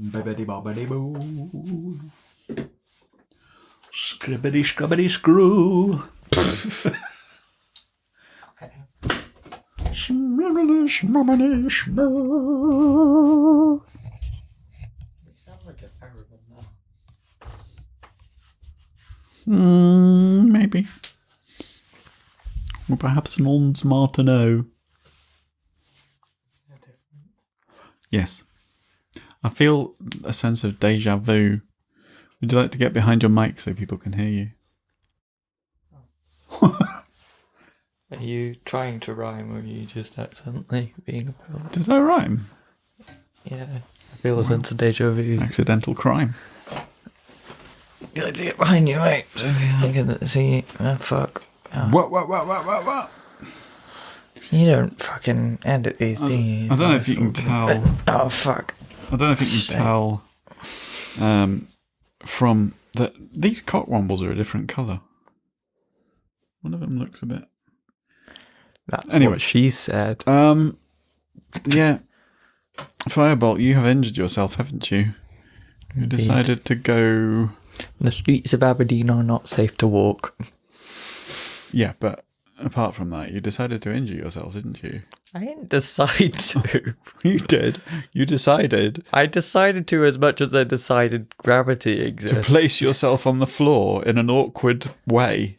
Bibbidi bobbidi boo. Scribbity scrubbity screw. Okay. Shmibbity shmobbity shmoo. You sound like a terrible now. Maybe. Or perhaps an old Martineau. Is there a difference? Yes. I feel a sense of deja vu. Would you like to get behind your mic so people can hear you? Are you trying to rhyme or are you just accidentally being a poet? Did I rhyme? Yeah, I feel a sense of deja vu. Accidental crime. Gotta get behind you, mate. So I can see. Oh, fuck. Oh. What? You don't fucking edit these things. I don't know if you can tell. Oh, fuck. I don't know if you can tell from that these cockwombles are a different colour. One of them looks a bit. That's Anyway. what she said. Yeah. Firebolt, you have injured yourself, haven't you? You Indeed. decided to go. The streets of Aberdeen are not safe to walk. Yeah, but apart from that, you decided to injure yourself, didn't you? I didn't decide to. You did. You decided I decided to as much as I decided gravity exists. to place yourself on the floor in an awkward way.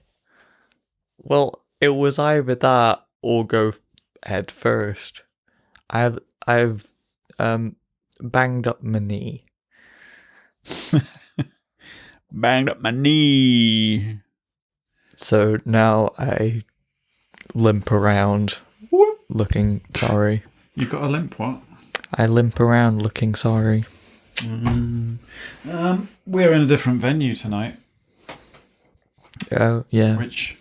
Well, it was either that or go head first. I've banged up my knee. Banged up my knee. So now I limp around Whoop. looking sorry. You got a limp, what? I limp around looking sorry. We're in a different venue tonight, Oh, yeah. which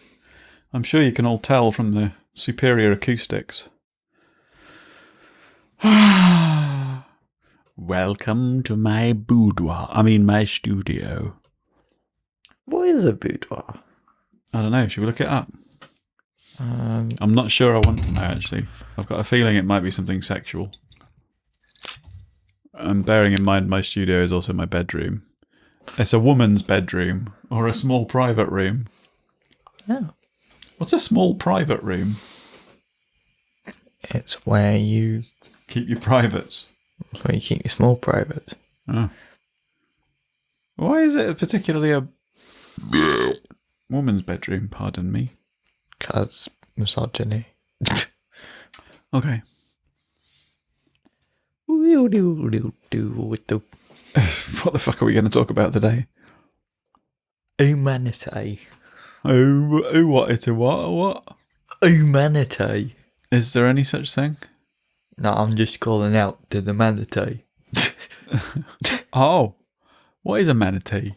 I'm sure you can all tell from the superior acoustics. Welcome to my boudoir. My studio. What is a boudoir? I don't know. Should we look it up? Um, I'm not sure I want to know, actually. I've got a feeling it might be something sexual. And bearing in mind my studio is also my bedroom. It's a woman's bedroom, or a small private room. yeah. What's a small private room? It's where you Keep your privates. keep your small private. Oh. Why is it particularly a woman's bedroom? Pardon me. Cause misogyny. Okay. What What the fuck are we going to talk about today? Humanity. Oh, what? It's a what? What? Humanity. Is there any such thing? No, I'm just calling out to the manatee. Oh, what is a manatee?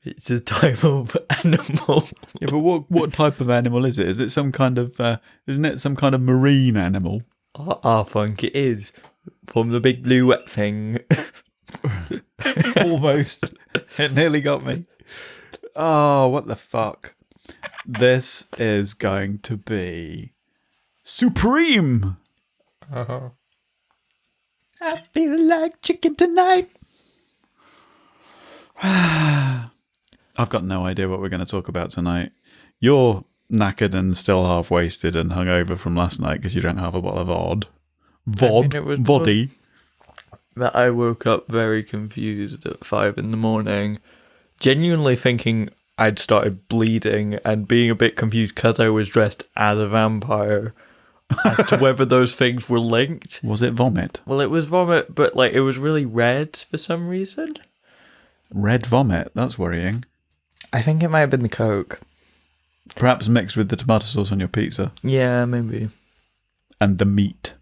It's a type of animal. Yeah, but what type of animal is it? Is it some kind of, isn't it some kind of marine animal? I think it is. From the big blue wet thing. Almost. It nearly got me. Oh, what the fuck? This is going to be supreme. Uh-huh. I feel like chicken tonight. I've got no idea what we're going to talk about tonight. You're knackered and still half wasted and hungover from last night because you drank half a bottle of voddy. That I woke up very confused at 5 a.m, genuinely thinking I'd started bleeding and being a bit confused because I was dressed as a vampire as to whether those things were linked. Was it vomit? Well, it was vomit, but it was really red for some reason. Red vomit? That's worrying. I think it might have been the Coke. Perhaps mixed with the tomato sauce on your pizza. Yeah, maybe. And the meat.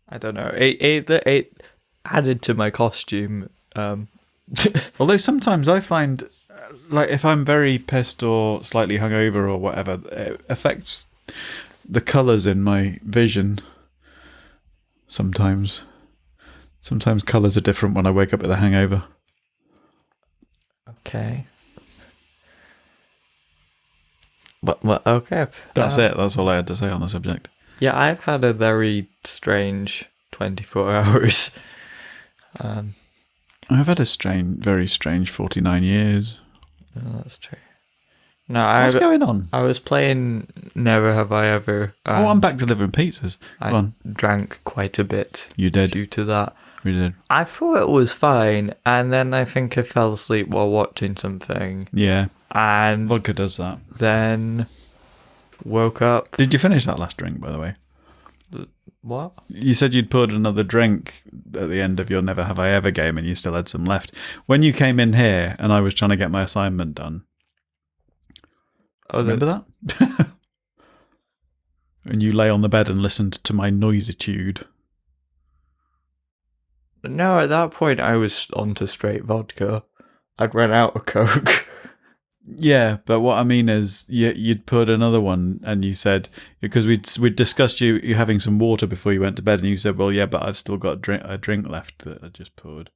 I don't know. It added to my costume. Although sometimes I find, if I'm very pissed or slightly hungover or whatever, it affects the colours in my vision. Sometimes colours are different when I wake up with a hangover. Okay. But okay. That's it. That's all I had to say on the subject. Yeah, I've had a very strange 24 hours. I've had a very strange 49 years. Oh, that's true. No, What's going on? I was playing Never Have I Ever. I'm back delivering pizzas. Go on. Drank quite a bit. You did. Due to that. We did. I thought it was fine, and then I think I fell asleep while watching something. Yeah. And Vodka does that. then woke up. Did you finish that last drink, by the way? What? You said you'd poured another drink at the end of your Never Have I Ever game and you still had some left. When you came in here and I was trying to get my assignment done. Remember that? And you lay on the bed and listened to my noisitude. No, at that point I was onto straight vodka. I'd run out of Coke. Yeah, but what I mean is you'd put another one and you said, because we'd discussed you having some water before you went to bed, and you said, well, yeah, but I've still got a drink left that I just poured.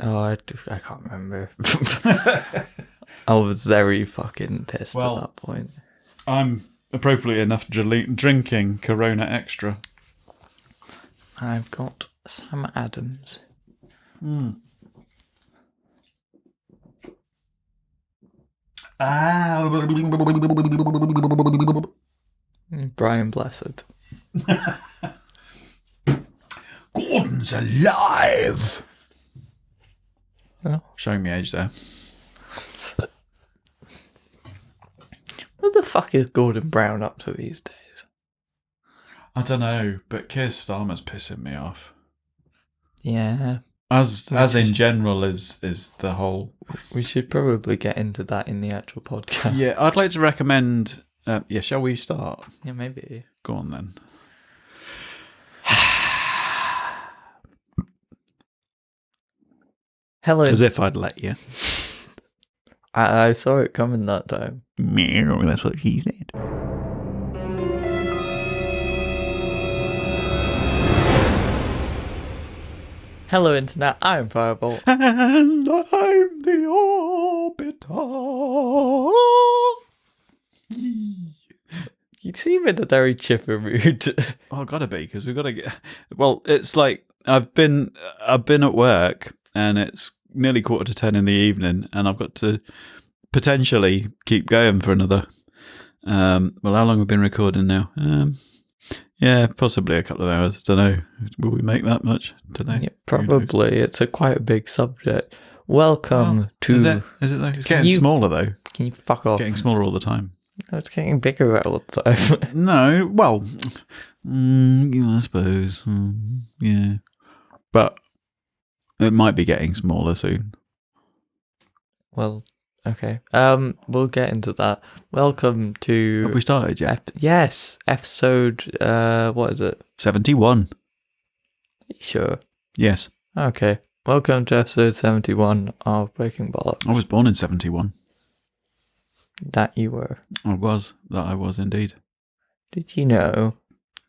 Oh, I can't remember. I was very fucking pissed at that point. I'm appropriately enough drinking Corona Extra. I've got Sam Adams. Brian Blessed. Gordon's alive! Oh. Showing me age there. What the fuck is Gordon Brown up to these days? I don't know, but Keir Starmer's pissing me off. Yeah. As in general is the whole... We should probably get into that in the actual podcast. Yeah, I'd like to recommend... shall we start? Yeah, maybe. Go on then. Helen. As if I'd let you. I saw it coming that time. That's what she said. Hello, Internet. I'm Firebolt. And I'm the Orbiter. You seem in a very chipper mood. Oh, gotta be, because we've got to get... Well, it's like I've been at work and it's nearly 9:45 in the evening and I've got to potentially keep going for another... how long have we been recording now? Yeah, possibly a couple of hours. Don't know. Will we make that much today? Yeah, probably. It's quite a big subject. Welcome to... Is it though? It's getting smaller though. Can you fuck off? It's getting smaller all the time. No, it's getting bigger all the time. No, well, I suppose. Yeah. But it might be getting smaller soon. Well, okay. We'll get into that. Welcome to... Have we started yet? Yes, episode, what is it? 71. Sure. Yes. Okay. Welcome to episode 71 of Breaking Bollocks. I was born in 71. That you were. I was indeed. Did you know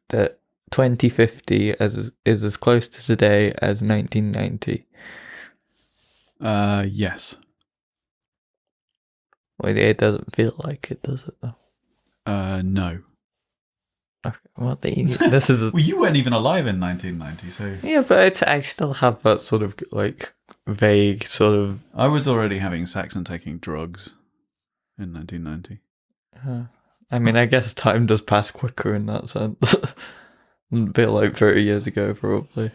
that 2050 is as close to today as 1990? Yes. Well, it doesn't feel like it, does it, though? No. Okay, well, this is... Well, you weren't even alive in 1990, so... Yeah, but I still have that sort of, like, vague sort of... I was already having sex and taking drugs in 1990. I mean, I guess time does pass quicker in that sense. A bit like 30 years ago, probably.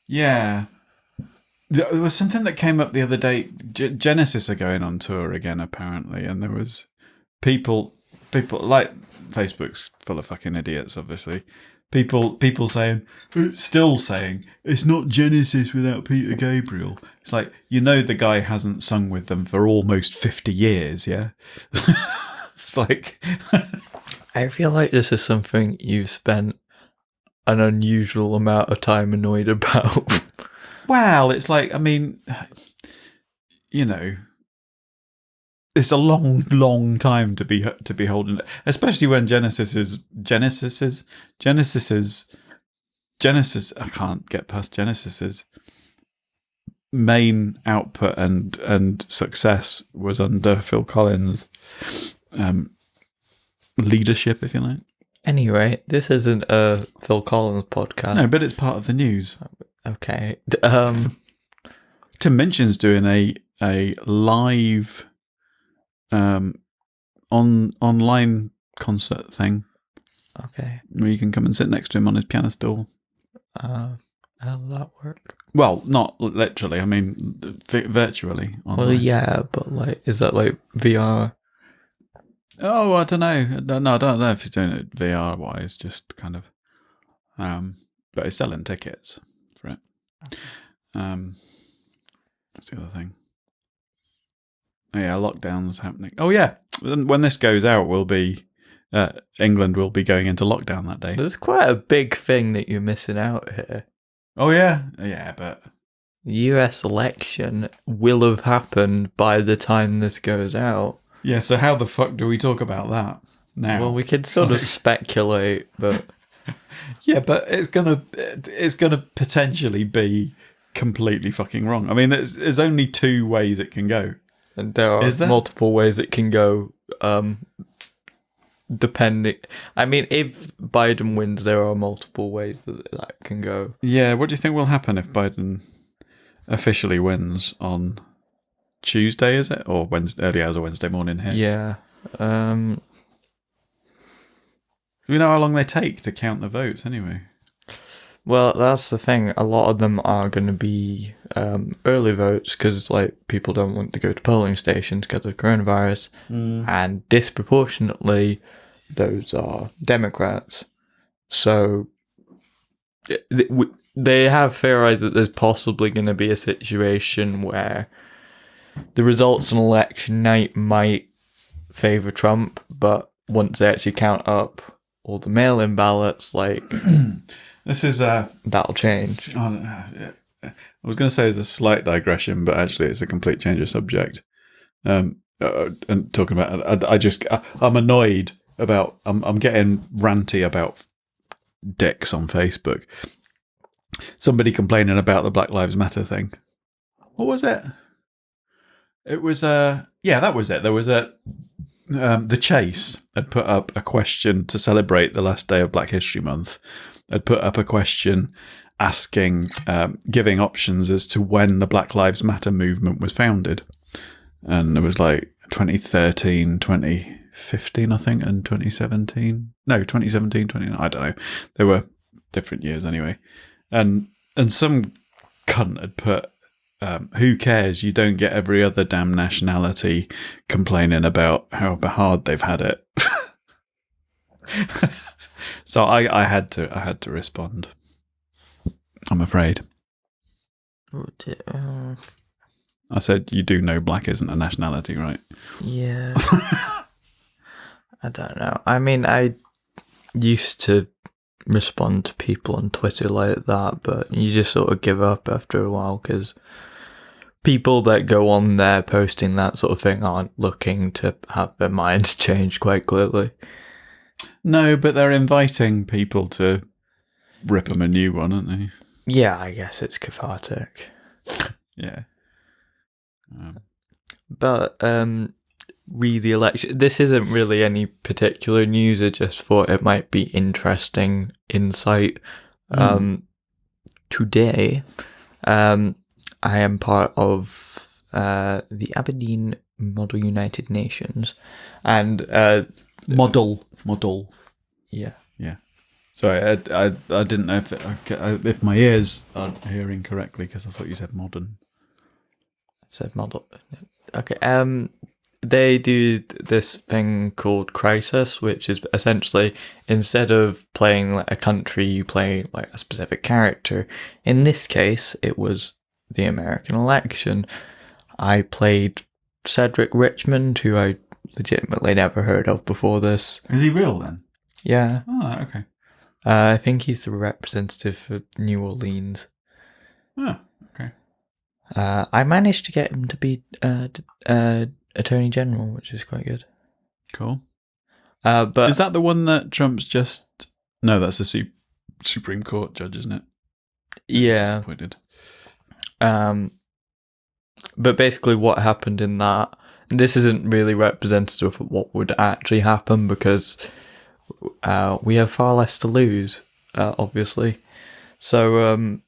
Yeah. There was something that came up the other day. Genesis are going on tour again, apparently, and there was people like Facebook's full of fucking idiots, obviously. People still saying it's not Genesis without Peter Gabriel. It's like, the guy hasn't sung with them for almost 50 years, yeah? It's like... I feel like this is something you've spent an unusual amount of time annoyed about. Well, it's like, I mean, it's a long, long time to be holding, especially when Genesis. I can't get past Genesis's main output and success was under Phil Collins' leadership, if you like. Anyway, this isn't a Phil Collins podcast. No, but it's part of the news. Okay. Tim Minchin's doing a live online concert thing Okay. where you can come and sit next to him on his piano stool. How does that work? Well, not literally. I mean, virtually. Online. Well, yeah, but like, is that like VR? Oh, I don't know. No, I don't know if he's doing it VR wise. Just kind of. But he's selling tickets for it. That's the other thing. Oh, yeah, lockdown's happening. Oh yeah, when this goes out, England will be going into lockdown that day. There's quite a big thing that you're missing out here. Oh yeah, but The US election will have happened by the time this goes out. yeah. So how the fuck do we talk about that now? Well, we could sort of speculate, but yeah, but it's gonna potentially be completely fucking wrong. I mean, there's only two ways it can go. and there are multiple ways it can go. Depending, I mean, if Biden wins, there are multiple ways that can go. Yeah, what do you think will happen if Biden officially wins on Tuesday? Is it or Wednesday? Early hours of Wednesday morning here. Yeah. Do we know how long they take to count the votes anyway? Well, that's the thing. A lot of them are going to be early votes because, like, people don't want to go to polling stations because of coronavirus, and disproportionately, those are Democrats. So they have theorized that there's possibly going to be a situation where the results on election night might favor Trump, but once they actually count up all the mail-in ballots, like. This is That'll change. I was going to say it's a slight digression, but actually it's a complete change of subject. And talking about, I'm annoyed about, I'm getting ranty about dicks on Facebook. Somebody complaining about the Black Lives Matter thing. What was it? It was that was it. There was The Chase had put up a question to celebrate the last day of Black History Month. Had put up a question asking, giving options as to when the Black Lives Matter movement was founded. And it was like 2013, 2015, I think, and 2017. No, 2017, 2019, I don't know. They were different years anyway. And some cunt had put, who cares? You don't get every other damn nationality complaining about how hard they've had it. So I had to respond. I'm afraid. I said, you do know black isn't a nationality, right? Yeah. I don't know. I mean, I used to respond to people on Twitter like that, but you just sort of give up after a while because people that go on there posting that sort of thing aren't looking to have their minds changed quite clearly. No, but they're inviting people to rip them a new one, aren't they? Yeah, I guess it's cathartic. Yeah. But read the election. This isn't really any particular news. I just thought it might be interesting insight. Today, I am part of the Aberdeen Model United Nations, and Model. Yeah. Sorry, I didn't know if my ears aren't hearing correctly because I thought you said modern. I said model. Okay. They do this thing called Crisis, which is essentially instead of playing like a country, you play like a specific character. In this case, it was the American election. I played Cedric Richmond, who I legitimately never heard of before this. Is he real then? Yeah. Oh, okay. I think he's the representative for New Orleans. Oh, okay. I managed to get him to be Attorney General, which is quite good. Cool. But is that the one that Trump's just... No, that's the Supreme Court judge, isn't it? Yeah. Disappointed. But basically what happened in that, this isn't really representative of what would actually happen because we have far less to lose, obviously. So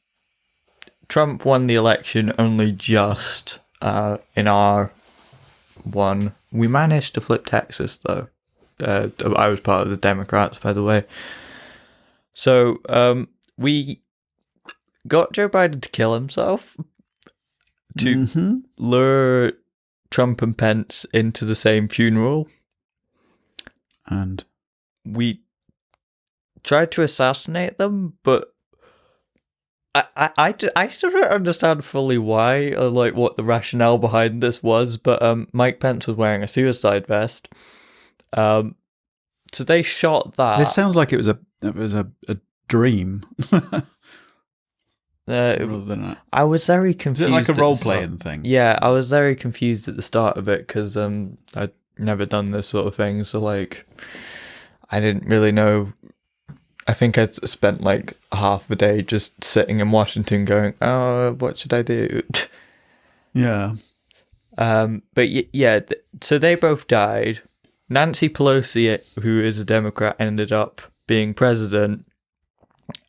Trump won the election only just in our one. We managed to flip Texas, though. I was part of the Democrats, by the way. So we got Joe Biden to kill himself to lure Trump and Pence into the same funeral. And we tried to assassinate them, but I still don't understand fully why, or like what the rationale behind this was. But Mike Pence was wearing a suicide vest. So they shot that. This sounds like it was a dream. Rather than a... I was very confused. Is it like a role playing thing? Yeah, I was very confused at the start of it because I'd never done this sort of thing, so like I didn't really know. I think I spent like half a day just sitting in Washington going, oh, what should I do? Yeah. But yeah, so they both died. Nancy Pelosi, who is a Democrat, ended up being president.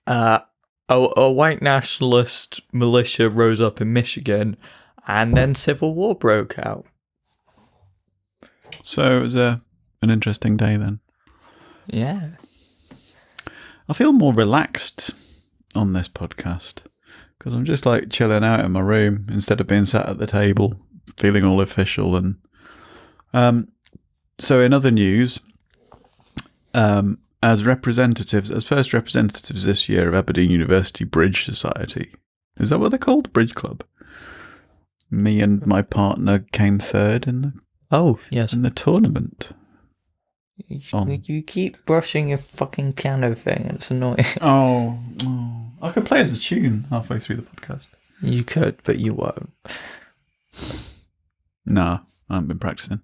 A white nationalist militia rose up in Michigan, and then civil war broke out. So it was an interesting day then. Yeah. I feel more relaxed on this podcast because I'm just like chilling out in my room instead of being sat at the table, feeling all official. And so in other news, as first representatives this year of Aberdeen University Bridge Society, is that what they're called? Bridge Club. Me and my partner came third in the tournament. You keep brushing your fucking piano thing. It's annoying. Oh, I could play as a tune halfway through the podcast. You could, but you won't. Nah, I haven't been practicing.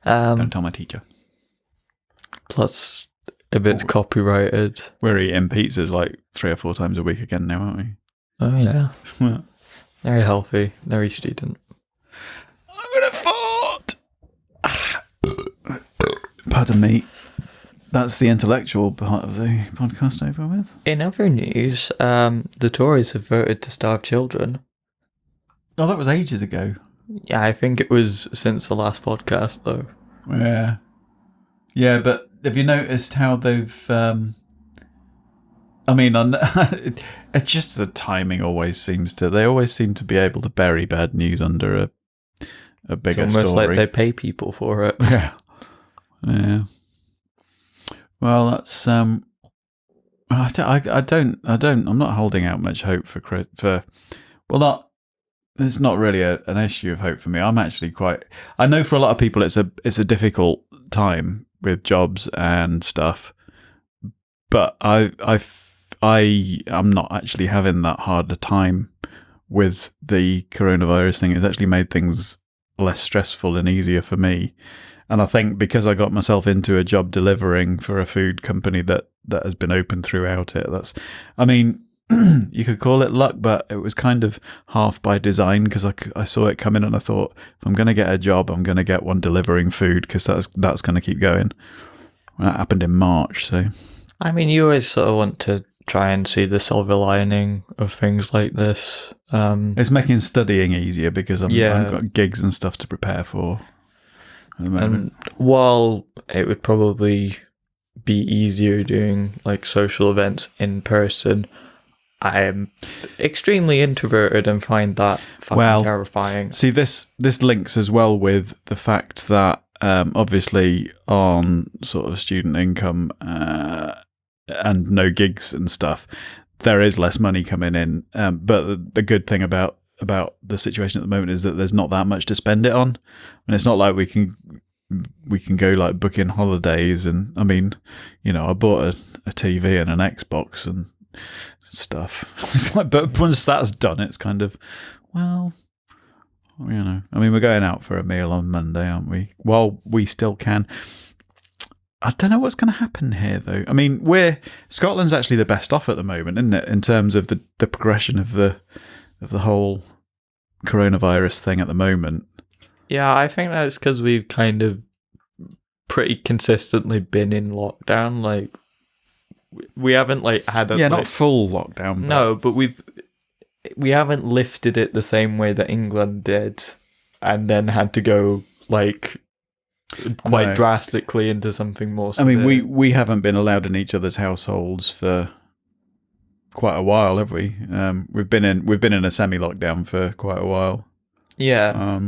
Don't tell my teacher. Plus, if it's copyrighted. We're eating pizzas like 3 or 4 times a week again now, aren't we? Oh, yeah. Very healthy. Very student. I'm gonna fart! Pardon me. That's the intellectual part of the podcast over with. In other news, the Tories have voted to starve children. Oh, that was ages ago. Yeah, I think it was since the last podcast, though. Yeah. Yeah, but have you noticed how they've... I mean, it's just the timing always seems to... They always seem to be able to bury bad news under a bigger it's almost story. like they pay people for it. Yeah. Yeah. Well, that's I'm not holding out much hope it's not really an issue of hope for me. I'm actually I know for a lot of people it's a difficult time with jobs and stuff, but I'm not actually having that hard a time with the coronavirus thing. It's actually made things less stressful and easier for me. And I think because I got myself into a job delivering for a food company that has been open throughout it, you could call it luck, but it was kind of half by design because I saw it coming and I thought, if I'm going to get a job, I'm going to get one delivering food because that's going to keep going. And that happened in March, so... I mean, you always sort of want to try and see the silver lining of things like this. It's making studying easier because I've got gigs and stuff to prepare for. And while it would probably be easier doing like social events in person, I am extremely introverted and find that fucking terrifying. See, this links as well with the fact that obviously on sort of student income and no gigs and stuff, there is less money coming in. But the good thing about the situation at the moment is that there's not that much to spend it on, and it's not like we can go like book in holidays. And I mean, I bought a TV and an Xbox and stuff. It's like, but once that's done, it's kind of, well, I mean, we're going out for a meal on Monday, aren't we? Well, we still can. I don't know what's going to happen here, though. I mean, Scotland's actually the best off at the moment, isn't it, in terms of the progression of the whole coronavirus thing at the moment. Yeah, I think that's because we've kind of pretty consistently been in lockdown. Like, we haven't like had a not full lockdown. But... No, but we haven't lifted it the same way that England did, and then had to go like quite drastically into something more severe. I mean, we haven't been allowed in each other's households for quite a while, have we? We've been in a semi-lockdown for quite a while. Yeah.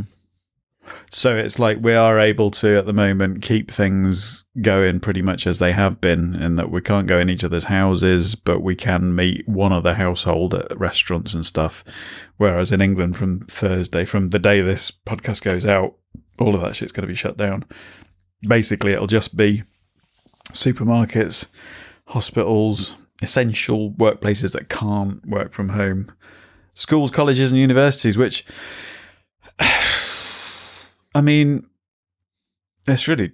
So it's like we are able to, at the moment, keep things going pretty much as they have been, in that we can't go in each other's houses, but we can meet one other household at restaurants and stuff. Whereas in England, from the day this podcast goes out, all of that shit's going to be shut down. Basically, it'll just be supermarkets, hospitals, essential workplaces that can't work from home, schools, colleges, and universities, which... I mean, it's really...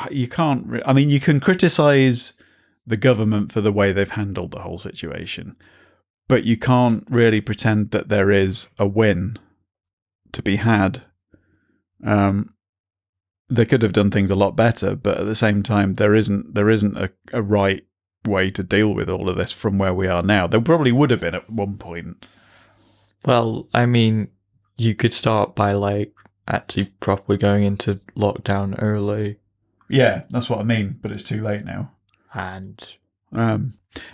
You can't... I mean, you can criticise the government for the way they've handled the whole situation, but you can't really pretend that there is a win to be had. They could have done things a lot better, but at the same time, there isn't a right way to deal with all of this from where we are now. There probably would have been at one point. Well, I mean, you could start by like actually properly going into lockdown early. Yeah, that's what I mean, but it's too late now. And the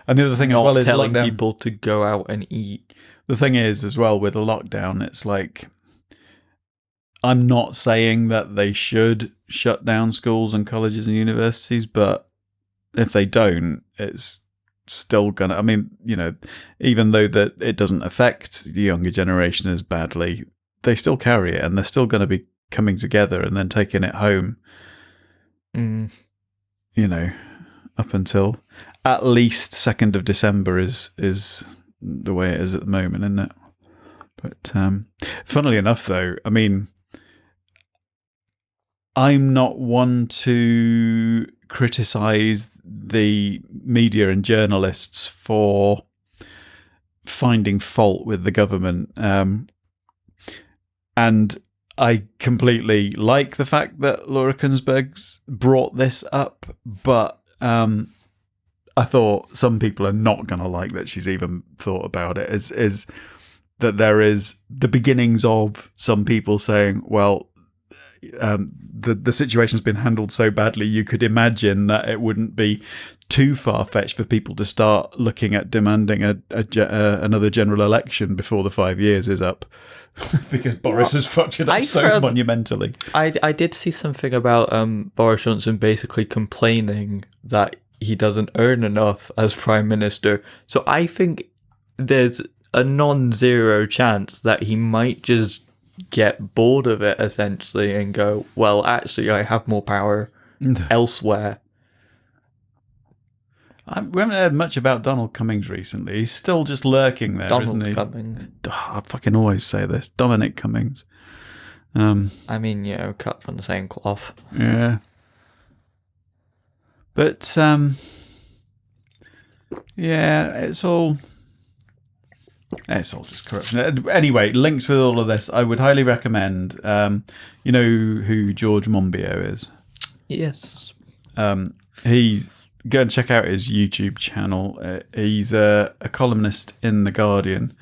other thing as not well is telling lockdown. people to go out and eat. The thing is, as well, with the lockdown, it's like, I'm not saying that they should shut down schools and colleges and universities, but if they don't, it's still gonna... I mean, even though that it doesn't affect the younger generation as badly, they still carry it, and they're still going to be coming together and then taking it home. Up until at least 2nd of December is the way it is at the moment, isn't it? But funnily enough, though, I mean, I'm not one to criticise the media and journalists for finding fault with the government. And I completely like the fact that Laura Kuenssberg's brought this up, but I thought some people are not going to like that she's even thought about it, is that there is the beginnings of some people saying, well, the situation's been handled so badly, you could imagine that it wouldn't be too far-fetched for people to start looking at demanding another general election before the 5 years is up, because Boris has fucked it up so monumentally. I did see something about Boris Johnson basically complaining that he doesn't earn enough as Prime Minister, so I think there's a non-zero chance that he might just get bored of it, essentially, and go, well, actually, I have more power elsewhere. We haven't heard much about Donald Cummings recently. He's still just lurking there, isn't he? Cummings. I fucking always say this. Dominic Cummings. I mean, cut from the same cloth. Yeah. But, yeah, it's all just corruption. Anyway, links with all of this, I would highly recommend. You know who George Monbiot is? Yes. Go and check out his YouTube channel. He's a columnist in The Guardian.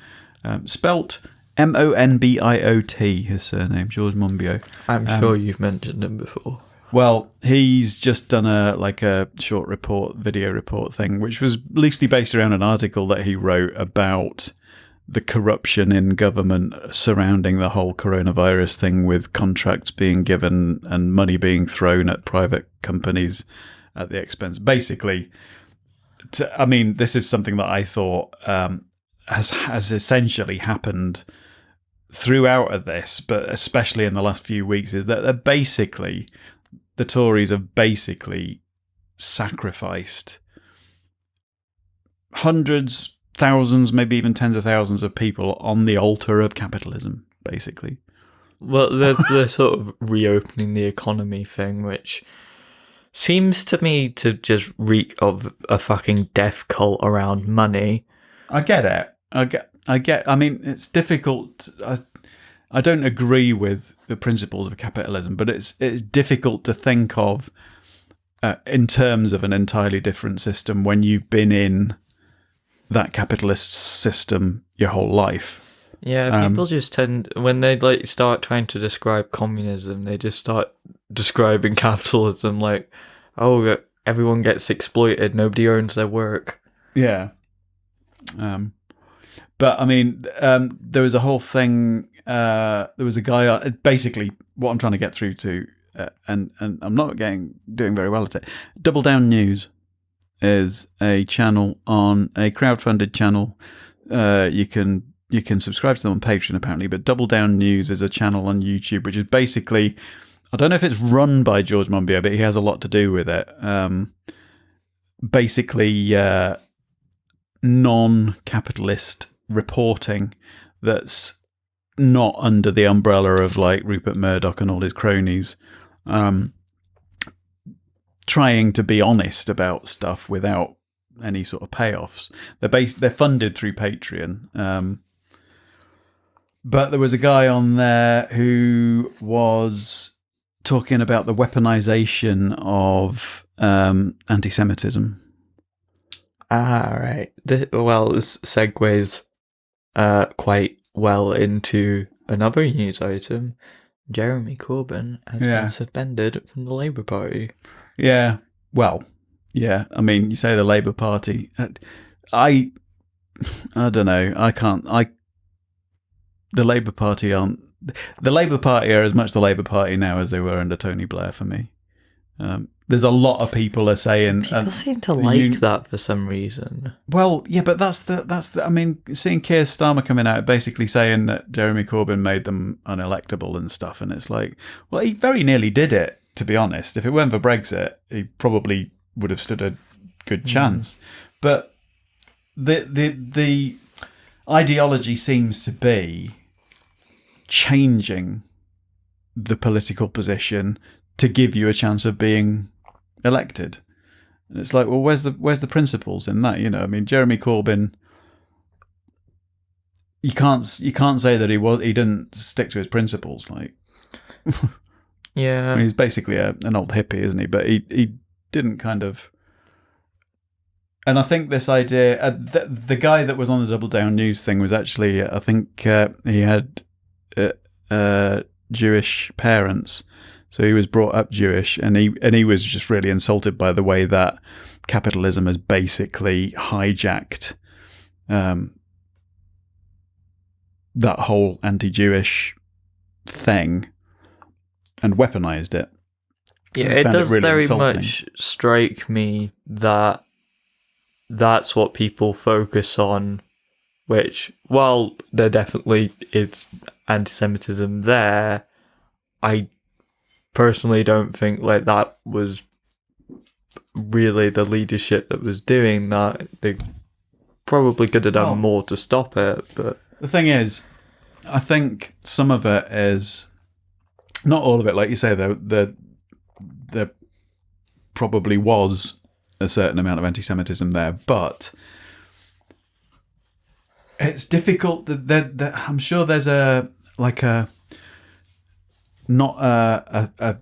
Spelt Monbiot, his surname, George Monbiot. I'm sure you've mentioned him before. Well, he's just done a short video report thing, which was loosely based around an article that he wrote about the corruption in government surrounding the whole coronavirus thing, with contracts being given and money being thrown at private companies at the expense. Basically, this is something that I thought has essentially happened throughout of this, but especially in the last few weeks, is that the Tories have basically sacrificed hundreds, thousands, maybe even tens of thousands of people on the altar of capitalism, basically. Well, they're sort of reopening the economy thing, which seems to me to just reek of a fucking death cult around money. I get it. I mean, it's difficult. I don't agree with the principles of capitalism, but it's difficult to think of in terms of an entirely different system when you've been in that capitalist system your whole life. Yeah, people just tend, when they like start trying to describe communism, they just start describing capitalism like, oh, everyone gets exploited, nobody earns their work. Yeah. But I mean, there was a whole thing. There was a guy. Basically, what I'm trying to get through to, and I'm not doing very well at it. Double Down News is a channel on a crowdfunded channel. You can subscribe to them on Patreon apparently, but Double Down News is a channel on YouTube, which is basically, I don't know if it's run by George Monbiot, but he has a lot to do with it. Basically, non-capitalist reporting that's not under the umbrella of like Rupert Murdoch and all his cronies, trying to be honest about stuff without any sort of payoffs. They're funded through Patreon. But there was a guy on there who was talking about the weaponization of anti-Semitism. Right. This segues quite well into another news item. Jeremy Corbyn has been suspended from the Labour Party. Yeah. Well, yeah. I mean, you say the Labour Party. I don't know. The Labour Party aren't. The Labour Party are as much the Labour Party now as they were under Tony Blair for me. There's a lot of people are saying people seem to like that for some reason. Well, yeah, but that's the. I mean, seeing Keir Starmer coming out basically saying that Jeremy Corbyn made them unelectable and stuff, and it's like, well, he very nearly did it. To be honest, if it weren't for Brexit, he probably would have stood a good chance. But the ideology seems to be changing the political position to give you a chance of being elected. And it's like, well, where's the principles in that? You know, I mean, Jeremy Corbyn, you can't say that he didn't stick to his principles. Like, yeah, I mean, he's basically an old hippie, isn't he? But he didn't kind of. And I think this idea, the guy that was on the Double Down News thing was actually, I think he had Jewish parents. So he was brought up Jewish, and he was just really insulted by the way that capitalism has basically hijacked that whole anti-Jewish thing and weaponized it. Yeah, it does really very insulting. Much strike me that that's what people focus on, which, while there definitely is anti-Semitism there, I personally don't think like that was really the leadership that was doing that. They probably could have done more to stop it, but the thing is, I think some of it is, not all of it, like you say, there probably was a certain amount of anti-Semitism there, but it's difficult that I'm sure there's not a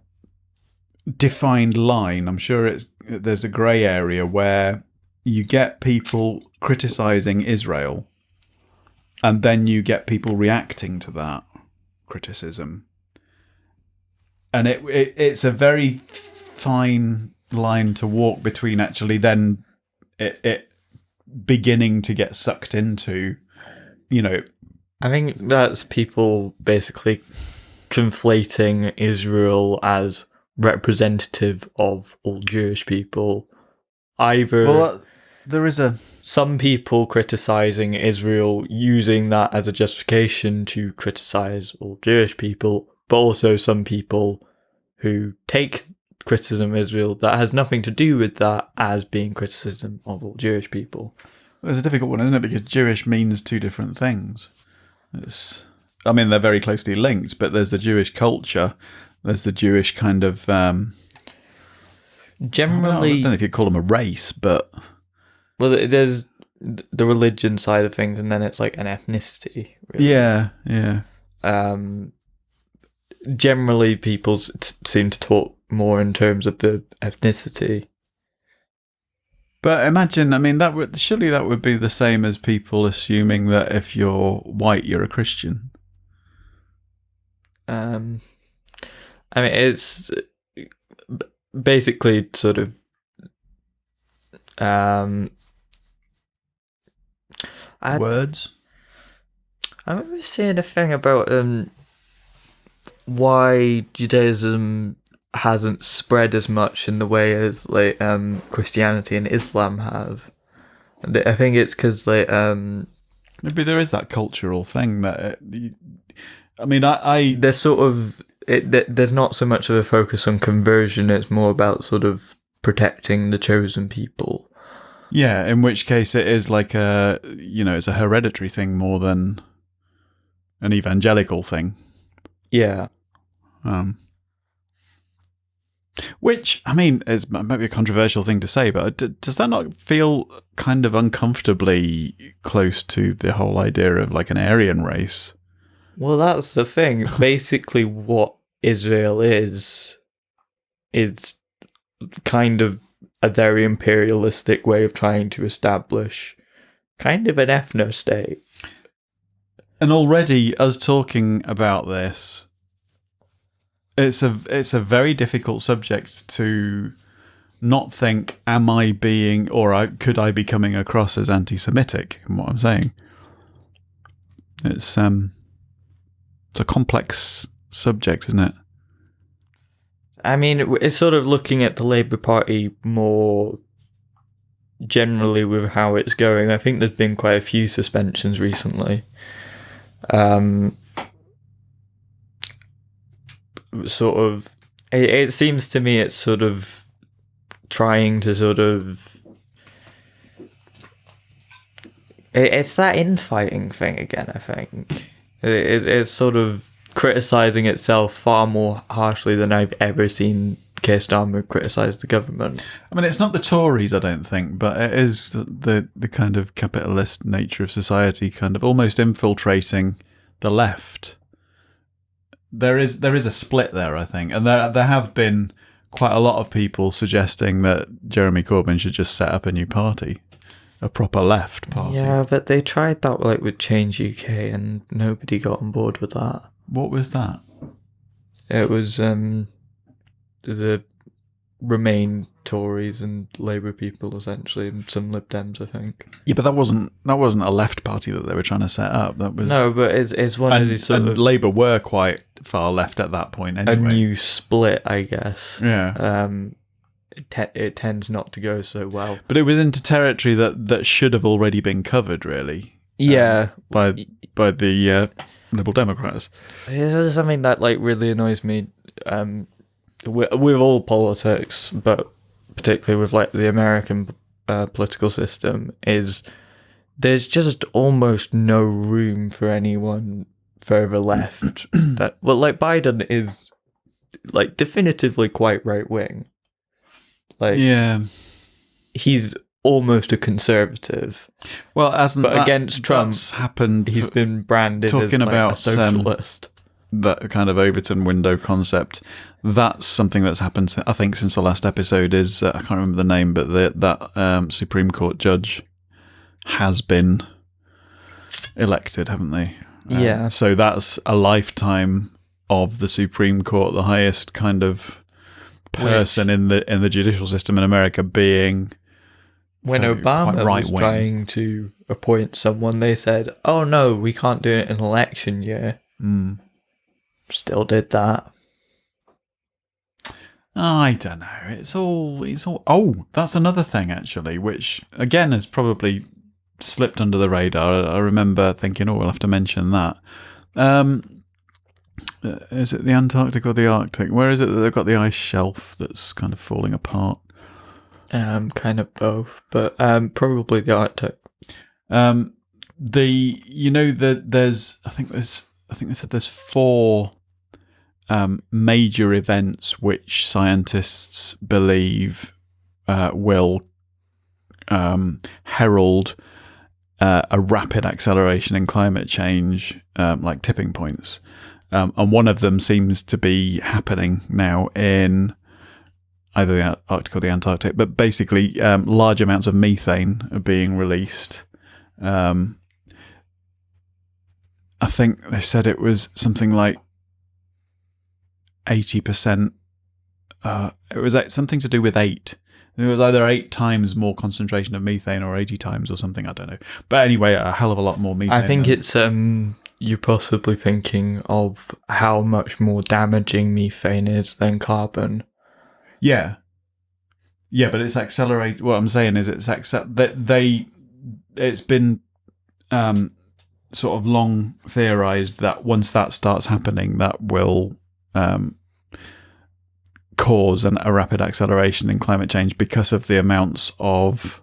defined line. I'm sure there's a grey area where you get people criticising Israel and then you get people reacting to that criticism. And it's a very fine line to walk between actually then it beginning to get sucked into, you know. I think that's people basically conflating Israel as representative of all Jewish people. Either there is some people criticizing Israel using that as a justification to criticize all Jewish people, but also some people who take criticism of Israel that has nothing to do with that as being criticism of all Jewish people. Well, it's a difficult one, isn't it? Because Jewish means two different things. I mean, they're very closely linked, but there's the Jewish culture, there's the Jewish kind of... generally... I don't know if you'd call them a race, but... Well, there's the religion side of things, and then it's like an ethnicity. Really. Yeah. generally people seem to talk more in terms of the ethnicity. But imagine, I mean, that would be the same as people assuming that if you're white, you're a Christian. I mean, it's basically sort of Words. I remember seeing a thing about why Judaism hasn't spread as much in the way as like Christianity and Islam have. And I think it's because like maybe there is that cultural thing that I mean, I there's sort of there's not so much of a focus on conversion. It's more about sort of protecting the chosen people. Yeah, in which case it is like it's a hereditary thing more than an evangelical thing. Yeah. Which, I mean, is maybe a controversial thing to say, but does that not feel kind of uncomfortably close to the whole idea of like an Aryan race? Well, that's the thing. Basically, what Israel is kind of a very imperialistic way of trying to establish kind of an ethno-state. And already, us talking about this, it's a very difficult subject to not think, am I being, could I be coming across as anti-Semitic in what I'm saying? It's a complex subject, isn't it? I mean, it's sort of looking at the Labour Party more generally with how it's going. I think there's been quite a few suspensions recently. Sort of, it seems to me it's sort of trying to sort of, it's that infighting thing again, I think. It's sort of criticising itself far more harshly than I've ever seen Keir Starmer criticise the government. I mean, it's not the Tories, I don't think, but it is the kind of capitalist nature of society kind of almost infiltrating the left. There is a split there, I think, and there have been quite a lot of people suggesting that Jeremy Corbyn should just set up a new party, a proper left party. Yeah, but they tried that like with Change UK, and nobody got on board with that. What was that? It was the Remain Tories and Labour people essentially, and some Lib Dems, I think. Yeah, but that wasn't a left party that they were trying to set up. That was no, but it's one of these sort of Labour were quite far left at that point. Anyway, a new split, I guess. Yeah. It tends not to go so well. But it was into territory that should have already been covered, really. Yeah, by the Liberal Democrats. This is something that like really annoys me. With all politics, but particularly with like the American political system, is there's just almost no room for anyone further left. That like Biden is like definitively quite right wing. Like he's almost a conservative. Well, but against Trump, that's happened. He's been branded talking as like about a socialist. That kind of Overton window concept. That's something that's happened, I think, since the last episode. Is I can't remember the name, but that Supreme Court judge has been elected, haven't they? Yeah. So that's a lifetime of the Supreme Court, the highest kind of person in the judicial system in America, being when Obama was trying to appoint someone, they said, "Oh no, we can't do it in an election year." Still did that. I don't know. It's all. Oh, that's another thing actually, which again has probably slipped under the radar. I remember thinking, "Oh, we'll have to mention that." Is it the Antarctic or the Arctic? Where is it that they've got the ice shelf that's kind of falling apart? Kind of both, but probably the Arctic. There's I think they said there's 4 major events which scientists believe will herald a rapid acceleration in climate change, like tipping points. And one of them seems to be happening now in either the Arctic or the Antarctic, but basically large amounts of methane are being released. I think they said it was something like 80%. It was something to do with 8. It was either 8 times more concentration of methane or 80 times or something. I don't know. But anyway, a hell of a lot more methane. I think it's you're possibly thinking of how much more damaging methane is than carbon. Yeah, but it's accelerate. What I'm saying is it's been sort of long theorized that once that starts happening, that will cause a rapid acceleration in climate change because of the amounts of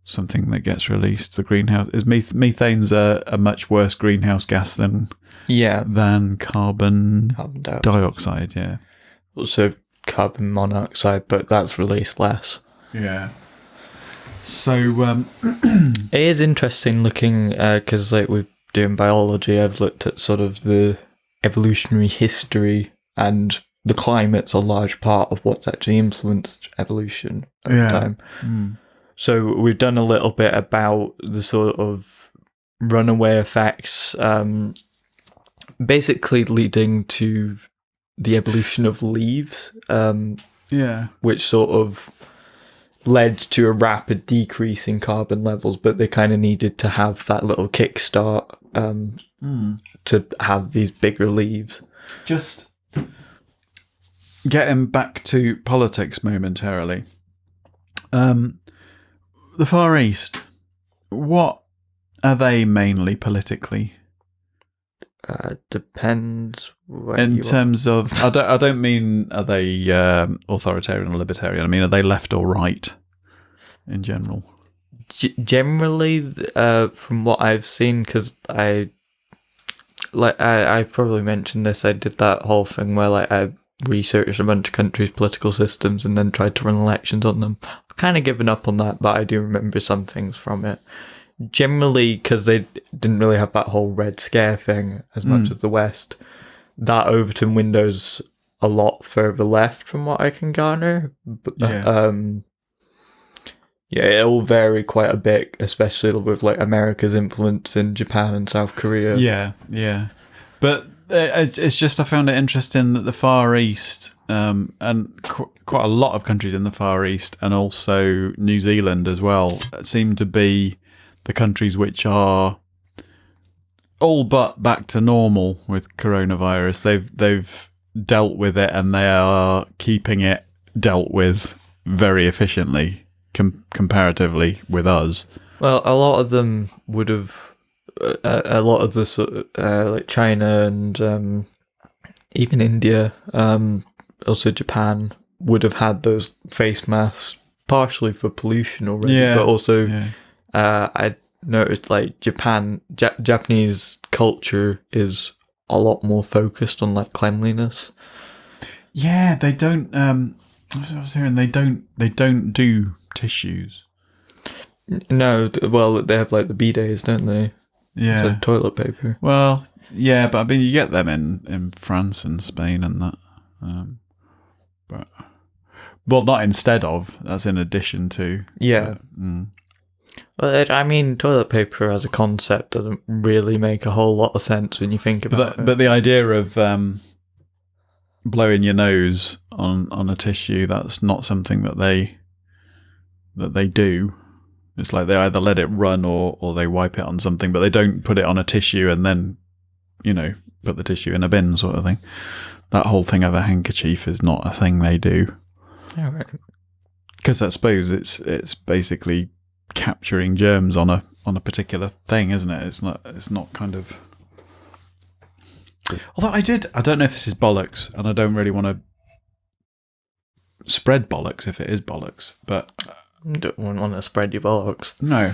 something that gets released. The greenhouse is methane's a much worse greenhouse gas than carbon dioxide. Yeah, also carbon monoxide, but that's released less. Yeah. So it is interesting looking because like we're doing biology. I've looked at sort of the evolutionary history, and the climate's a large part of what's actually influenced evolution over time. So we've done a little bit about the sort of runaway effects, basically leading to the evolution of leaves, which sort of led to a rapid decrease in carbon levels, but they kind of needed to have that little kickstart to have these bigger leaves. Just getting back to politics momentarily. The Far East, what are they mainly politically? Depends where in terms of, I don't mean are they authoritarian or libertarian. I mean, are they left or right in general? Generally, from what I've seen, because I've probably mentioned this. I did that whole thing where like I researched a bunch of countries' political systems and then tried to run elections on them. I've kind of given up on that, but I do remember some things from it. Generally, because they didn't really have that whole Red Scare thing as much as the West, that Overton window's a lot further left from what I can garner. But, it'll vary quite a bit, especially with like America's influence in Japan and South Korea. Yeah. But it's just I found it interesting that the Far East, and quite a lot of countries in the Far East, and also New Zealand as well, seem to be the countries which are all but back to normal with coronavirus. They've dealt with it, and they are keeping it dealt with very efficiently comparatively with us. Well, a lot of them would have, a lot of the sort of, like China and even India, also Japan, would have had those face masks partially for pollution already, but also I noticed like Japanese culture is a lot more focused on like cleanliness. Yeah, they don't. I was hearing they don't do tissues. No, well, they have like the bidets, don't they? Yeah, it's like toilet paper. Well, yeah, but I mean, you get them in France and Spain and that. But well, not instead of. That's in addition to. Yeah. Well, I mean, toilet paper as a concept doesn't really make a whole lot of sense when you think about it. But the idea of blowing your nose on a tissue, that's not something that they do. It's like they either let it run or they wipe it on something, but they don't put it on a tissue and then, put the tissue in a bin sort of thing. That whole thing of a handkerchief is not a thing they do. All right. Because I suppose it's basically capturing germs on a particular thing, isn't it? It's not kind of. Although I don't know if this is bollocks, and I don't really want to spread bollocks if it is bollocks, but don't want to spread your bollocks. No,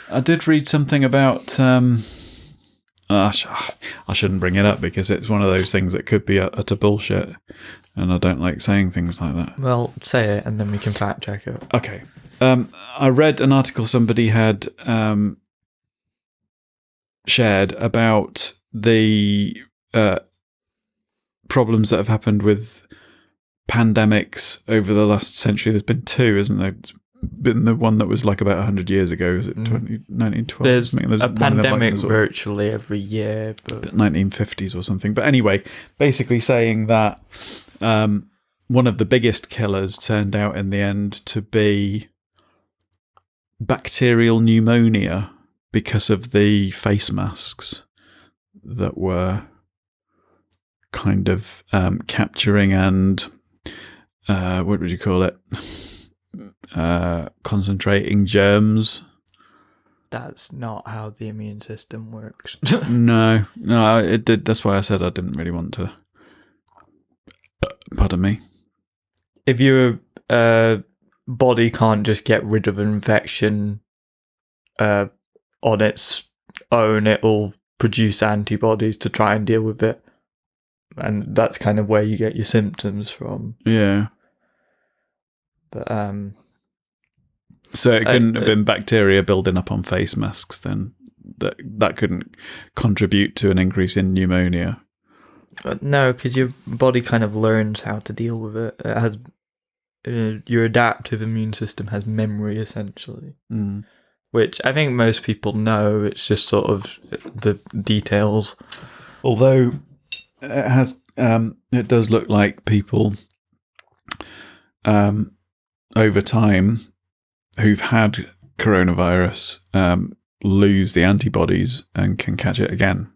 I did read something about. I shouldn't bring it up because it's one of those things that could be utter bullshit, and I don't like saying things like that. Well, say it, and then we can fact check it. Okay. I read an article somebody had shared about the problems that have happened with pandemics over the last century. There's been two, isn't there? It's been the one that was like about 100 years ago. Is it 1912? There's or something? a one of them, pandemic like, virtually every year, but 1950s or something. But anyway, basically saying that one of the biggest killers turned out in the end to be bacterial pneumonia because of the face masks that were kind of capturing and what would you call it? Concentrating germs. that's not how the immune system works. No, it did. That's why I said I didn't really want to. Pardon me. If your body can't just get rid of an infection on its own, it'll produce antibodies to try and deal with it. And that's kind of where you get your symptoms from. Yeah. But so it couldn't have been bacteria building up on face masks then. That couldn't contribute to an increase in pneumonia. No, because your body kind of learns how to deal with it. It has your adaptive immune system has memory essentially, which I think most people know. It's just sort of the details. Although it has, it does look like people over time who've had coronavirus lose the antibodies and can catch it again.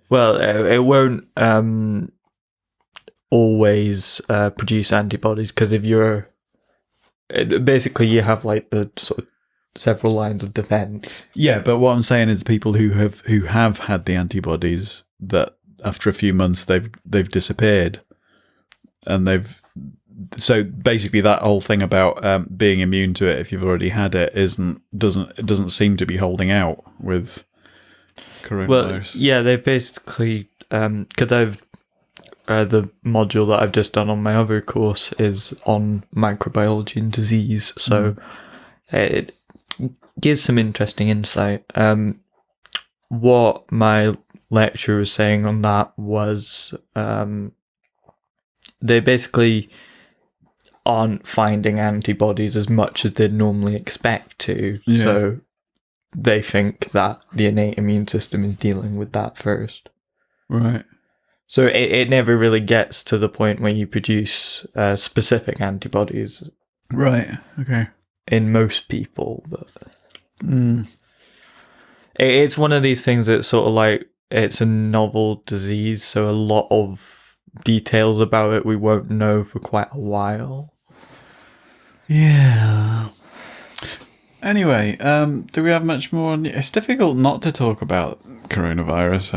Well, it won't always produce antibodies, because if basically you have like the sort of several lines of defense. Yeah, but what I'm saying is people who have had the antibodies, that after a few months they've disappeared, and so basically that whole thing about being immune to it if you've already had it doesn't seem to be holding out with coronavirus. Well, yeah, they basically because I've the module that I've just done on my other course is on microbiology and disease, so it gives some interesting insight. What my lecturer was saying on that was they basically aren't finding antibodies as much as they'd normally expect to, so they think that the innate immune system is dealing with that first. Right. So it never really gets to the point where you produce specific antibodies. Right. Okay. In most people, but it's one of these things that's sort of like, it's a novel disease, so a lot of details about it we won't know for quite a while. Yeah. Anyway, do we have much more? It's difficult not to talk about coronavirus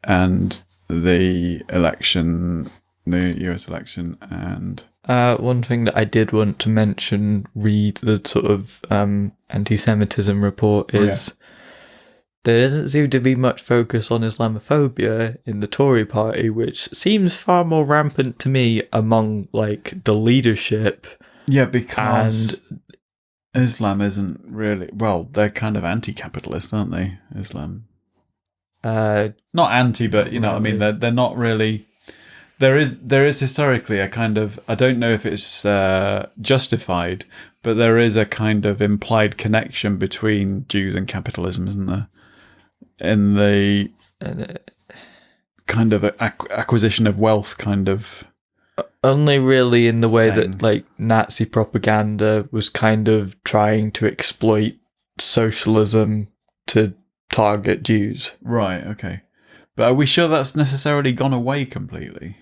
and the election, the US election, and one thing that I did want to mention, read the sort of anti-Semitism report, is there doesn't seem to be much focus on Islamophobia in the Tory party, which seems far more rampant to me among like the leadership. Yeah, because Islam isn't really, well, they're kind of anti-capitalist, aren't they? Islam. Not anti, but you know what I mean, they're not really. There is historically a kind of, I don't know if it's justified, but there is a kind of implied connection between Jews and capitalism, isn't there? In the kind of acquisition of wealth, kind of. Only really in the way that like Nazi propaganda was kind of trying to exploit socialism to target Jews. Right, okay. But are we sure that's necessarily gone away completely?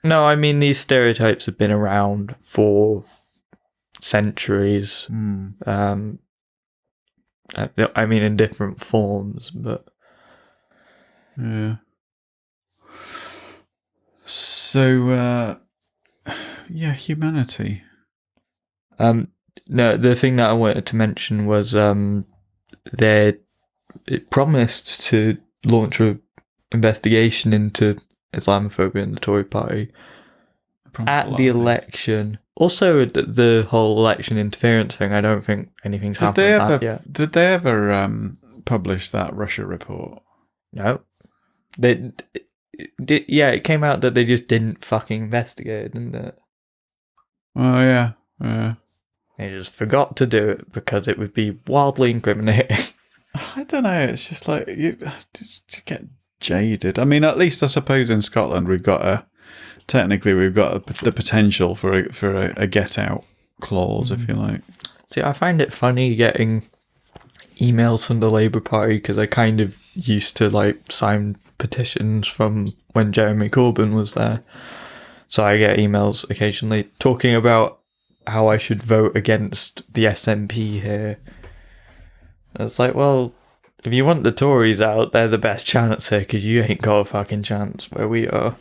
No, I mean, these stereotypes have been around for centuries. I mean, in different forms, but... Yeah. So, yeah, humanity. No, the thing that I wanted to mention was it promised to launch an investigation into Islamophobia in the Tory party at the election. Also, the whole election interference thing, I don't think anything's happened with that yet. Did they ever publish that Russia report? No. It came out that they just didn't fucking investigate, didn't it? Oh, yeah. Yeah. They just forgot to do it because it would be wildly incriminating. I don't know. It's just like you get jaded. I mean, at least I suppose in Scotland we've got the potential for a get out clause, if you like. See, I find it funny getting emails from the Labour Party because I kind of used to like sign petitions from when Jeremy Corbyn was there. So I get emails occasionally talking about how I should vote against the SNP here. It's like, well, if you want the Tories out, they're the best chance here because you ain't got a fucking chance where we are.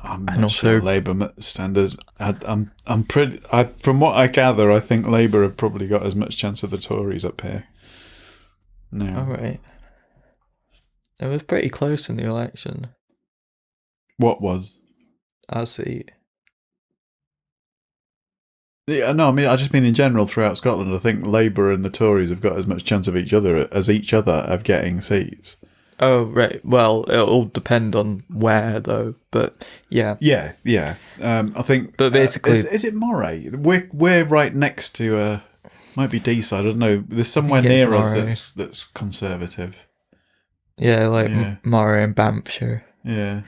I'm not sure Labour standards. From what I gather, I think Labour have probably got as much chance of the Tories up here. No. All right. It was pretty close in the election. What was? I see. Yeah, no, I mean, I just mean in general throughout Scotland, I think Labour and the Tories have got as much chance of each other of getting seats. Oh, right. Well, it'll depend on where, though. But yeah. Yeah. I think. But basically, is it Moray? We're right next to. Might be Deeside. I don't know. There's somewhere near us that's conservative. Yeah, like Moray and Banffshire. Yeah.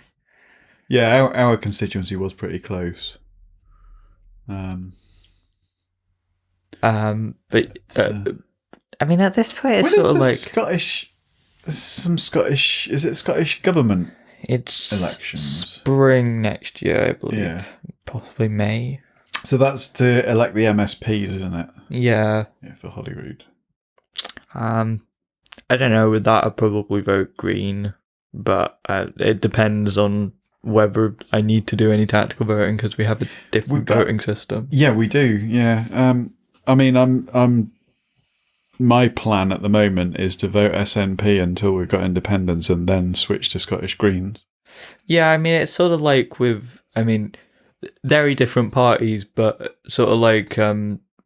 Our constituency was pretty close. But I mean, at this point, it's sort of like Scottish. There's some Scottish. Is it Scottish government? It's elections. Spring next year, I believe. Yeah. Possibly May. So that's to elect the MSPs, isn't it? Yeah. Yeah, for Holyrood. I don't know. With that, I'd probably vote Green, but it depends on whether I need to do any tactical voting because we have a different voting system. Yeah, we do. Yeah. I mean, my plan at the moment is to vote SNP until we've got independence and then switch to Scottish Greens. Yeah, I mean, it's sort of like very different parties, but sort of like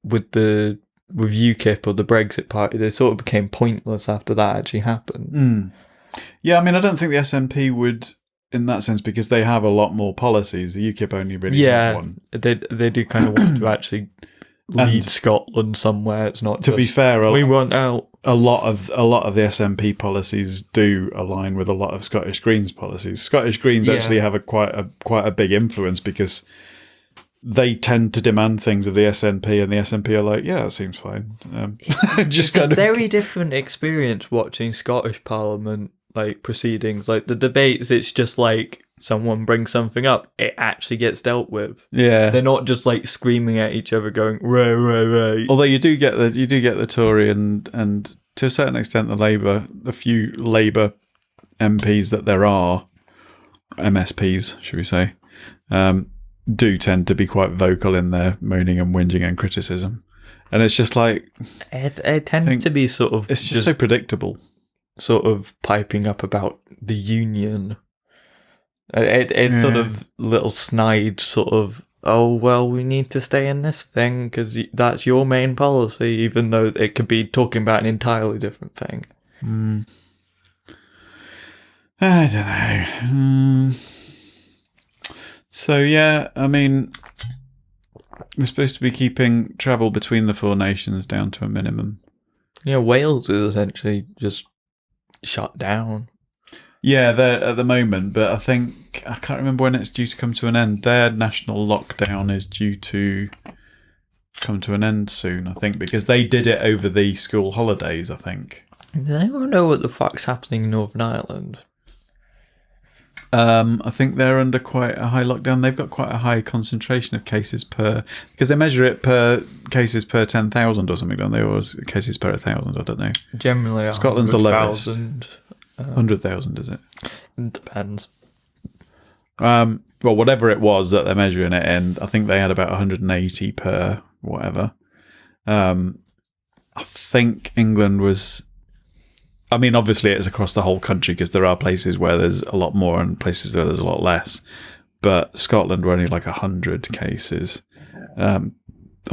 with UKIP or the Brexit Party, they sort of became pointless after that actually happened. Yeah, I mean, I don't think the SNP would in that sense because they have a lot more policies. The UKIP only really have one. They do kind of want to actually lead Scotland somewhere. It's not. To be fair, we want out. A lot of the SNP policies do align with a lot of Scottish Greens policies. Scottish Greens actually have quite a big influence because they tend to demand things of the SNP, and the SNP are like, yeah, that seems fine. Just it's a very different experience watching Scottish Parliament like proceedings, like the debates. It's just like someone brings something up, it actually gets dealt with. Yeah, they're not just like screaming at each other, going right. Although you do get the Tory and to a certain extent the few Labour MPs that there are, MSPs, should we say, do tend to be quite vocal in their moaning and whinging and criticism, and it's just like it tends to be sort of it's just so predictable, sort of piping up about the union. It's sort of little snide sort of, oh, well, we need to stay in this thing because that's your main policy, even though it could be talking about an entirely different thing. I don't know. So, yeah, I mean, we're supposed to be keeping travel between the four nations down to a minimum. Yeah, Wales is essentially just shut down. Yeah, they're at the moment, but I can't remember when it's due to come to an end. Their national lockdown is due to come to an end soon, I think, because they did it over the school holidays, I think. Does anyone know what the fuck's happening in Northern Ireland? I think they're under quite a high lockdown. They've got quite a high concentration of cases because they measure it per cases per 10,000 or something, don't they? Or cases per 1,000, I don't know. Generally, Scotland's the lowest. 100,000, is it? It depends. Well, whatever it was that they're measuring it in, I think they had about 180 per whatever. I think England was... I mean, obviously it's across the whole country because there are places where there's a lot more and places where there's a lot less. But Scotland were only like 100 cases. I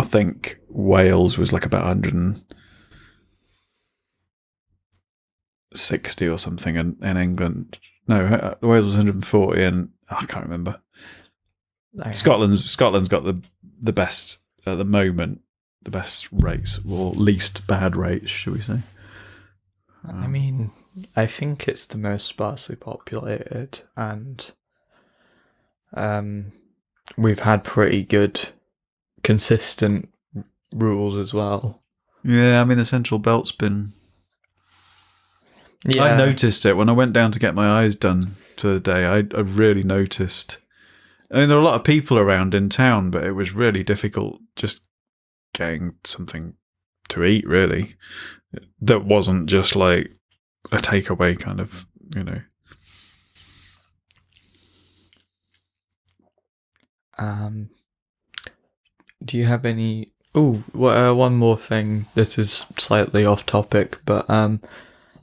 think Wales was like about 100 160 or something in England. No, Wales was 140, and I can't remember. Scotland's got the best at the moment, the best rates, or least bad rates, should we say? I mean, I think it's the most sparsely populated, and we've had pretty good, consistent rules as well. Yeah, I mean, the Central Belt's been... Yeah. I noticed it when I went down to get my eyes done today. I really noticed. I mean, there were a lot of people around in town, but it was really difficult just getting something to eat, really. That wasn't just like a takeaway kind of, you know. Do you have any... Oh, one more thing. This is slightly off topic, but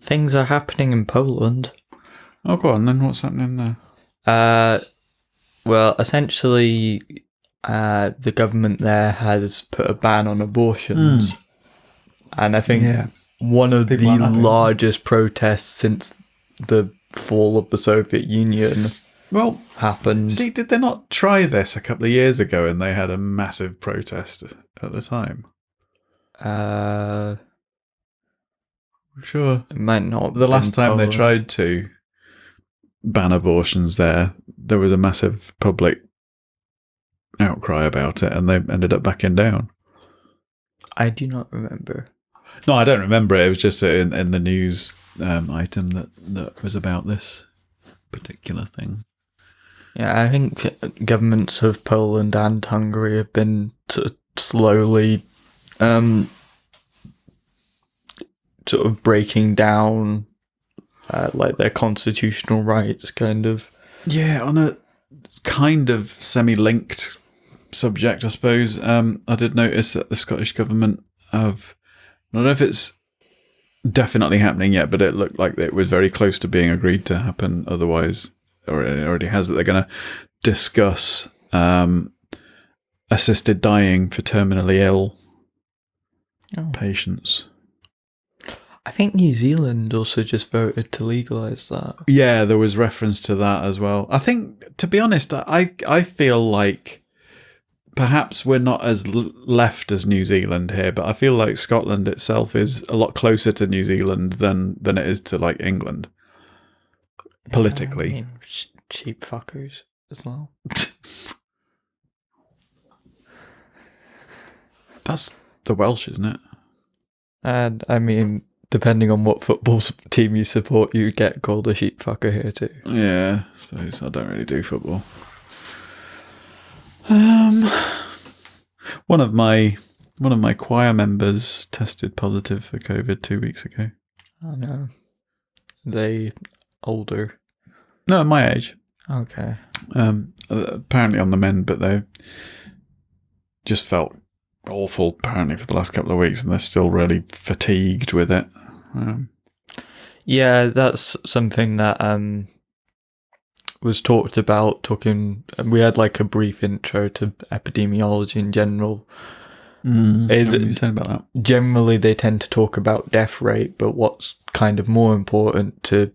things are happening in Poland. Oh, go on then. What's happening there? Well, essentially, the government there has put a ban on abortions. And I think one of the largest protests since the fall of the Soviet Union happened. See, did they not try this a couple of years ago and they had a massive protest at the time? I'm sure. It might not. The last time they tried to ban abortions there was a massive public outcry about it, and they ended up backing down. I do not remember. No, I don't remember it. It was just in the news item that was about this particular thing. Yeah, I think governments of Poland and Hungary have been slowly sort of breaking down like their constitutional rights, kind of. Yeah, on a kind of semi-linked subject, I suppose. I did notice that the Scottish government have... I don't know if it's definitely happening yet, but it looked like it was very close to being agreed to happen otherwise, or it already has, that they're going to discuss assisted dying for terminally ill patients. I think New Zealand also just voted to legalise that. Yeah, there was reference to that as well. I think, to be honest, I feel like perhaps we're not as left as New Zealand here, but I feel like Scotland itself is a lot closer to New Zealand than it is to like England politically. I mean, cheap fuckers as well. That's the Welsh, isn't it? And I mean, depending on what football team you support, you get called a sheep fucker here too. Yeah, I suppose. I don't really do football. One of my choir members tested positive for COVID 2 weeks ago. Oh no. They older? No, my age. Okay. Apparently on the mend, but they just felt awful apparently for the last couple of weeks, and they're still really fatigued with it. Yeah, that's something that was talked about. We had like a brief intro to epidemiology in general. What are you saying about that? Generally, they tend to talk about death rate, but what's kind of more important to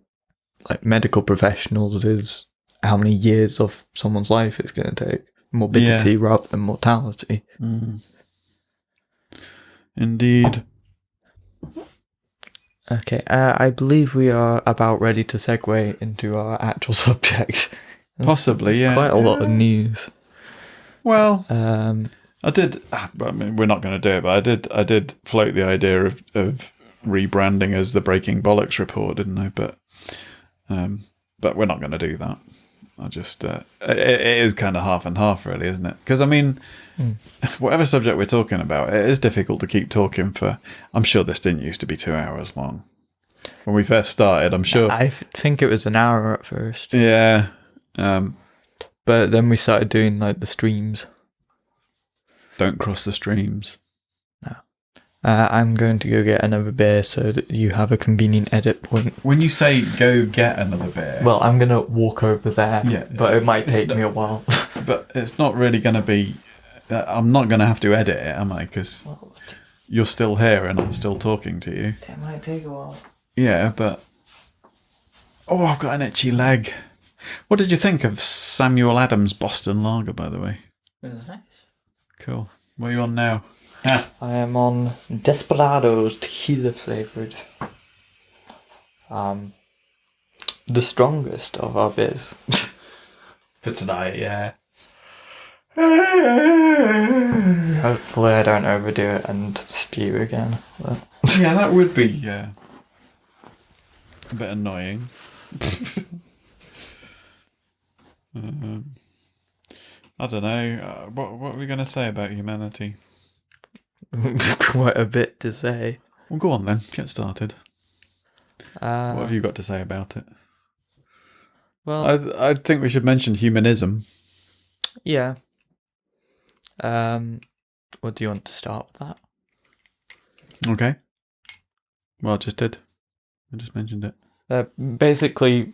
like medical professionals is how many years of someone's life it's going to take. Morbidity rather than mortality. Indeed. Okay, I believe we are about ready to segue into our actual subject. Possibly, yeah. Quite a lot of news. Well, I did. I mean, we're not going to do it, but I did float the idea of rebranding as the Breaking Bollocks report, didn't I? But we're not going to do that. I just it is kind of half and half, really, isn't it? Because I mean, whatever subject we're talking about, it is difficult to keep talking for. I'm sure this didn't used to be 2 hours long when we first started. I'm sure. I think it was an hour at first. Yeah. But then we started doing like the streams. Don't cross the streams. No. I'm going to go get another beer so that you have a convenient edit point. When you say go get another beer... Well, I'm going to walk over there, but it might take me a while. But it's not really going to be... I'm not going to have to edit it, am I? Because you're still here and I'm still talking to you. It might take a while. Yeah, but Oh, I've got an itchy leg. What did you think of Samuel Adams' Boston Lager, by the way? It was nice. Cool. What are you on now? I am on Desperados tequila flavored. The strongest of our beers. For tonight, yeah. Hopefully I don't overdo it and spew again. But. Yeah, that would be a bit annoying. I don't know. What are we going to say about humanity? Quite a bit to say. Well, go on then. Get started. What have you got to say about it? Well, I think we should mention humanism. yeah. What do you want to start with that? Okay. Well, I just did. I just mentioned it. Basically,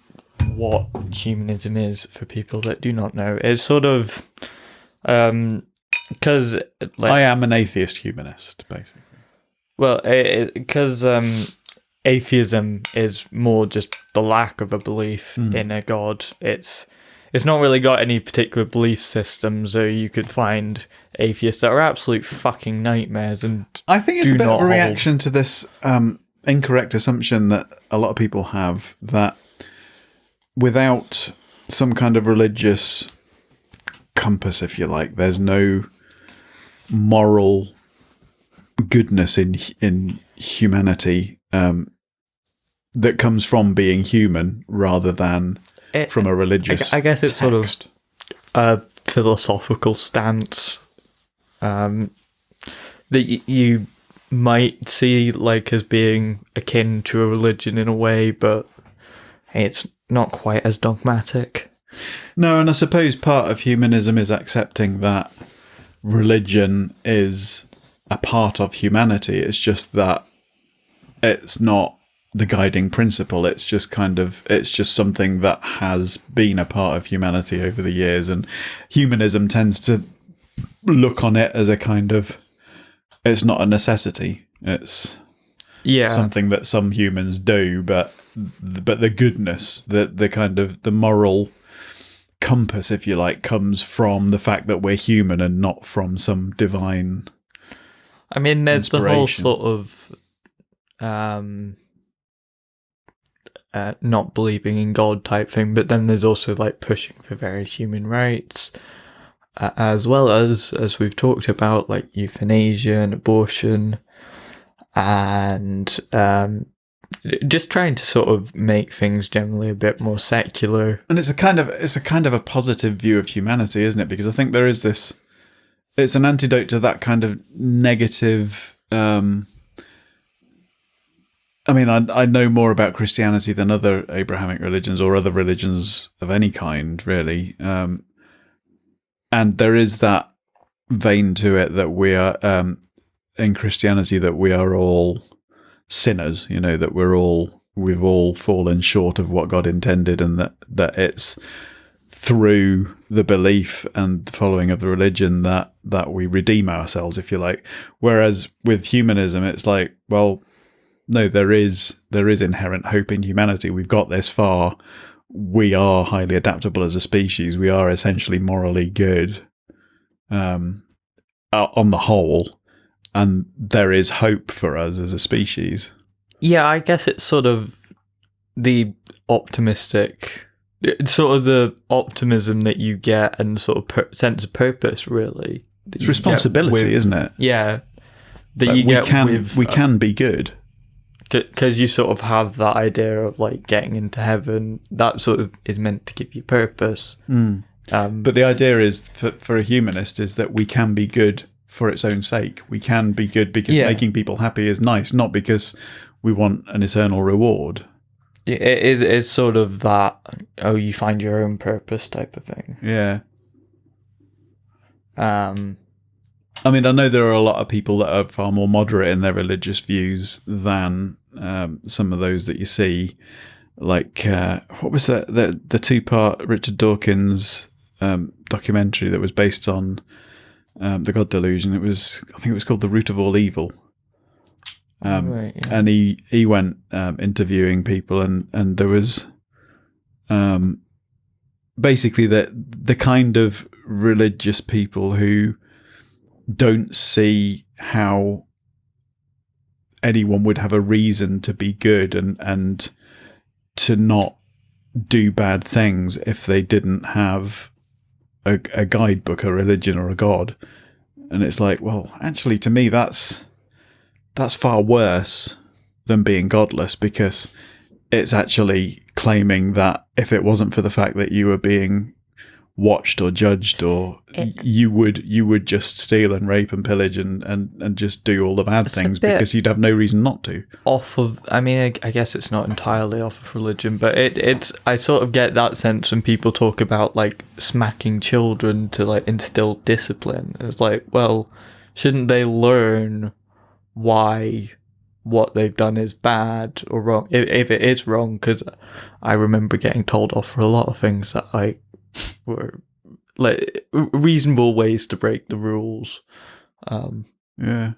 what humanism is, for people that do not know, is sort of because I am an atheist humanist, basically. Well, because atheism is more just the lack of a belief in a god. It's not really got any particular belief system, so you could find atheists that are absolute fucking nightmares. And I think it's a bit of a reaction to this incorrect assumption that a lot of people have, that without some kind of religious compass, if you like, there's no moral goodness in humanity that comes from being human rather than from a religious I guess it's text. sort of a philosophical stance that you might see like as being akin to a religion in a way, but it's not quite as dogmatic. No, and I suppose part of humanism is accepting that religion is a part of humanity. It's just that it's not the guiding principle. It's just something that has been a part of humanity over the years, and humanism tends to look on it as a kind of, it's not a necessity. It's something that some humans do, but the goodness, the kind of the moral compass, if you like, comes from the fact that we're human and not from some divine. I mean, there's the whole sort of not believing in God type thing, but then there's also like pushing for various human rights, as well as we've talked about, like euthanasia and abortion, and just trying to sort of make things generally a bit more secular. And it's a kind of a positive view of humanity, isn't it? Because I think there is this. It's an antidote to that kind of negative. I mean, I know more about Christianity than other Abrahamic religions or other religions of any kind, really. And there is that vein to it that we are, in Christianity, that we are all sinners, you know, that we've all fallen short of what God intended, and that it's through the belief and the following of the religion that we redeem ourselves, if you like. Whereas with humanism, it's like, well, no, there is inherent hope in humanity. We've got this far. We are highly adaptable as a species. We are essentially morally good, on the whole, and there is hope for us as a species. Yeah, I guess it's sort of the optimistic. It's sort of the optimism that you get and sort of sense of purpose, really. It's responsibility, isn't it? Yeah. That like you get we can be good. Because you sort of have that idea of like getting into heaven. That sort of is meant to give you purpose. But the idea is, for a humanist, is that we can be good for its own sake. We can be good because making people happy is nice, not because we want an eternal reward. It's sort of that, you find your own purpose type of thing. Yeah. I mean, I know there are a lot of people that are far more moderate in their religious views than some of those that you see. Like, what was that? The two-part Richard Dawkins documentary that was based on the God delusion. I think it was called The Root of All Evil. Right, yeah. And he went interviewing people, and there was basically the kind of religious people who don't see how anyone would have a reason to be good and to not do bad things if they didn't have a guidebook, a religion, or a god. And it's like, well, actually, to me, that's far worse than being godless, because it's actually claiming that if it wasn't for the fact that you were being watched or judged, or you would just steal and rape and pillage and just do all the bad things because you'd have no reason not to. I guess it's not entirely off of religion, but it's I sort of get that sense when people talk about like smacking children to like instill discipline. It's like, well, shouldn't they learn why what they've done is bad or wrong, if it is wrong? Because I remember getting told off for a lot of things that were like reasonable ways to break the rules. Yeah,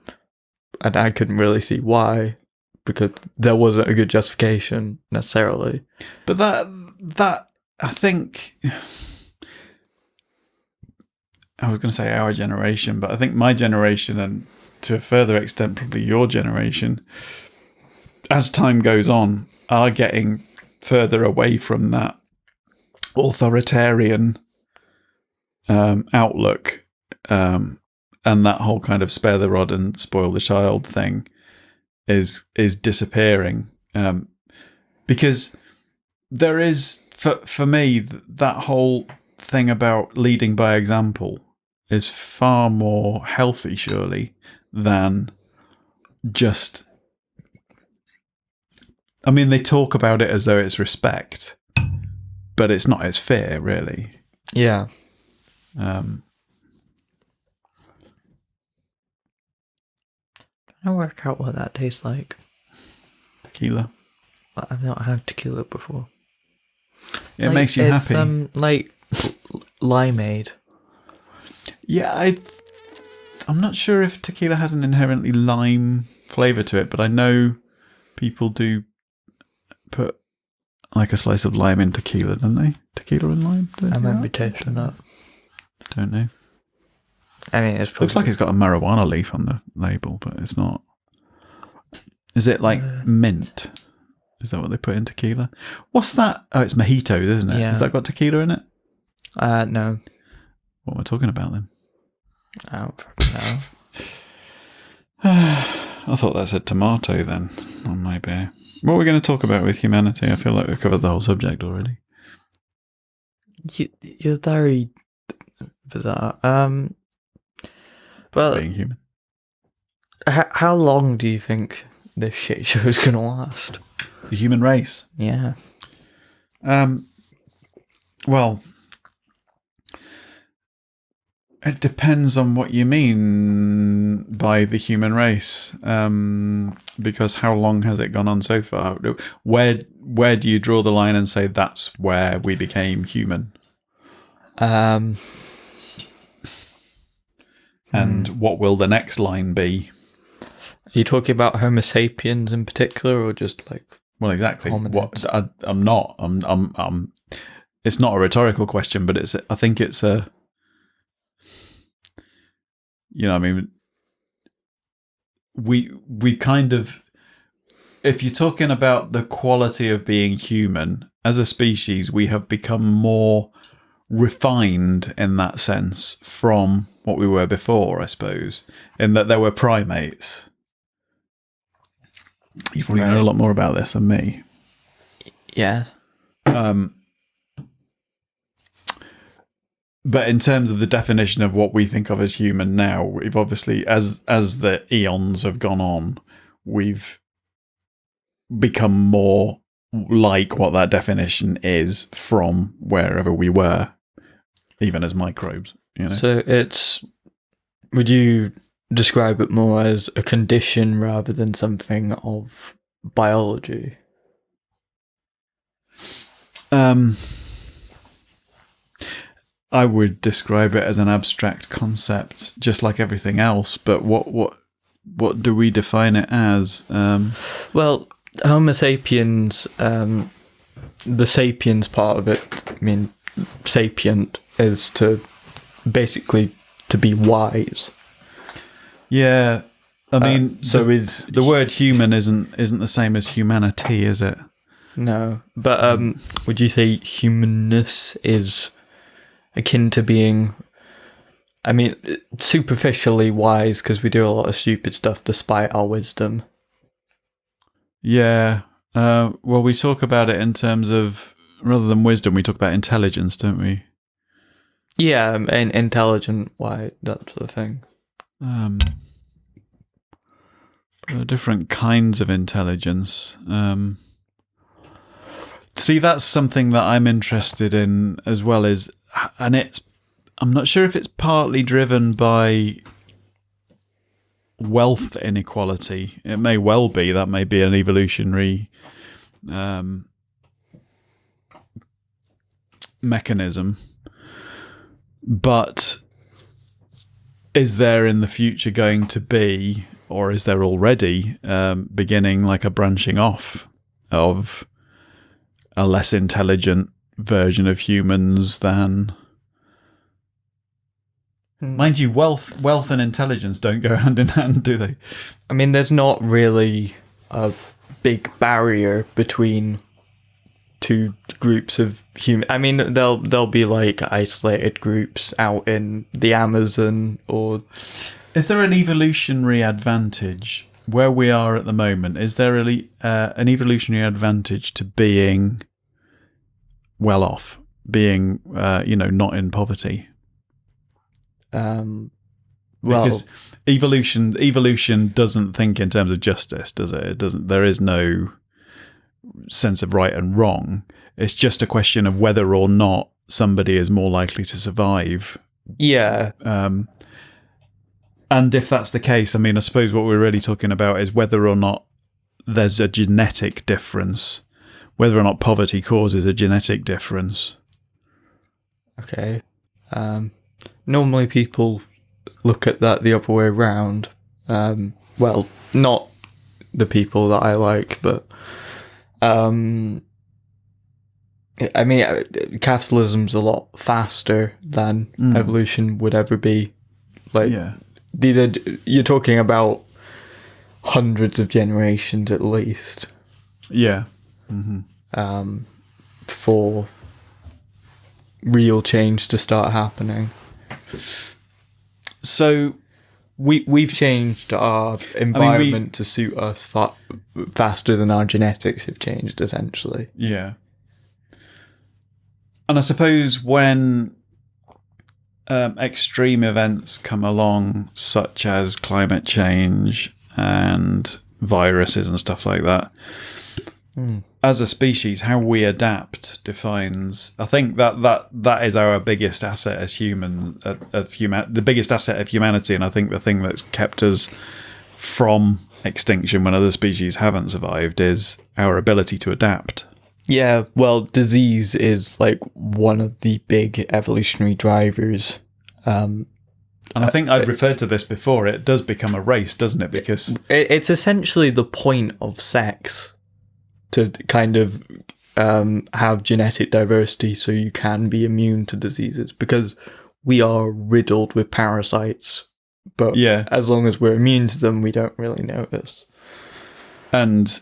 and I couldn't really see why, because there wasn't a good justification necessarily. But that I think, I was going to say our generation, but I think my generation, and to a further extent probably your generation, as time goes on, are getting further away from that authoritarian outlook, and that whole kind of spare the rod and spoil the child thing is disappearing, because there is, for me, that whole thing about leading by example is far more healthy, surely, than just, I mean, they talk about it as though it's respect, but it's not, it's fear, really. Yeah. I work out what that tastes like. Tequila. Well, I've not had tequila before. It makes you happy. It's like limeade. Yeah, I'm not sure if tequila has an inherently lime flavour to it, but I know people do put like a slice of lime in tequila, don't they? Tequila and lime? I remember tasting that. Don't know. I mean, it looks like it's got a marijuana leaf on the label, but it's not. Is it like mint? Is that what they put in tequila? What's that? Oh, it's mojitos, isn't it? Yeah. Has that got tequila in it? No. What am I talking about then? I don't fucking know. I thought that said tomato then on my beer. What are we going to talk about with humanity? I feel like we've covered the whole subject already. You're very bizarre. Well, Being human. How long do you think this shit show is going to last? The human race. Yeah. Well, it depends on what you mean by the human race. Because how long has it gone on so far? Where do you draw the line and say that's where we became human? And what will the next line be? Are you talking about Homo sapiens in particular, or just like? Well, exactly. Hominids? What I'm not. I'm. It's not a rhetorical question, but it's. I think it's a. You know, I mean, we kind of. If you're talking about the quality of being human as a species, we have become more refined in that sense from what we were before, I suppose, in that there were primates. You probably know a lot more about this than me. Yeah. But in terms of the definition of what we think of as human now, we've obviously, as the eons have gone on, we've become more like what that definition is from wherever we were, even as microbes. You know. So it's. Would you describe it more as a condition rather than something of biology? I would describe it as an abstract concept, just like everything else. But what do we define it as? Well, Homo sapiens the sapiens part of it, I mean, sapient is to basically to be wise. Yeah, I mean, so is the word human isn't the same as humanity, is it? No, but would you say humanness is akin to being, I mean, superficially wise because we do a lot of stupid stuff despite our wisdom? Yeah. Well, we talk about it in terms of, rather than wisdom, we talk about intelligence, don't we? Yeah, and intelligent, why, that sort of thing. There are different kinds of intelligence. See, that's something that I'm interested in as well, I'm not sure if it's partly driven by wealth inequality. It may well be. That may be an evolutionary mechanism. But is there in the future going to be, or is there already beginning like a branching off of a less intelligent version of humans than... Mind you, wealth and intelligence don't go hand in hand, do they? I mean, there's not really a big barrier between two groups of human. I mean, there'll be like isolated groups out in the Amazon, or is there an evolutionary advantage where we are at the moment? Is there an evolutionary advantage to being well off, being not in poverty? Well, because evolution doesn't think in terms of justice, does it? It doesn't. There is no sense of right and wrong. It's just a question of whether or not somebody is more likely to survive. Yeah. And if that's the case, I mean, I suppose what we're really talking about is whether or not there's a genetic difference, whether or not poverty causes a genetic difference. Okay. Normally people look at that the other way around. Well, not the people that I like, but I mean, capitalism's a lot faster than evolution would ever be. Like, yeah. You're talking about hundreds of generations at least. Yeah. For real change to start happening. So we've changed our environment to suit us faster than our genetics have changed, essentially. Yeah. And I suppose when extreme events come along, such as climate change and viruses and stuff like that, as a species, how we adapt defines. I think that is our biggest asset as the biggest asset of humanity, and I think the thing that's kept us from extinction when other species haven't survived is our ability to adapt. Yeah, well, disease is like one of the big evolutionary drivers. And I think I've referred to this before. It does become a race, doesn't it? Because it's essentially the point of sex, to kind of have genetic diversity so you can be immune to diseases, because we are riddled with parasites. But as long as we're immune to them, we don't really notice. And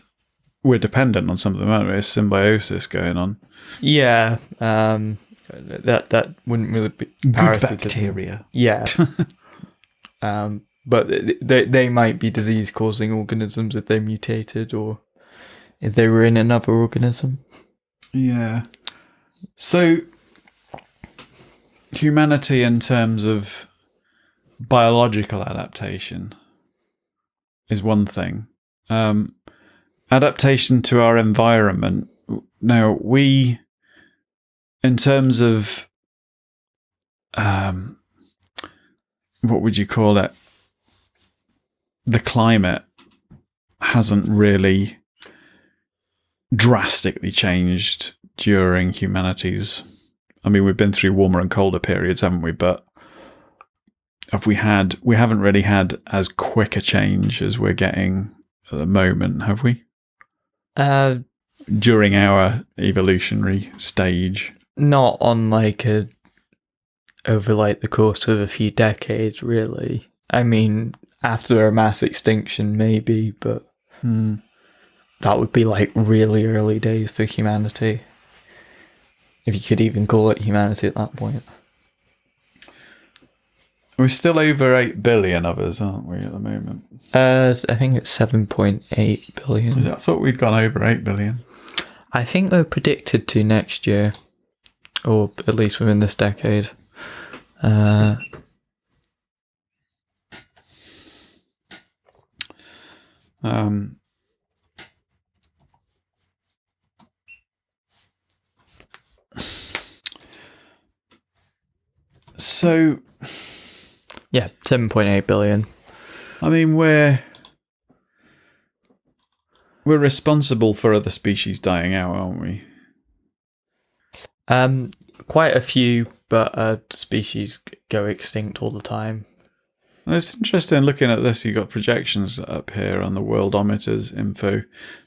we're dependent on some of them, aren't we? There's symbiosis going on. Yeah, that wouldn't really be good bacteria. Yeah, but they might be disease-causing organisms if they mutated or if they were in another organism. Yeah. So humanity, in terms of biological adaptation, is one thing. Adaptation to our environment. Now, we, in terms of, what would you call it? The climate hasn't really drastically changed during humanity's... I mean, we've been through warmer and colder periods, haven't we? But we haven't really had as quick a change as we're getting at the moment, have we? during our evolutionary stage. Not on like over like the course of a few decades, really. I mean, after a mass extinction, maybe, but that would be like really early days for humanity. If you could even call it humanity at that point. We're still over 8 billion of us, aren't we, at the moment? I think it's 7.8 billion. I thought we'd gone over 8 billion. I think we're predicted to next year, or at least within this decade. So, yeah, 7.8 billion. I mean, we're responsible for other species dying out, aren't we? Quite a few, but species go extinct all the time. Well, it's interesting looking at this. You've got projections up here on the Worldometers info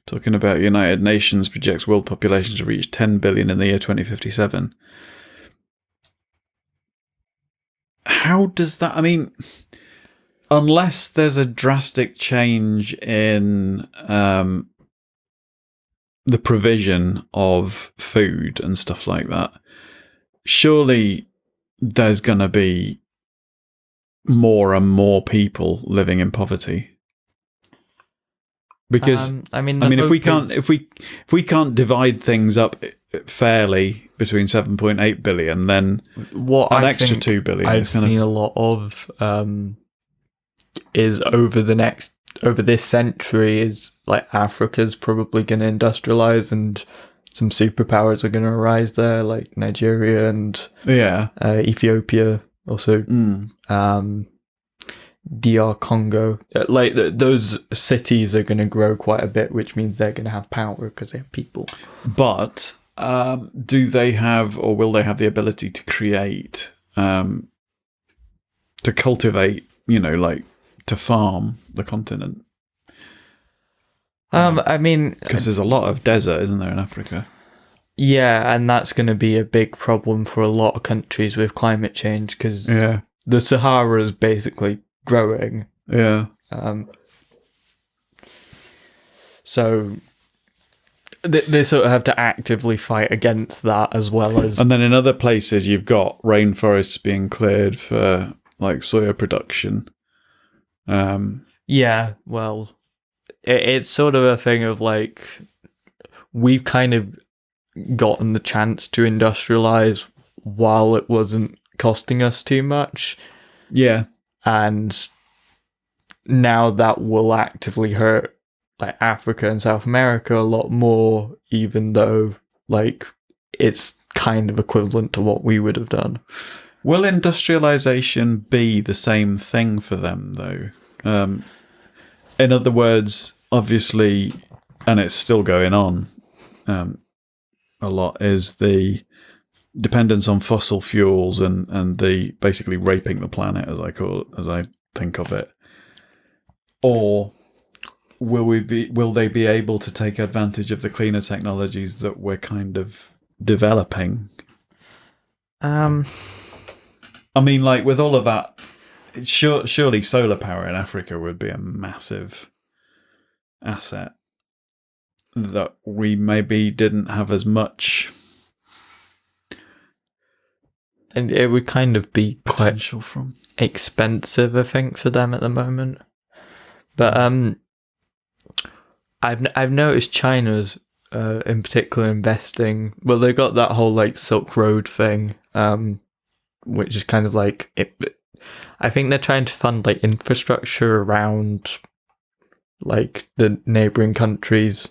talking about United Nations projects world population to reach 10 billion in the year 2057. How does that... I mean, unless there's a drastic change in the provision of food and stuff like that, surely there's going to be more and more people living in poverty. Because I mean, if we can't divide things up fairly between 7.8 billion, then what an I extra think 2 billion I've is kind seen of... a lot of is over this century is like Africa's probably going to industrialize and some superpowers are going to arise there, like Nigeria and Ethiopia, also DR Congo. Like those cities are going to grow quite a bit, which means they're going to have power because they have people. But do they have, or will they have the ability to create, to cultivate, like to farm the continent? I mean, because there's a lot of desert, isn't there, in Africa? Yeah, and that's going to be a big problem for a lot of countries with climate change because the Sahara is basically growing. Yeah. So they sort of have to actively fight against that as well as... And then in other places, you've got rainforests being cleared for like soya production. Yeah, well, it's sort of a thing of like, we've kind of gotten the chance to industrialize while it wasn't costing us too much. Yeah. And now that will actively hurt like Africa and South America a lot more, even though like it's kind of equivalent to what we would have done. Will industrialization be the same thing for them though? In other words, obviously, and it's still going on a lot, is the dependence on fossil fuels and the basically raping the planet, as I think of it. Or will they be able to take advantage of the cleaner technologies that we're kind of developing? I mean, like with all of that, surely solar power in Africa would be a massive asset that we maybe didn't have as much. And it would kind of be quite potential from expensive, I think, for them at the moment. But I've noticed China's in particular investing. Well, they got that whole like Silk Road thing, which is kind of like it. I think they're trying to fund like infrastructure around like the neighboring countries,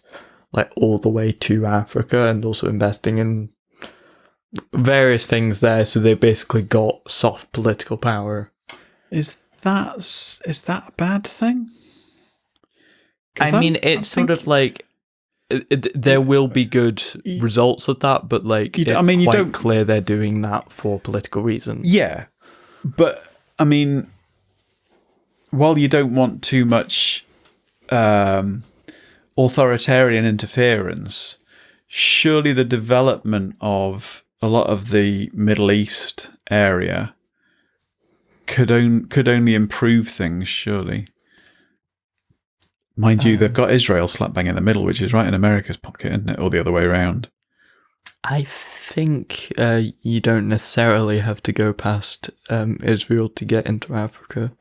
like all the way to Africa, and also investing in various things there. So they basically got soft political power. Is that a bad thing? I mean, it's sort of like there will be good results of that, but like it's quite clear they're doing that for political reasons. Yeah, but I mean, while you don't want too much authoritarian interference, surely the development of a lot of the Middle East area could only improve things, surely. Mind you, they've got Israel slap bang in the middle, which is right in America's pocket, isn't it? Or the other way around. I think you don't necessarily have to go past Israel to get into Africa.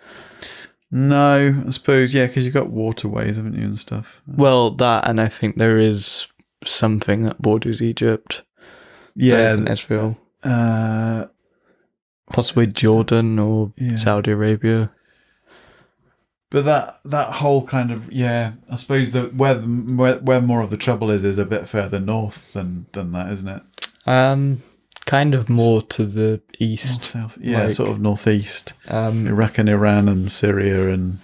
No, I suppose, yeah, because you've got waterways, haven't you, and stuff. Well, that, and I think there is something that borders Egypt. Yeah. In Israel. Possibly Jordan or Saudi Arabia. But that whole kind of, I suppose where more of the trouble is a bit further north than that, isn't it? Kind of more to the east. North, south. Yeah, sort of northeast. Iraq and Iran and Syria and...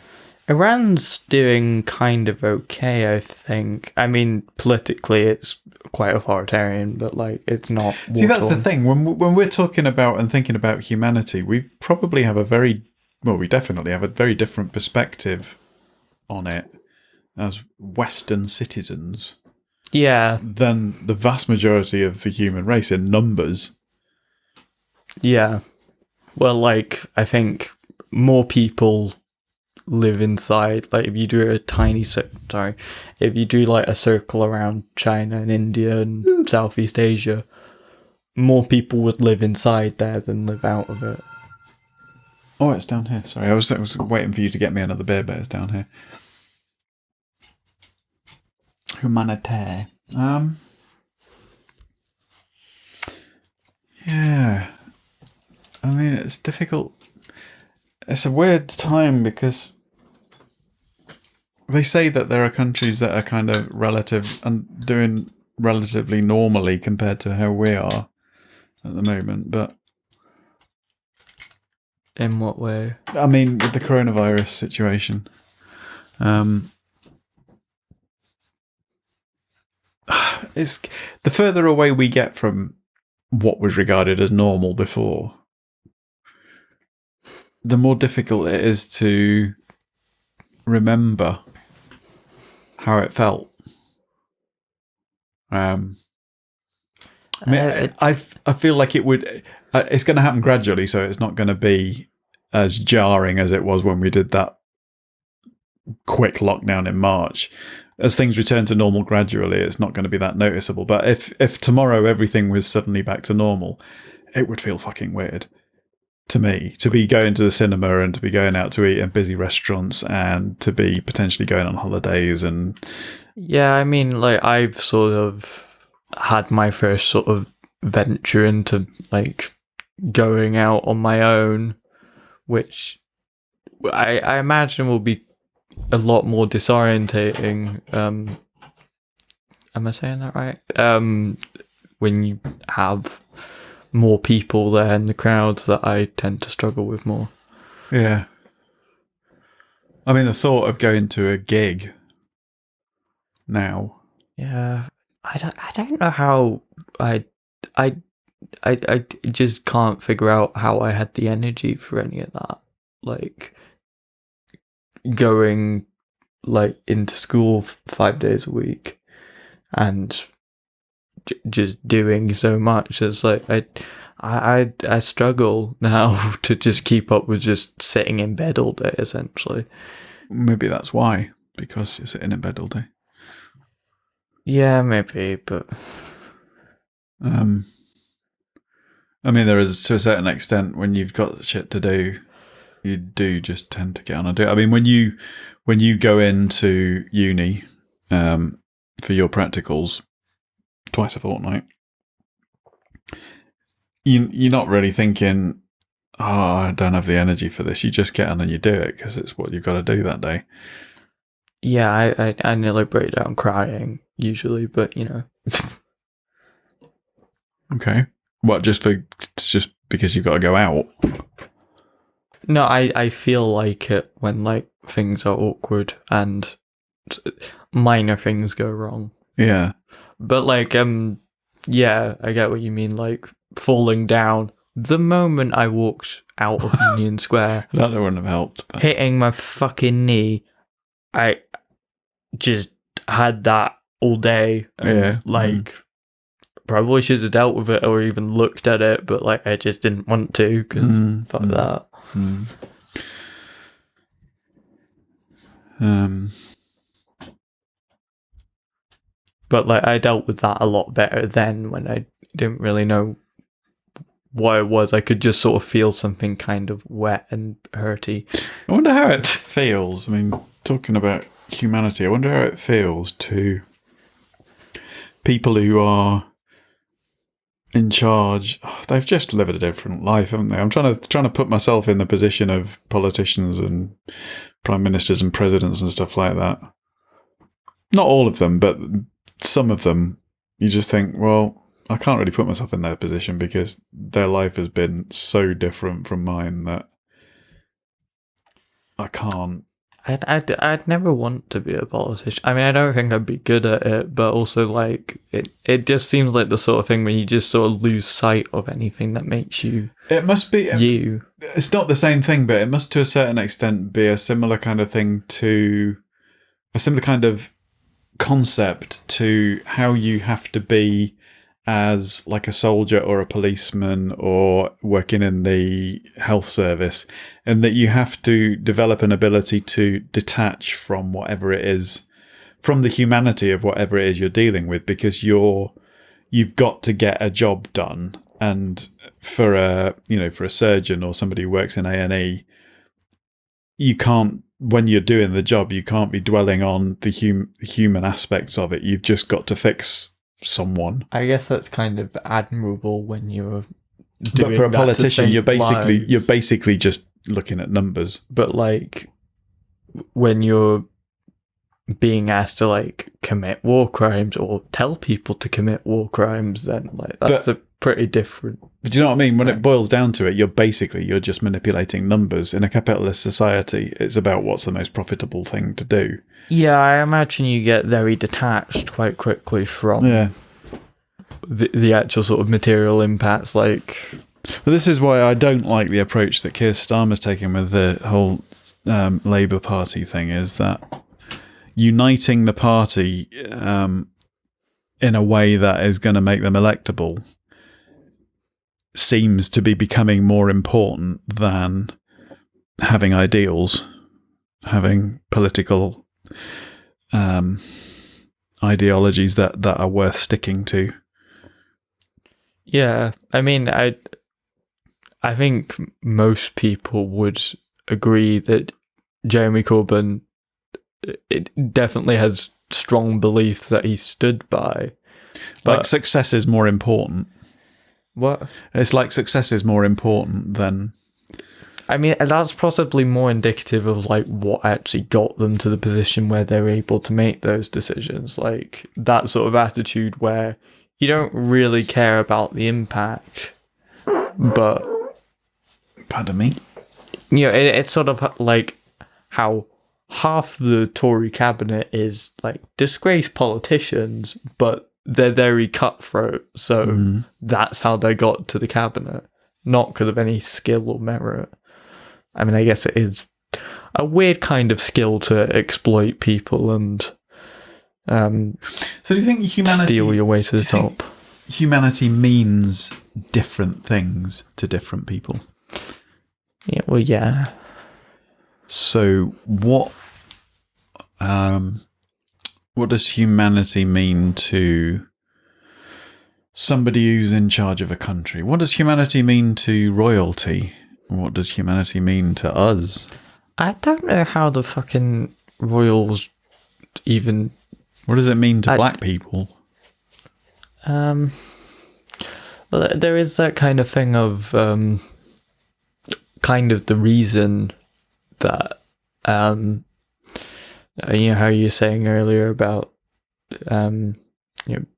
Iran's doing kind of okay, I think. I mean, politically it's quite authoritarian, but like it's not war-torn. See, that's the thing. When we're talking about and thinking about humanity, we probably have we definitely have a very different perspective on it as Western citizens. Yeah. Than the vast majority of the human race in numbers. Yeah. Well, like, I think more people live inside, like, if you do if you do like a circle around China and India and Southeast Asia, more people would live inside there than live out of it. Oh, it's down here. Sorry, I was waiting for you to get me another beer, but it's down here. Humanitaire. Yeah. I mean, it's difficult. It's a weird time because they say that there are countries that are kind of doing relatively normally compared to how we are at the moment, but in what way? I mean, with the coronavirus situation, it's the further away we get from what was regarded as normal before, the more difficult it is to remember how it felt. I mean, I feel like it would. It's going to happen gradually, so it's not going to be as jarring as it was when we did that quick lockdown in March. As things return to normal gradually, it's not going to be that noticeable. But if tomorrow everything was suddenly back to normal, it would feel fucking weird to me to be going to the cinema and to be going out to eat in busy restaurants and to be potentially going on holidays and... Yeah, I mean, like, I've sort of had my first sort of venture into, like, going out on my own, which I imagine will be a lot more disorientating. Am I saying that right? When you have more people there in the crowds, that I tend to struggle with more. Yeah. I mean, the thought of going to a gig now. Yeah, I don't know how I just can't figure out how I had the energy for any of that. Like, going like into school 5 days a week and just doing so much. It's like I struggle now to just keep up with just sitting in bed all day, essentially. Maybe that's why, because you're sitting in bed all day. Yeah, maybe, but I mean, there is, to a certain extent, when you've got shit to do, you do just tend to get on and do it. I mean, when you go into uni for your practicals twice a fortnight, you're not really thinking, oh, I don't have the energy for this. You just get on and you do it because it's what you've got to do that day. Yeah, I nearly break down crying usually, but you know. Okay. What, just because you've got to go out? No, I feel like it when like things are awkward and minor things go wrong. Yeah. But like yeah, I get what you mean, like falling down. The moment I walked out of Union Square, that wouldn't have helped. But... hitting my fucking knee, I just had that all day. And like probably should have dealt with it or even looked at it, but like I just didn't want to because fuck that. But like I dealt with that a lot better then when I didn't really know what it was. I could just sort of feel something kind of wet and hurty. I wonder how it feels. I mean, talking about humanity, I wonder how it feels to people who are in charge. Oh, they've just lived a different life, haven't they? I'm trying to put myself in the position of politicians and prime ministers and presidents and stuff like that. Not all of them, but some of them. You just think, well, I can't really put myself in their position because their life has been so different from mine that I can't. I'd never want to be a politician. I mean, I don't think I'd be good at it, but also like it just seems like the sort of thing where you just sort of lose sight of anything that makes you. It must be you. It's not the same thing, but it must, to a certain extent, be a similar kind of thing to a similar kind of concept to how you have to be as like a soldier or a policeman or working in the health service, and that you have to develop an ability to detach from whatever it is, from the humanity of whatever it is you're dealing with, because you've got to get a job done. And for a surgeon or somebody who works in A&E, you can't, when you're doing the job, you can't be dwelling on the human aspects of it. You've just got to fix someone. I guess that's kind of admirable when you're doing. But for a politician, you're lives. basically just looking at numbers. But like when you're being asked to like commit war crimes or tell people to commit war crimes, then like that's a pretty different. But do you know what I mean? When it boils down to it, you're just manipulating numbers. In a capitalist society, it's about what's the most profitable thing to do. Yeah, I imagine you get very detached quite quickly from the actual sort of material impacts. Like, well, this is why I don't like the approach that Keir Starmer's taken with the whole Labour Party thing, is that uniting the party in a way that is going to make them electable seems to be becoming more important than having ideals, having political ideologies that are worth sticking to. Yeah, I mean, I think most people would agree that Jeremy Corbyn, it definitely has strong beliefs that he stood by. But like success is more important. What? It's like success is more important than... I mean, that's possibly more indicative of like what actually got them to the position where they're able to make those decisions. Like that sort of attitude where you don't really care about the impact, but... Pardon me? You know, it's sort of like how half the Tory cabinet is like disgraced politicians, but they're very cutthroat, so that's how they got to the cabinet, not because of any skill or merit. I mean, I guess it is a weird kind of skill to exploit people and so do you think humanity steal your way to the top? Humanity means different things to different people. Yeah, well, yeah. So what does humanity mean to somebody who's in charge of a country? What does humanity mean to royalty? What does humanity mean to us? I don't know how the fucking royals even... What does it mean to black people? Well, there is that kind of thing of kind of the reason that you know how you were saying earlier about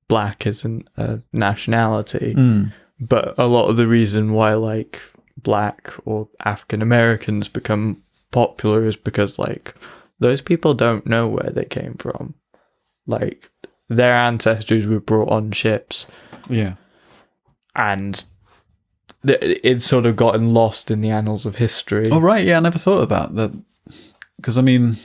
black isn't a nationality, but a lot of the reason why like black or African Americans become popular is because like those people don't know where they came from. Like their ancestors were brought on ships, and it's sort of gotten lost in the annals of history. Oh right, yeah, I never thought of that because I mean,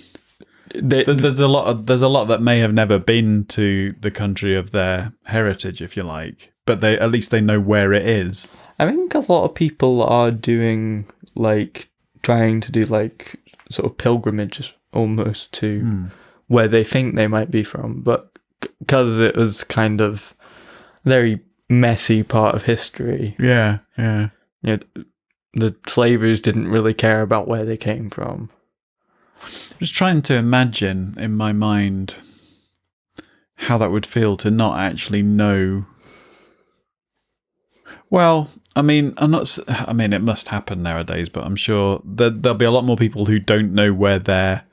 There's a lot that may have never been to the country of their heritage, if you like, but at least they know where it is. I think a lot of people are doing, like, trying to do, like, sort of pilgrimages almost to where they think they might be from, but because it was kind of very messy part of history. Yeah. You know, the slavers didn't really care about where they came from. Just trying to imagine in my mind how that would feel to not actually know. Well, I mean, it must happen nowadays, but I'm sure there'll be a lot more people who don't know where their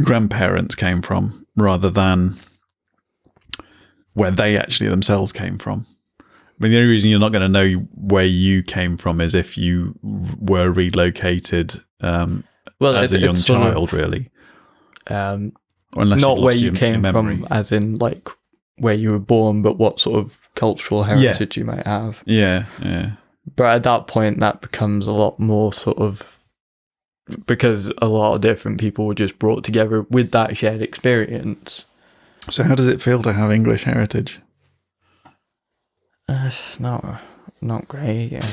grandparents came from rather than where they actually themselves came from. I mean, the only reason you're not going to know where you came from is if you were relocated as a young child, really. Unless not where you came from, as in, like, where you were born, but what sort of cultural heritage you might have. Yeah. But at that point, that becomes a lot more sort of, because a lot of different people were just brought together with that shared experience. So how does it feel to have English heritage? It's not great. Yeah.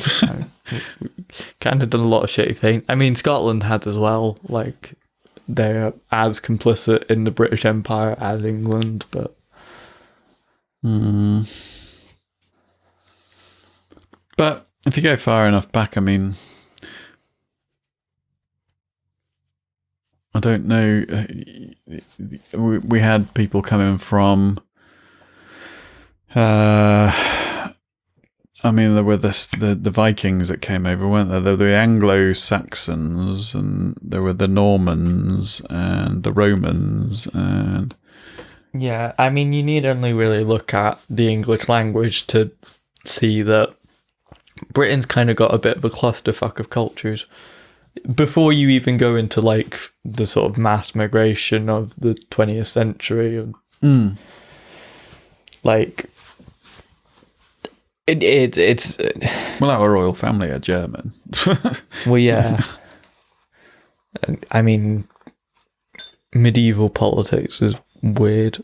Kind of done a lot of shitty things. I mean, Scotland had as well. Like, they're as complicit in the British Empire as England, but. But if you go far enough back, I mean, I don't know. We had people coming from. I mean, there were the Vikings that came over, weren't there? There were the Anglo-Saxons, and there were the Normans and the Romans, and yeah, I mean, you need only really look at the English language to see that Britain's kind of got a bit of a clusterfuck of cultures. Before you even go into, like, the sort of mass migration of the 20th century, like, it's well, our royal family are German. Well, yeah. I mean, medieval politics is weird.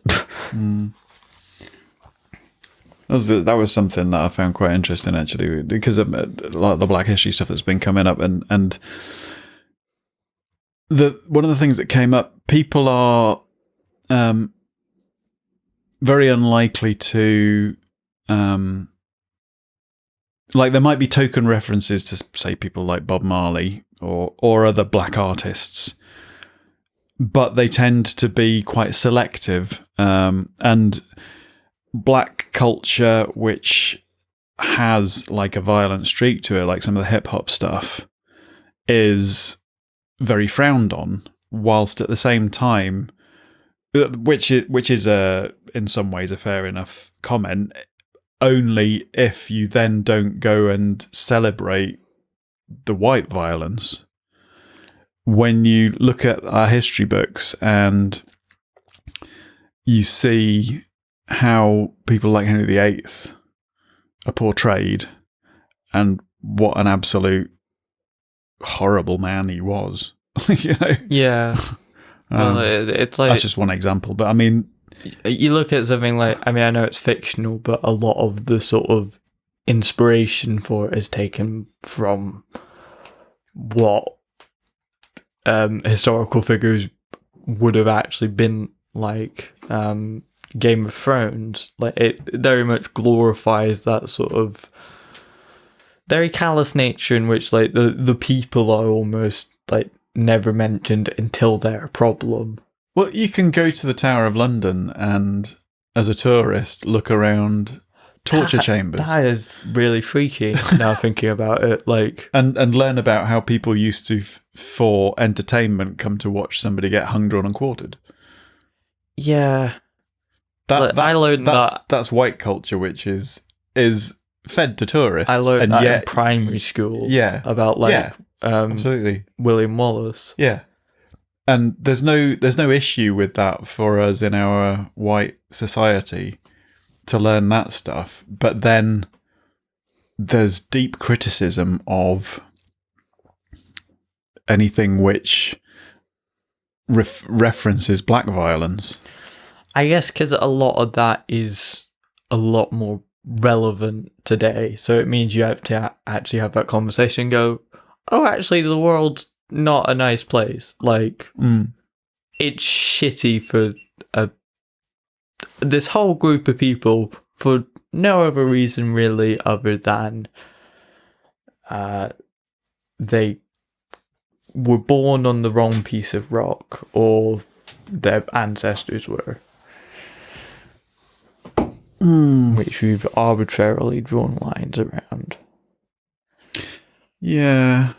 That was something that I found quite interesting, actually, because of a lot of the Black History stuff that's been coming up, and one of the things that came up, people are very unlikely to like, there might be token references to, say, people like Bob Marley or other black artists, but they tend to be quite selective, and black culture, which has, like, a violent streak to it, like some of the hip hop stuff, is very frowned on, whilst at the same time, which is in some ways a fair enough comment, only if you then don't go and celebrate the white violence. When you look at our history books and you see how people like Henry VIII are portrayed and what an absolute horrible man he was, you know? Yeah. Well, it's like, that's just one example, but I mean, you look at something like, I mean, I know it's fictional, but a lot of the sort of inspiration for it is taken from what historical figures would have actually been like. Game of Thrones, like, it very much glorifies that sort of very callous nature in which, like, the people are almost, like, never mentioned until they're a problem. Well, you can go to the Tower of London and, as a tourist, look around torture chambers. That is really freaky now thinking about it. Like, and learn about how people used to, for entertainment, come to watch somebody get hung, drawn, and quartered. Yeah. I learned that. That's white culture, which is fed to tourists. I learned that in primary school. Yeah. About, like, absolutely, William Wallace. Yeah. And there's no issue with that for us in our white society to learn that stuff. But then there's deep criticism of anything which references black violence. I guess because a lot of that is a lot more relevant today. So it means you have to actually have that conversation and go, oh, actually, the world's not a nice place. Like, it's shitty for this whole group of people for no other reason really other than they were born on the wrong piece of rock, or their ancestors were. Which we've arbitrarily drawn lines around. Yeah.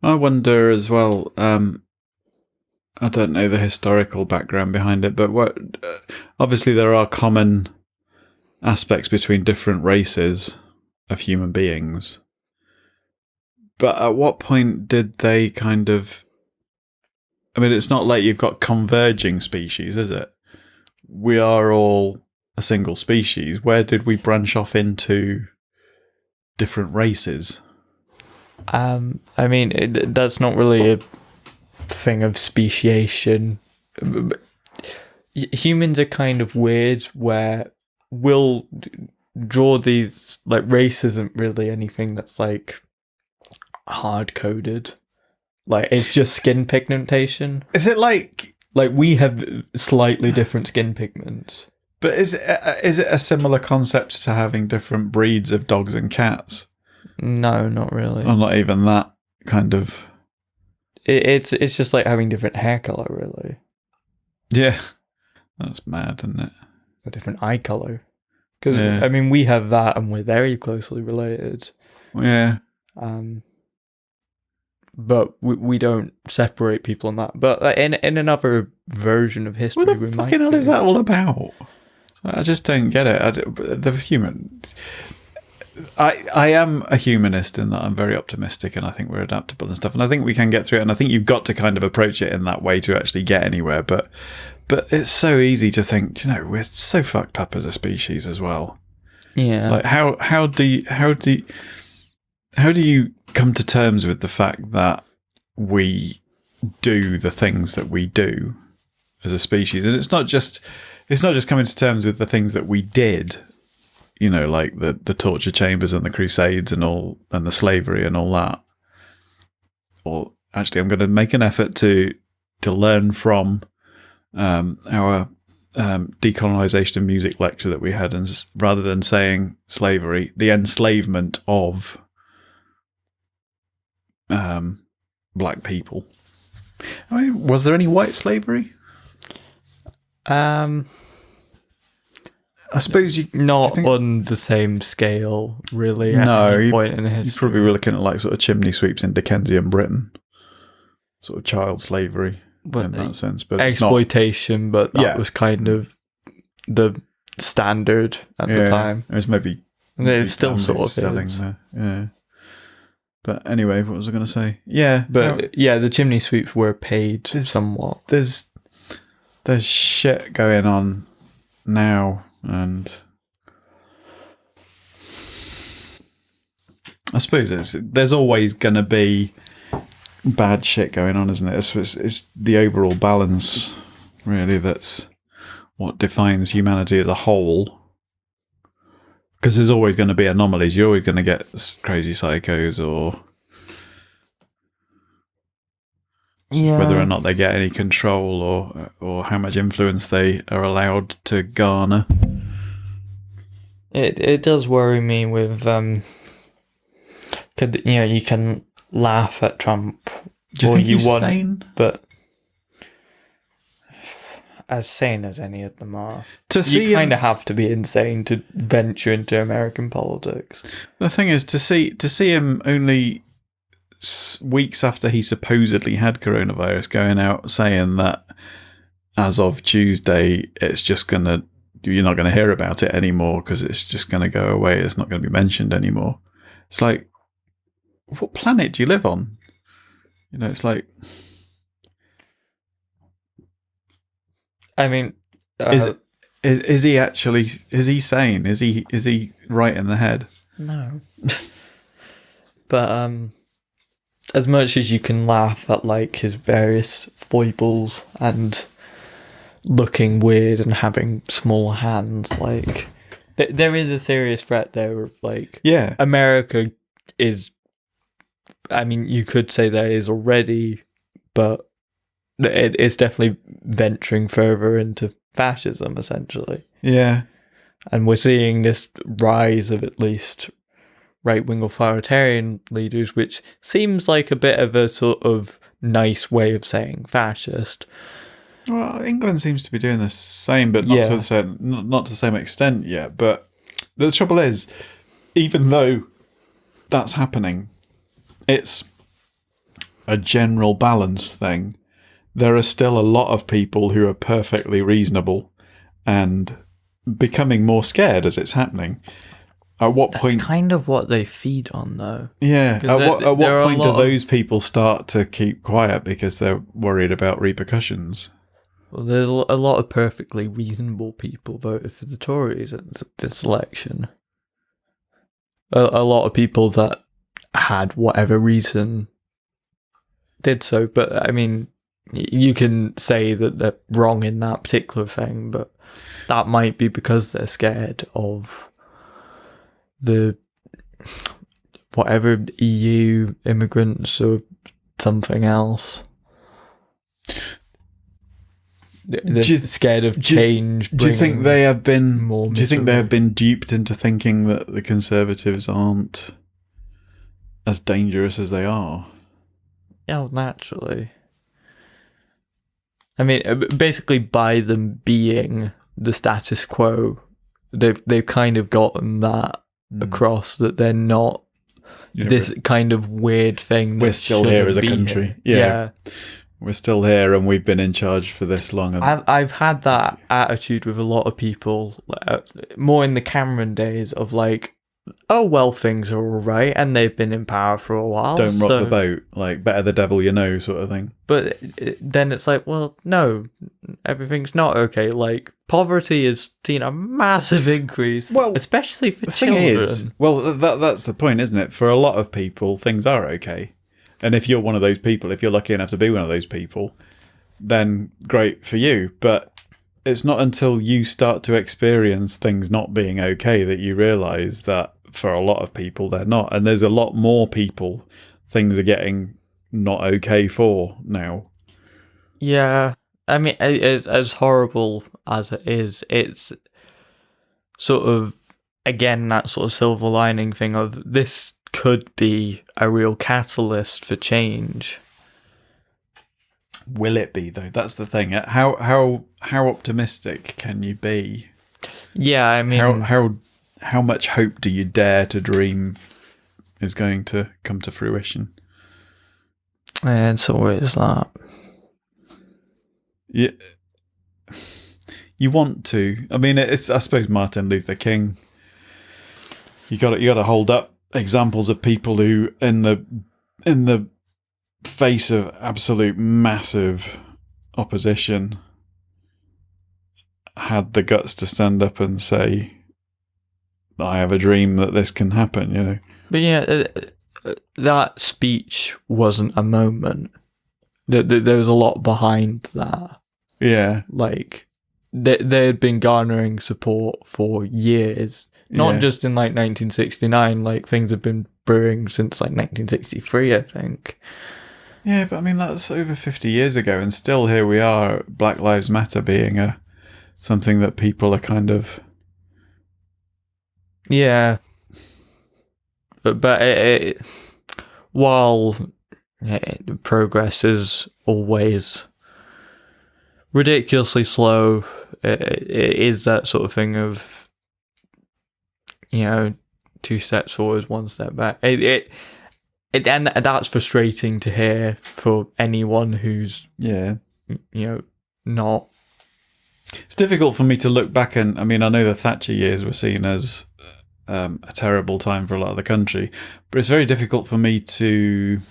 I wonder as well, I don't know the historical background behind it, but obviously there are common aspects between different races of human beings. But at what point did they kind of... I mean, it's not like you've got converging species, is it? We are all a single species. Where did we branch off into different races? I mean, that's not really a thing of speciation. Humans are kind of weird where we'll draw these, like, race isn't really anything that's like hard-coded. Like, it's just skin pigmentation. Is it like we have slightly different skin pigments? But is it a similar concept to having different breeds of dogs and cats? No, not really. Or not even that kind of... It's just like having different hair colour, really. Yeah. That's mad, isn't it? A different eye colour. Because, I mean, we have that and we're very closely related. Yeah. But we don't separate people on that. But in another version of history, what the fucking hell is that all about? I just don't get it. I am a humanist in that I'm very optimistic and I think we're adaptable and stuff, and I think we can get through it, and I think you've got to kind of approach it in that way to actually get anywhere. But it's so easy to think, we're so fucked up as a species as well. Yeah. It's like how do you come to terms with the fact that we do the things that we do as a species? And it's not just coming to terms with the things that we did, like the torture chambers and the crusades and all, and the slavery and all that. Or actually, I'm going to make an effort to learn from our decolonization of music lecture that we had, and rather than saying slavery, the enslavement of black people. I mean, was there any white slavery? I suppose not on the same scale, really. At any point in history. You probably were looking at like sort of chimney sweeps in Dickensian Britain, sort of child slavery in that sense. But exploitation, but that was kind of the standard at the time. It was maybe it still sort of selling is. there. Yeah. But anyway, what was I going to say? Yeah, but the chimney sweeps were paid somewhat. There's shit going on now, and I suppose there's always going to be bad shit going on, isn't it? It's the overall balance, really, that's what defines humanity as a whole. Because there's always going to be anomalies. You're always going to get crazy psychos, or whether or not they get any control, or how much influence they are allowed to garner. It does worry me with you can laugh at Trump. Do you think he's sane? But as sane as any of them are. You kind of have to be insane to venture into American politics. The thing is, to see him only weeks after he supposedly had coronavirus going out saying that as of Tuesday, you're not going to hear about it anymore because it's just going to go away. It's not going to be mentioned anymore. It's like, what planet do you live on? It's like... I mean, is he actually? Is he sane? Is he right in the head? No. But as much as you can laugh at like his various foibles and looking weird and having small hands, like there is a serious threat there of like America is, I mean, you could say there is already, but it's definitely venturing further into fascism essentially. Yeah. And we're seeing this rise of at least right-wing authoritarian leaders, which seems like a bit of a sort of nice way of saying fascist. Well, England seems to be doing the same, but not to the same extent yet. But the trouble is, even though that's happening, it's a general balance thing. There are still a lot of people who are perfectly reasonable and becoming more scared as it's happening. At what point? That's kind of what they feed on, though. Yeah. At what point do those people start to keep quiet because they're worried about repercussions? Well, there's a lot of perfectly reasonable people voted for the Tories at this election. A lot of people that had whatever reason did so, but I mean, you can say that they're wrong in that particular thing, but that might be because they're scared of the whatever EU immigrants or something else. They're scared of change. Do you think they have been more? Do you think they have been duped into thinking that the Conservatives aren't as dangerous as they are? Yeah, naturally. I mean, basically, by them being the status quo, they've kind of gotten that across, that they're not this kind of weird thing. We're still here as a country. Yeah. We're still here and we've been in charge for this long. I've had that attitude with a lot of people, more in the Cameron days, of like, oh, well, things are all right and they've been in power for a while. Don't rock the boat, like better the devil you know sort of thing. But then it's like, well, no, everything's not okay. Like, poverty has seen a massive increase, especially for children. That's the point, isn't it? For a lot of people, things are okay. And if you're one of those people, if you're lucky enough to be one of those people, then great for you. But it's not until you start to experience things not being okay that you realise that for a lot of people, they're not. And there's a lot more people things are getting not okay for now. Yeah. I mean, as horrible as it is, it's sort of, again, that sort of silver lining thing of this could be a real catalyst for change. Will it be though? That's the thing. How optimistic can you be? Yeah, I mean, how much hope do you dare to dream is going to come to fruition? And it's always that. Yeah, you want to. I mean, it's, I suppose, Martin Luther King. You got to hold up examples of people who, in the face of absolute massive opposition, had the guts to stand up and say, I have a dream that this can happen, you know. But yeah, that speech wasn't a moment. There was a lot behind that. Yeah. Like, they had been garnering support for years. Not just in, like, 1969. Like, things have been brewing since, like, 1963, I think. Yeah, but I mean, that's over 50 years ago, and still here we are, Black Lives Matter being something that people are kind of... Yeah. But while progress is always ridiculously slow, it is that sort of thing of, you know, 2 steps forward, 1 step back. And that's frustrating to hear for anyone who's, you know, not. It's difficult for me to look back and, I mean, I know the Thatcher years were seen as a terrible time for a lot of the country, but it's very difficult for me to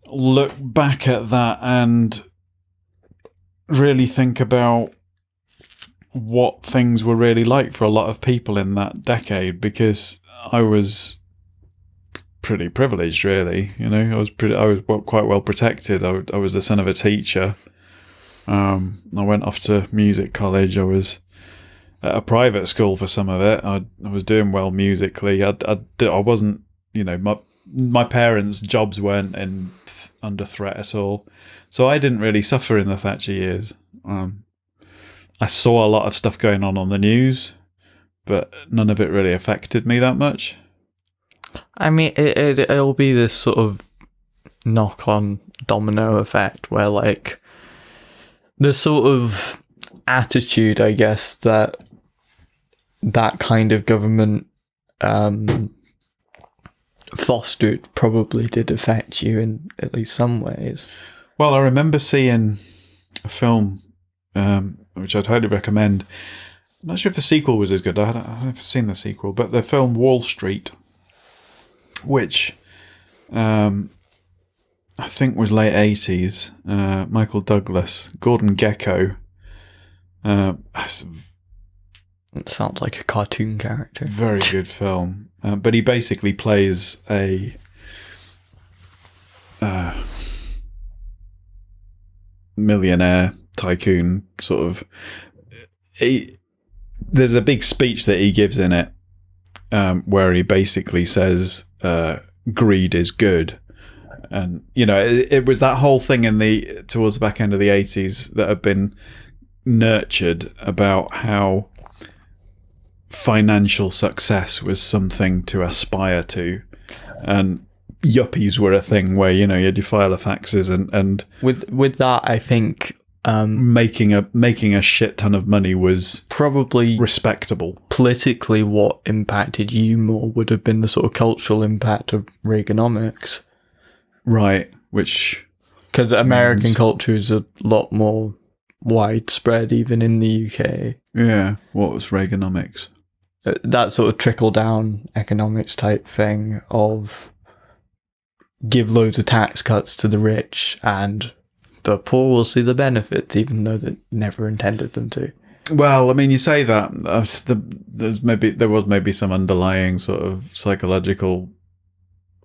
look back at that and really think about what things were really like for a lot of people in that decade, because I was pretty privileged, really. You know, I was quite well protected. I was the son of a teacher. I went off to music college. I was at a private school for some of it. I was doing well musically. I wasn't, you know, my parents' jobs weren't under threat at all, so I didn't really suffer in the Thatcher years. I saw a lot of stuff going on the news, but none of it really affected me that much. I mean, it'll be this sort of knock-on domino effect where, like, the sort of attitude, I guess, that kind of government fostered probably did affect you in at least some ways. Well, I remember seeing a film, which I'd highly recommend. I'm not sure if the sequel was as good. I haven't seen the sequel, but the film Wall Street, which I think was late 80s. Michael Douglas, Gordon Gekko. It sounds like a cartoon character. Very good film. But he basically plays a millionaire tycoon sort of. There's a big speech that he gives in it where he basically says greed is good. And, you know, it was that whole thing towards the back end of the 80s that had been nurtured about how financial success was something to aspire to, and yuppies were a thing where, you know, you had to file the faxes and with that, I think making a shit ton of money was probably respectable. Politically, what impacted you more would have been the sort of cultural impact of Reaganomics, right? Which, because American culture is a lot more widespread, even in the UK. Yeah, what was Reaganomics? That sort of trickle-down economics type thing of give loads of tax cuts to the rich and the poor will see the benefits, even though they never intended them to. Well, I mean, you say that there was maybe some underlying sort of psychological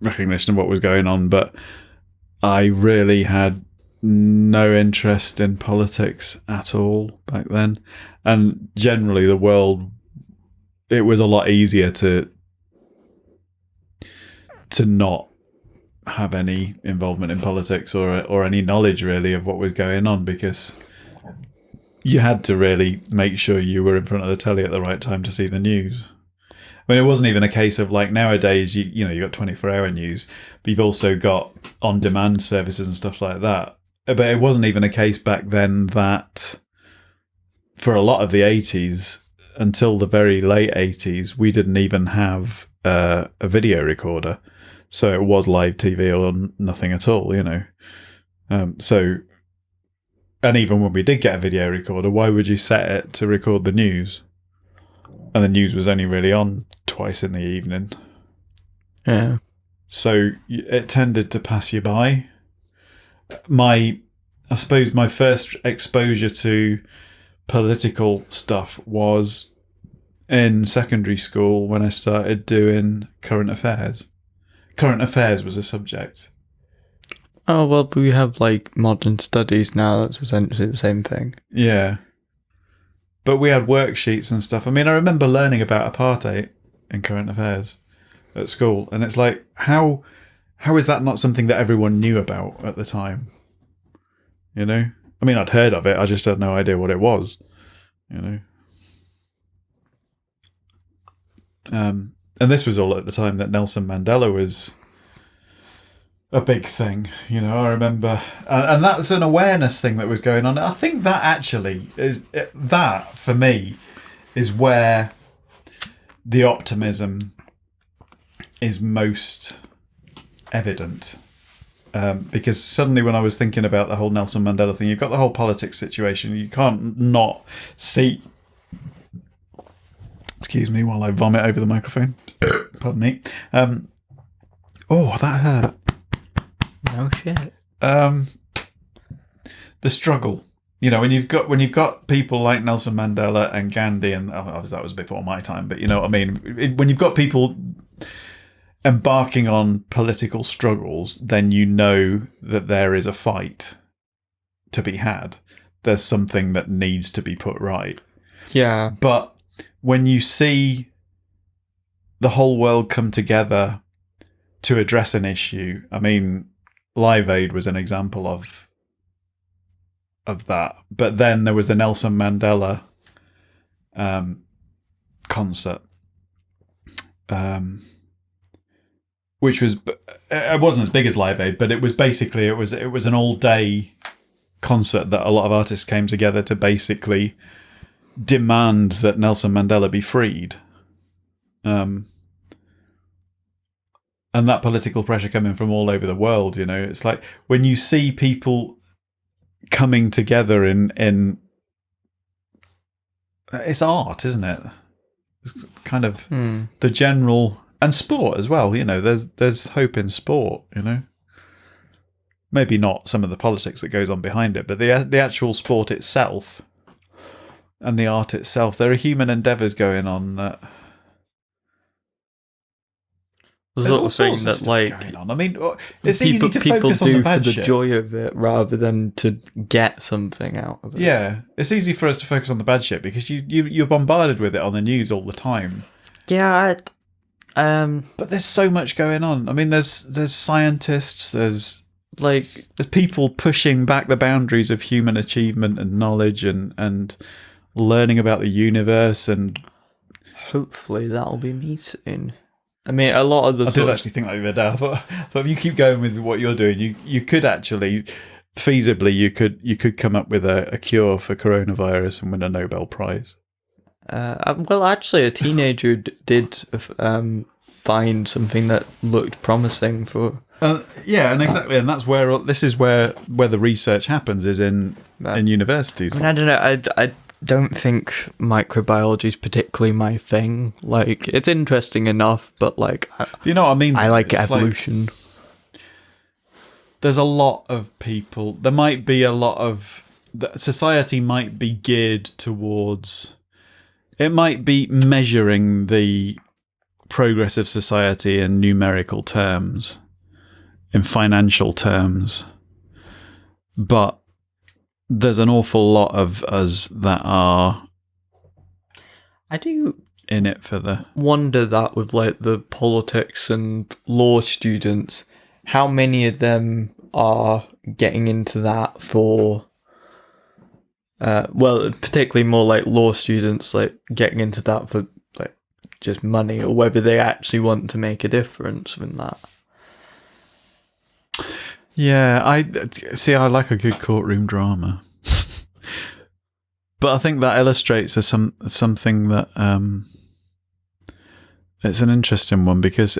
recognition of what was going on, but I really had no interest in politics at all back then, and generally the world, it was a lot easier to not have any involvement in politics or any knowledge really of what was going on, because you had to really make sure you were in front of the telly at the right time to see the news. I mean, it wasn't even a case of like nowadays, you know, you got 24-hour news, but you've also got on-demand services and stuff like that. But it wasn't even a case back then that for a lot of the 80s, until the very late 80s, we didn't even have a video recorder. So it was live TV or nothing at all, you know. And even when we did get a video recorder, why would you set it to record the news? And the news was only really on twice in the evening. Yeah. So it tended to pass you by. I suppose my first exposure to political stuff was in secondary school when I started doing current affairs. Current affairs was a subject. Oh, well, we have like modern studies now. That's essentially the same thing. Yeah. But we had worksheets and stuff. I mean, I remember learning about apartheid in current affairs at school. And it's like, how is that not something that everyone knew about at the time? You know? I mean, I'd heard of it. I just had no idea what it was. You know? And this was all at the time that Nelson Mandela was a big thing. You know, I remember... and that's an awareness thing that was going on. I think that actually is... That, for me, is where the optimism is most evident. Because suddenly when I was thinking about the whole Nelson Mandela thing, you've got the whole politics situation. You can't not see... Excuse me while I vomit over the microphone. Pardon me. Oh, that hurt. No shit. The struggle. You know, when you've got people like Nelson Mandela and Gandhi, and that was before my time, but you know what I mean. When you've got people embarking on political struggles, then you know that there is a fight to be had. There's something that needs to be put right. Yeah. But when you see the whole world come together to address an issue, I mean, Live Aid was an example of that. But then there was the Nelson Mandela concert, which was, it wasn't as big as Live Aid, but it was basically it was an all day concert that a lot of artists came together to basically demand that Nelson Mandela be freed. And that political pressure coming from all over the world, you know, it's like when you see people coming together in it's art, isn't it? It's kind of the general, and sport as well, you know, there's hope in sport, you know. Maybe not some of the politics that goes on behind it, but the actual sport itself and the art itself, there are human endeavours going on that. There's a lot of things that, like, going on. I mean, it's easy to focus on do the bad for the shit. joy of it rather than to get something out of it. Yeah, it's easy for us to focus on the bad shit because you're bombarded with it on the news all the time. Yeah. But there's so much going on. I mean, there's scientists, there's people pushing back the boundaries of human achievement and knowledge and learning about the universe, and hopefully that'll be me soon. I mean, a lot of the. I did actually think that the other day. I thought if you keep going with what you're doing, you could actually, feasibly, you could come up with a cure for coronavirus and win a Nobel Prize. Well, actually, a teenager did find something that looked promising for. Yeah, and exactly, and that's where the research happens, is in universities. I mean, I don't know. I don't think microbiology is particularly my thing. Like, it's interesting enough, but like, you know what I mean? I like evolution. There's a lot of people. There might be a lot of society might be geared towards. It might be measuring the progress of society in numerical terms, in financial terms, but there's an awful lot of us that are. I do in it for the wonder that with like the politics and law students, how many of them are getting into that for. Well, particularly more like law students, like getting into that for like just money, or whether they actually want to make a difference in that. Yeah, I like a good courtroom drama, but I think that illustrates something that it's an interesting one, because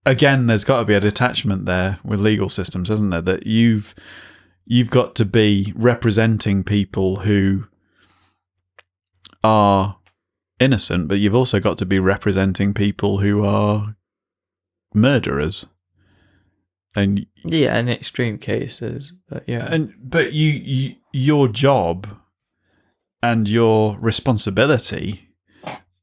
again, there's got to be a detachment there with legal systems, hasn't there? That you've got to be representing people who are innocent, but you've also got to be representing people who are murderers. And yeah, in extreme cases, but yeah, but your job and your responsibility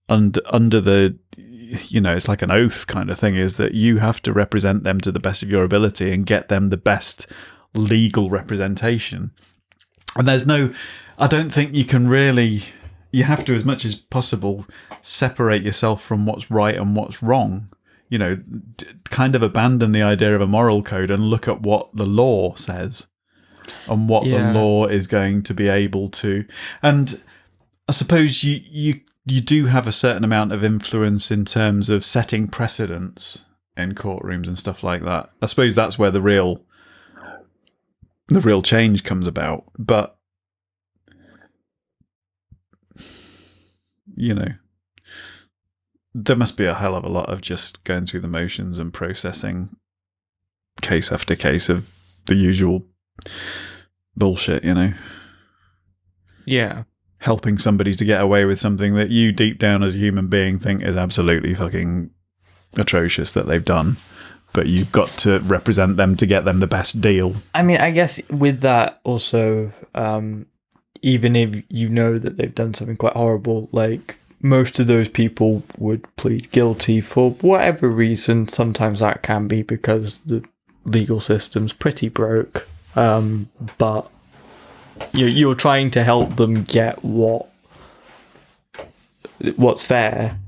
under the, you know, it's like an oath kind of thing, is that you have to represent them to the best of your ability and get them the best legal representation. And I don't think you can really. You have to, as much as possible, separate yourself from what's right and what's wrong. You know, kind of abandon the idea of a moral code and look at what the law says and what the law is going to be able to. And I suppose you do have a certain amount of influence in terms of setting precedents in courtrooms and stuff like that. I suppose that's where the real change comes about. But, you know, there must be a hell of a lot of just going through the motions and processing case after case of the usual bullshit, you know? Yeah. Helping somebody to get away with something that you deep down as a human being think is absolutely fucking atrocious that they've done. But you've got to represent them to get them the best deal. I mean, I guess with that also, even if you know that they've done something quite horrible, like, most of those people would plead guilty for whatever reason. Sometimes that can be because the legal system's pretty broke, but you're trying to help them get what's fair.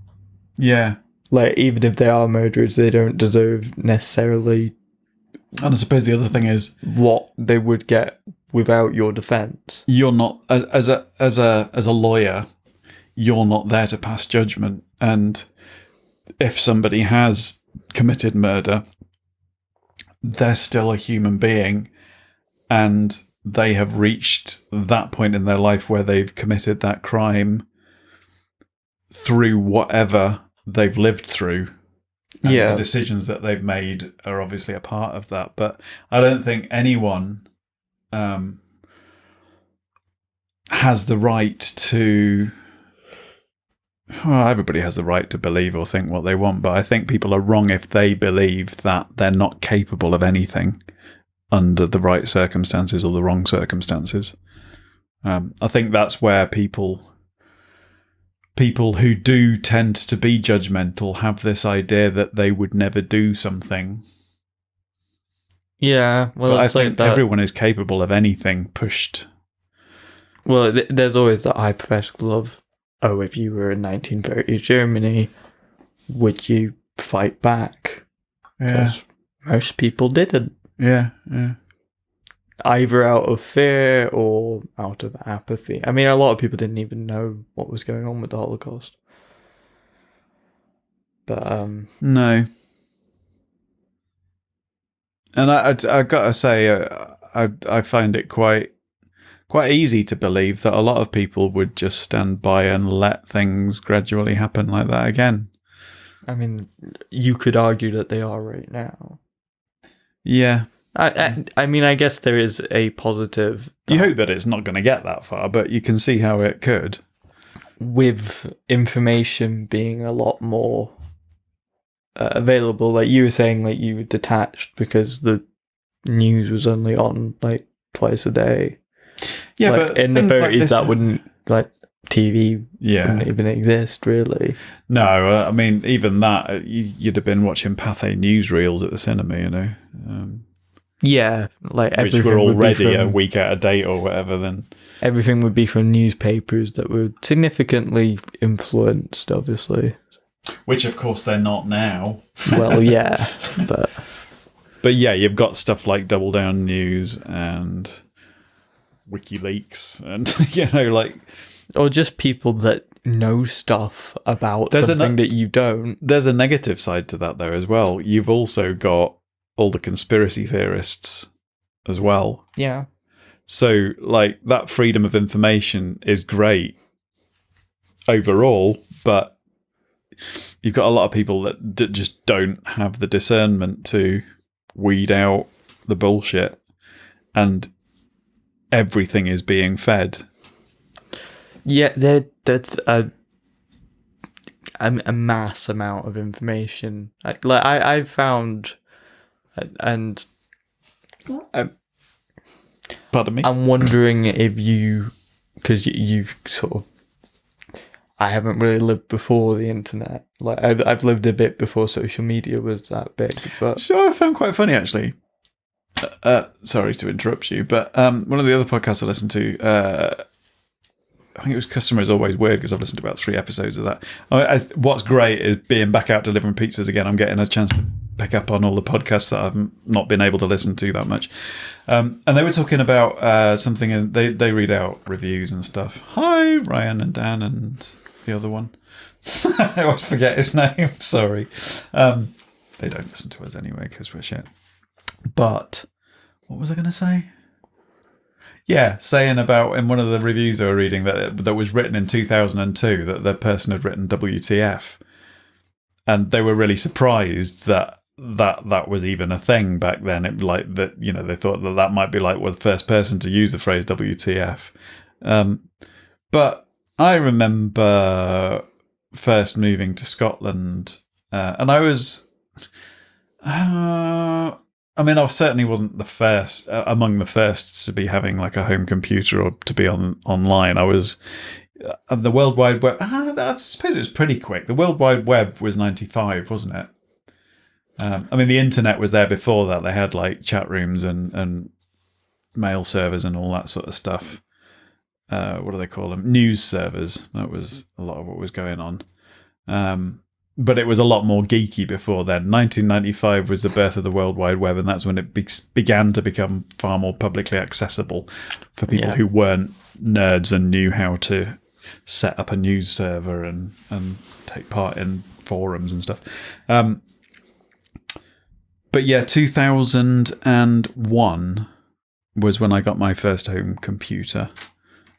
Yeah. Like, even if they are murderers, they don't deserve necessarily. And I suppose the other thing is what they would get without your defense. You're not as a lawyer. You're not there to pass judgment. And if somebody has committed murder, they're still a human being, and they have reached that point in their life where they've committed that crime through whatever they've lived through. And the decisions that they've made are obviously a part of that. But I don't think anyone has the right to... Well, everybody has the right to believe or think what they want, but I think people are wrong if they believe that they're not capable of anything under the right circumstances or the wrong circumstances. I think that's where people who do tend to be judgmental have this idea that they would never do something. Yeah, well, but I think everyone is capable of anything pushed. Well, there's always that hypothetical of, if you were in 1930s Germany, would you fight back? Because most people didn't. Yeah. Either out of fear or out of apathy. I mean, a lot of people didn't even know what was going on with the Holocaust. But no. And I gotta say, I find it quite easy to believe that a lot of people would just stand by and let things gradually happen like that again. I mean, you could argue that they are right now. Yeah. I mean, I guess there is a positive. You hope that it's not going to get that far, but you can see how it could. With information being a lot more available, like you were saying, like you were detached because the news was only on like twice a day. Yeah, like, but in the 30s, like that wouldn't, like, TV wouldn't even exist, really. No, I mean, even that, you'd have been watching Pathé newsreels at the cinema, you know. Yeah, like which were already a week out of date or whatever. Then everything would be from newspapers that were significantly influenced, obviously. Which, of course, they're not now. Well, yeah, but yeah, you've got stuff like Double Down News and WikiLeaks, and like, or just people that know stuff about something that you don't. There's a negative side to that, though, as well. You've also got all the conspiracy theorists as well. Yeah. So, like, that freedom of information is great overall, but you've got a lot of people that just don't have the discernment to weed out the bullshit, and everything is being fed. Yeah, that's a mass amount of information. I found, and pardon me. I'm wondering if because you've sort of. I haven't really lived before the internet. Like I've lived a bit before social media was that big, but so I found quite funny actually. Sorry to interrupt you, but one of the other podcasts I listened to, I think it was Customer is Always Weird, because I've listened to about 3 episodes of that. What's great is being back out delivering pizzas again. I'm getting a chance to pick up on all the podcasts that I've not been able to listen to that much. And they were talking about something, and they read out reviews and stuff. Hi, Ryan and Dan and the other one. I always forget his name. Sorry. They don't listen to us anyway because we're shit. But what was I going to say? Yeah, saying about in one of the reviews they were reading that was written in 2002 that the person had written WTF, and they were really surprised that was even a thing back then. It like that, you know, they thought that might be like the first person to use the phrase WTF. But I remember first moving to Scotland, and I was. I certainly wasn't the first among the first to be having like a home computer or to be online. I was the World Wide Web. I suppose it was pretty quick. The World Wide Web was 95, wasn't it? I mean, the internet was there before that. They had like chat rooms and mail servers and all that sort of stuff. What do they call them? News servers. That was a lot of what was going on. But it was a lot more geeky before then. 1995 was the birth of the World Wide Web, and that's when it began to become far more publicly accessible for people who weren't nerds and knew how to set up a news server and take part in forums and stuff. But yeah, 2001 was when I got my first home computer.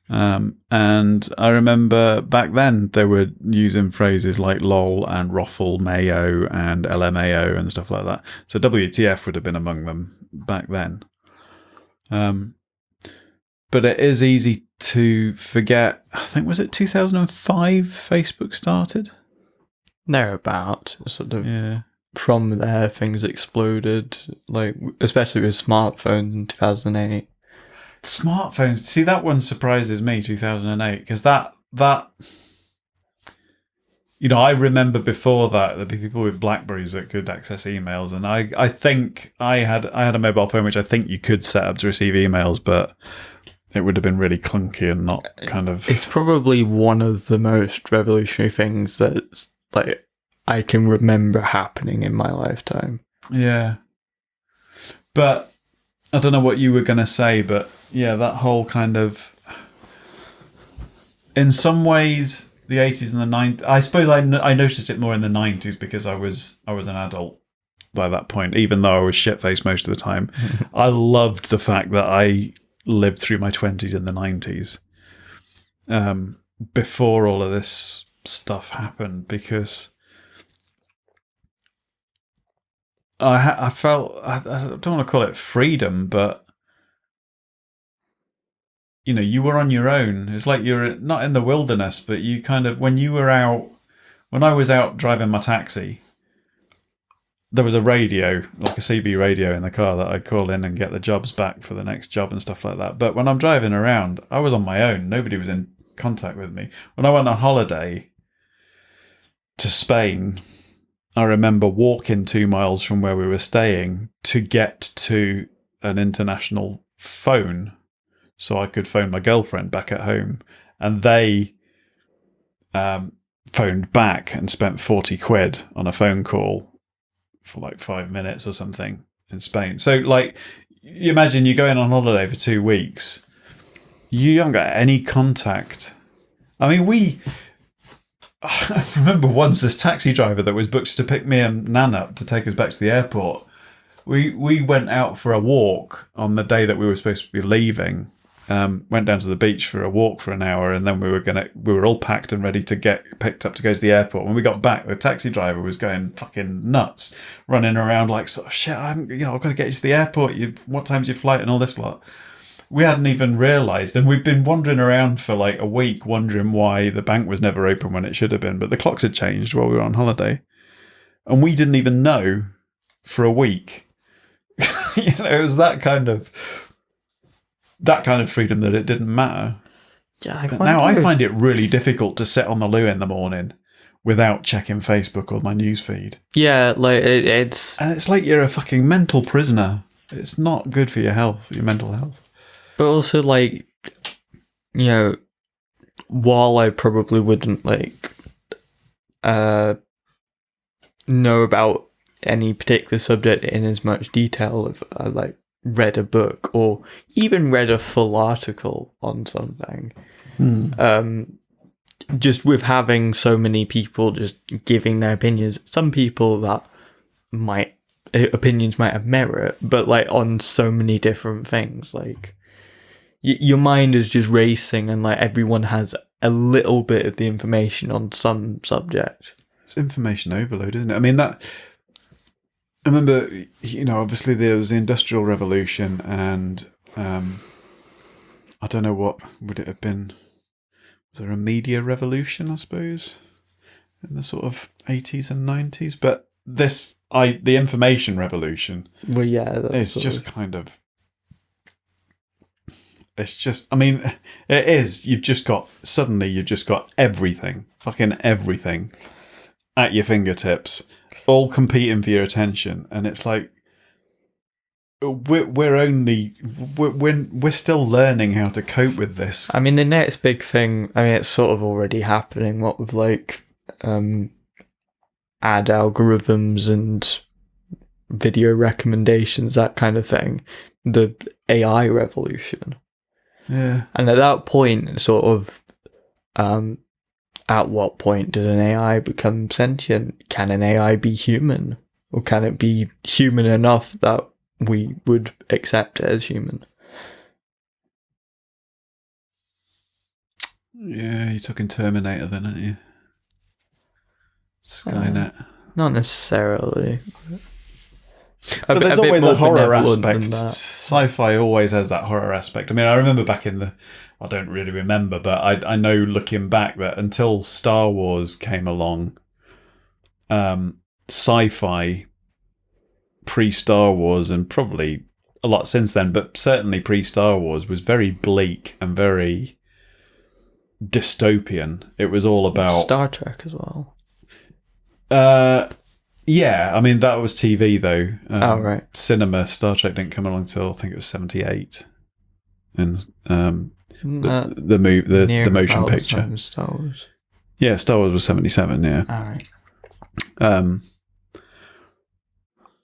And I remember back then they were using phrases like LOL and Roffle Mayo and LMAO and stuff like that. So WTF would have been among them back then. But it is easy to forget. I think, was it 2005 Facebook started? Thereabout, sort of. Yeah. From there, things exploded, like especially with smartphones in 2008. Smartphones. See, that one surprises me, 2008, because that I remember before that there'd be people with Blackberries that could access emails, and I think I had a mobile phone which I think you could set up to receive emails, but it would have been really clunky and not kind of. It's probably one of the most revolutionary things that's like I can remember happening in my lifetime. Yeah, but I don't know what you were going to say, but yeah, that whole kind of, in some ways, the 80s and the 90s. I suppose I noticed it more in the 90s because I was an adult by that point, even though I was shit-faced most of the time. I loved the fact that I lived through my 20s in the 90s before all of this stuff happened, because I felt, I don't want to call it freedom, but you were on your own. It's like you're not in the wilderness, but you kind of, when I was out driving my taxi, there was a radio, like a CB radio in the car that I'd call in and get the jobs back for the next job and stuff like that. But when I'm driving around, I was on my own. Nobody was in contact with me. When I went on holiday to Spain, I remember walking 2 miles from where we were staying to get to an international phone so I could phone my girlfriend back at home. And they phoned back and spent 40 quid on a phone call for like 5 minutes or something in Spain. So, like, you imagine you're going on holiday for 2 weeks. You haven't got any contact. I mean, I remember once this taxi driver that was booked to pick me and Nan up to take us back to the airport. We went out for a walk on the day that we were supposed to be leaving. Went down to the beach for a walk for an hour, and then we were all packed and ready to get picked up to go to the airport. When we got back, the taxi driver was going fucking nuts, running around like, sort of, shit, I've got to get you to the airport. What time's your flight and all this lot? We hadn't even realised, and we'd been wandering around for like a week wondering why the bank was never open when it should have been, but the clocks had changed while we were on holiday, and we didn't even know for a week. It was that kind of freedom that it didn't matter. Yeah, but now I find it really difficult to sit on the loo in the morning without checking Facebook or my newsfeed. Yeah, like it's like you're a fucking mental prisoner. It's not good for your health, your mental health. But also, like, while I probably wouldn't know about any particular subject in as much detail if I read a book or even read a full article on something. Just with having so many people just giving their opinions, some people that opinions might have merit, but on so many different things, your mind is just racing, and everyone has a little bit of the information on some subject. It's information overload, isn't it? I mean, I remember, obviously there was the Industrial Revolution, and I don't know what would it have been. Was there a media revolution, I suppose, in the sort of 80s and 90s? But the information revolution, well, yeah, it's just kind of It's just, I mean, it is. You've just got everything, fucking everything at your fingertips, all competing for your attention. And it's like, we're still learning how to cope with this. I mean, the next big thing, I mean, it's sort of already happening, what with like ad algorithms and video recommendations, that kind of thing. The AI revolution. Yeah. And at that point, sort of, at what point does an AI become sentient? Can an AI be human? Or can it be human enough that we would accept it as human? Yeah, you're talking Terminator then, aren't you? Skynet. Not necessarily. But there's always a horror aspect. Sci-fi always has that horror aspect. I mean, I remember back in I don't really remember, but I know looking back that until Star Wars came along, sci-fi pre-Star Wars, and probably a lot since then, but certainly pre-Star Wars, was very bleak and very dystopian. It was all about Star Trek as well. Yeah, I mean, that was TV though. Right. Cinema, Star Trek didn't come along until I think it was 1978, and the motion picture. Star Wars. Yeah, Star Wars was 1977. Yeah. All right.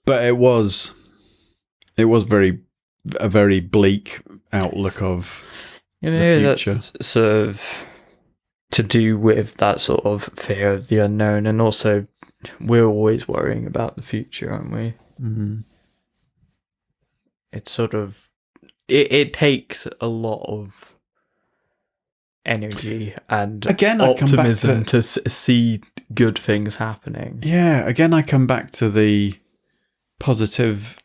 But it was a very bleak outlook of the future. That's sort of to do with that sort of fear of the unknown, and also we're always worrying about the future, aren't we? Mm-hmm. It's sort of it takes a lot of energy and optimism to see good things happening. Yeah, again, I come back to the positive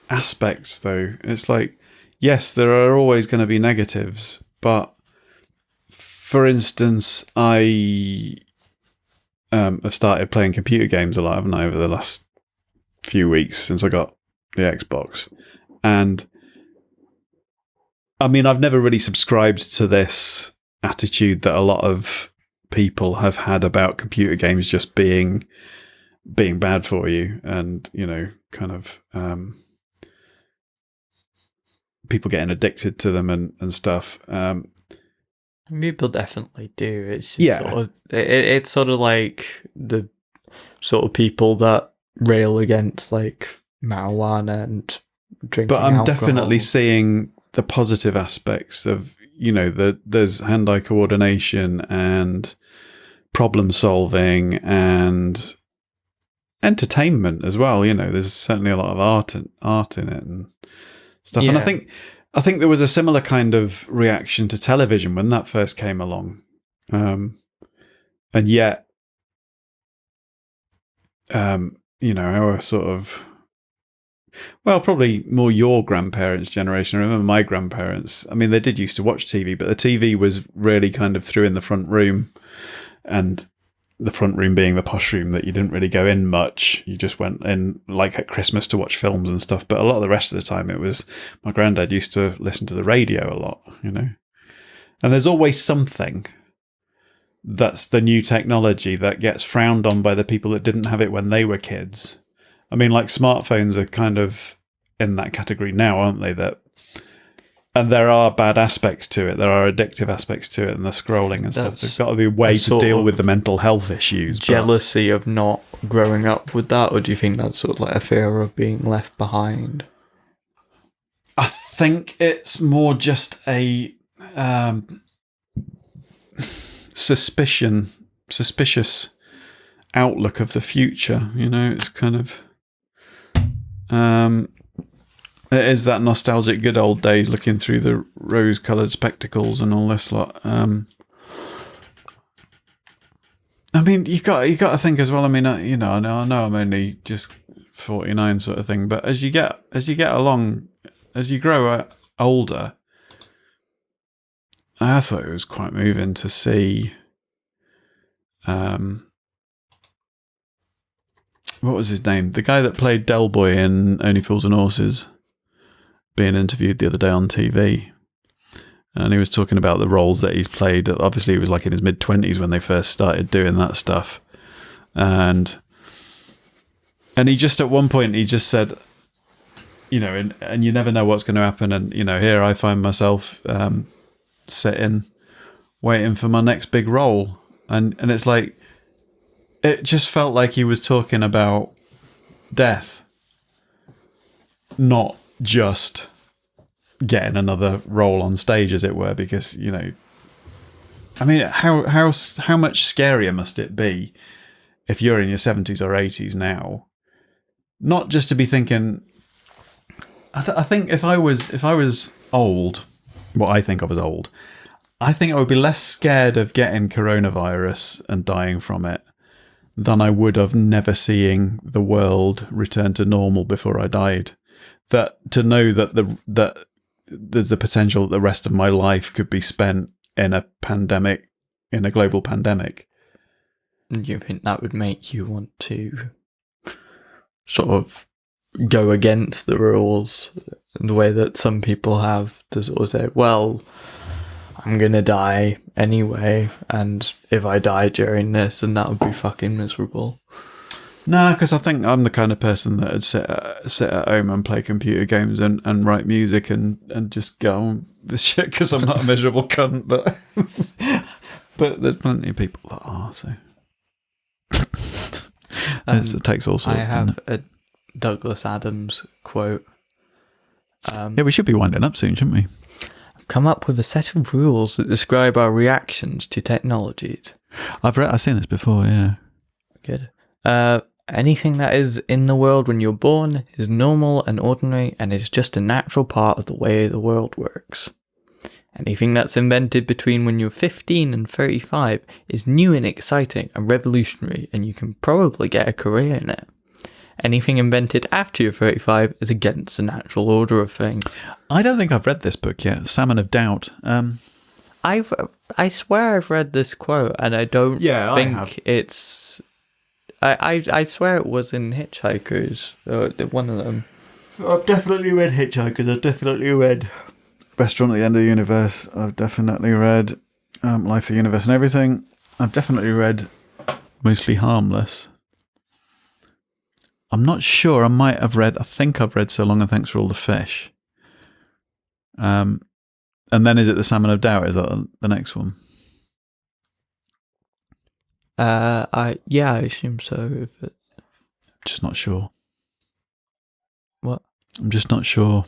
aspects, though. It's like, yes, there are always going to be negatives, but for instance, I have started playing computer games a lot, haven't I, over the last few weeks since I got the Xbox. And I mean, I've never really subscribed to this attitude that a lot of people have had about computer games just being bad for you, and, you know, kind of people getting addicted to them and stuff. People definitely do. It's just it's sort of like the sort of people that rail against like marijuana and drinking. But I'm alcohol. definitely seeing the positive aspects of, you know, there's hand-eye coordination and problem solving and entertainment as well. You know, there's certainly a lot of art in it and stuff. Yeah. And I think there was a similar kind of reaction to television when that first came along. And yet, you know, our sort of, well, probably more your grandparents' generation. I remember my grandparents, I mean, they did used to watch TV, but the TV was really kind of through in the front room, and the front room being the posh room that you didn't really go in much. You just went in like at Christmas to watch films and stuff. But a lot of the rest of the time it was, my granddad used to listen to the radio a lot, you know. And there's always something that's the new technology that gets frowned on by the people that didn't have it when they were kids. I mean, like, smartphones are kind of in that category now, aren't they? And there are bad aspects to it. There are addictive aspects to it, and the scrolling and stuff. There's got to be a way to deal with the mental health issues. Jealousy of not growing up with that, or do you think that's sort of like a fear of being left behind? I think it's more just a suspicious outlook of the future. You know, it's kind of it is that nostalgic good old days, looking through the rose-coloured spectacles and all this lot. I mean, you got to think as well. I mean, you know, I know I'm only just 49, sort of thing, but as you get along, as you grow older, I thought it was quite moving to see. What was his name? The guy that played Del Boy in Only Fools and Horses, being interviewed the other day on TV. And he was talking about the roles that he's played. Obviously, he was like in his mid-20s when they first started doing that stuff. And he just, at one point, he just said, you know, and you never know what's going to happen. And, you know, here I find myself sitting, waiting for my next big role. And it's like, it just felt like he was talking about death, not just getting another role on stage, as it were, because, you know, I mean, how much scarier must it be if you're in your 70s or 80s now, not just to be thinking, I think if I was old, what I think of as old, I think I would be less scared of getting coronavirus and dying from it than I would of never seeing the world return to normal before I died. That to know that there's the potential that the rest of my life could be spent in a pandemic, in a global pandemic. Do you think that would make you want to sort of go against the rules in the way that some people have, to sort of say, well, I'm going to die anyway, and if I die during this, then that would be fucking miserable? No, because I think I'm the kind of person that would sit at home and play computer games and write music and just go on this shit because I'm not a miserable cunt. But there's plenty of people that are. So it takes all sorts. I have a Douglas Adams quote. Yeah, we should be winding up soon, shouldn't we? I've come up with a set of rules that describe our reactions to technologies. I've seen this before. Yeah. Good. Anything that is in the world when you're born is normal and ordinary and is just a natural part of the way the world works. Anything that's invented between when you're 15 and 35 is new and exciting and revolutionary, and you can probably get a career in it. Anything invented after you're 35 is against the natural order of things. I don't think I've read this book yet, Salmon of Doubt. I swear I've read this quote, and I don't think it's... I swear it was in Hitchhikers, one of them. I've definitely read Hitchhikers. I've definitely read Restaurant at the End of the Universe. I've definitely read Life, the Universe and Everything. I've definitely read Mostly Harmless. I'm not sure. I think I've read So Long and Thanks for All the Fish. And then is it The Salmon of Doubt? Is that the next one? I assume so. Just not sure. What? I'm just not sure.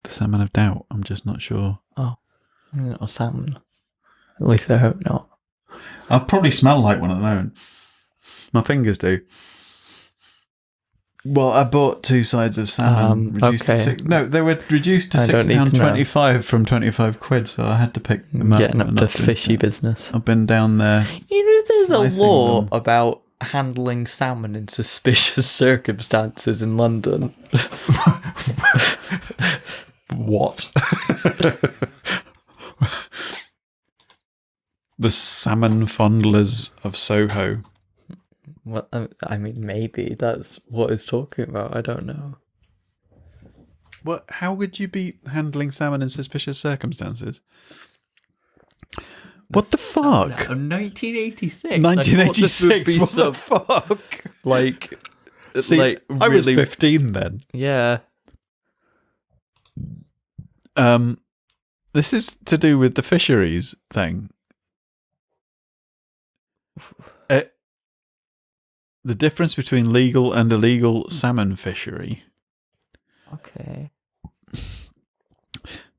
The Salmon of Doubt. I'm just not sure. Oh, not salmon. At least I hope not. I'll probably smell like one at the moment. My fingers do. Well, I bought 2 sides of salmon. Reduced to 6. No, they were reduced to £6.25 from 25 quid, so I had to pick them up. Getting up to fishy business. I've been down there. You know, there's a law about handling salmon in suspicious circumstances in London. What? The salmon fondlers of Soho. Well, I mean, maybe that's what it's talking about. I don't know. What? How would you be handling salmon in suspicious circumstances? What the fuck? 1986. 1986. What the fuck? Like, see, like I was 15 then. Yeah. This is to do with the fisheries thing. The difference between legal and illegal salmon fishery. Okay.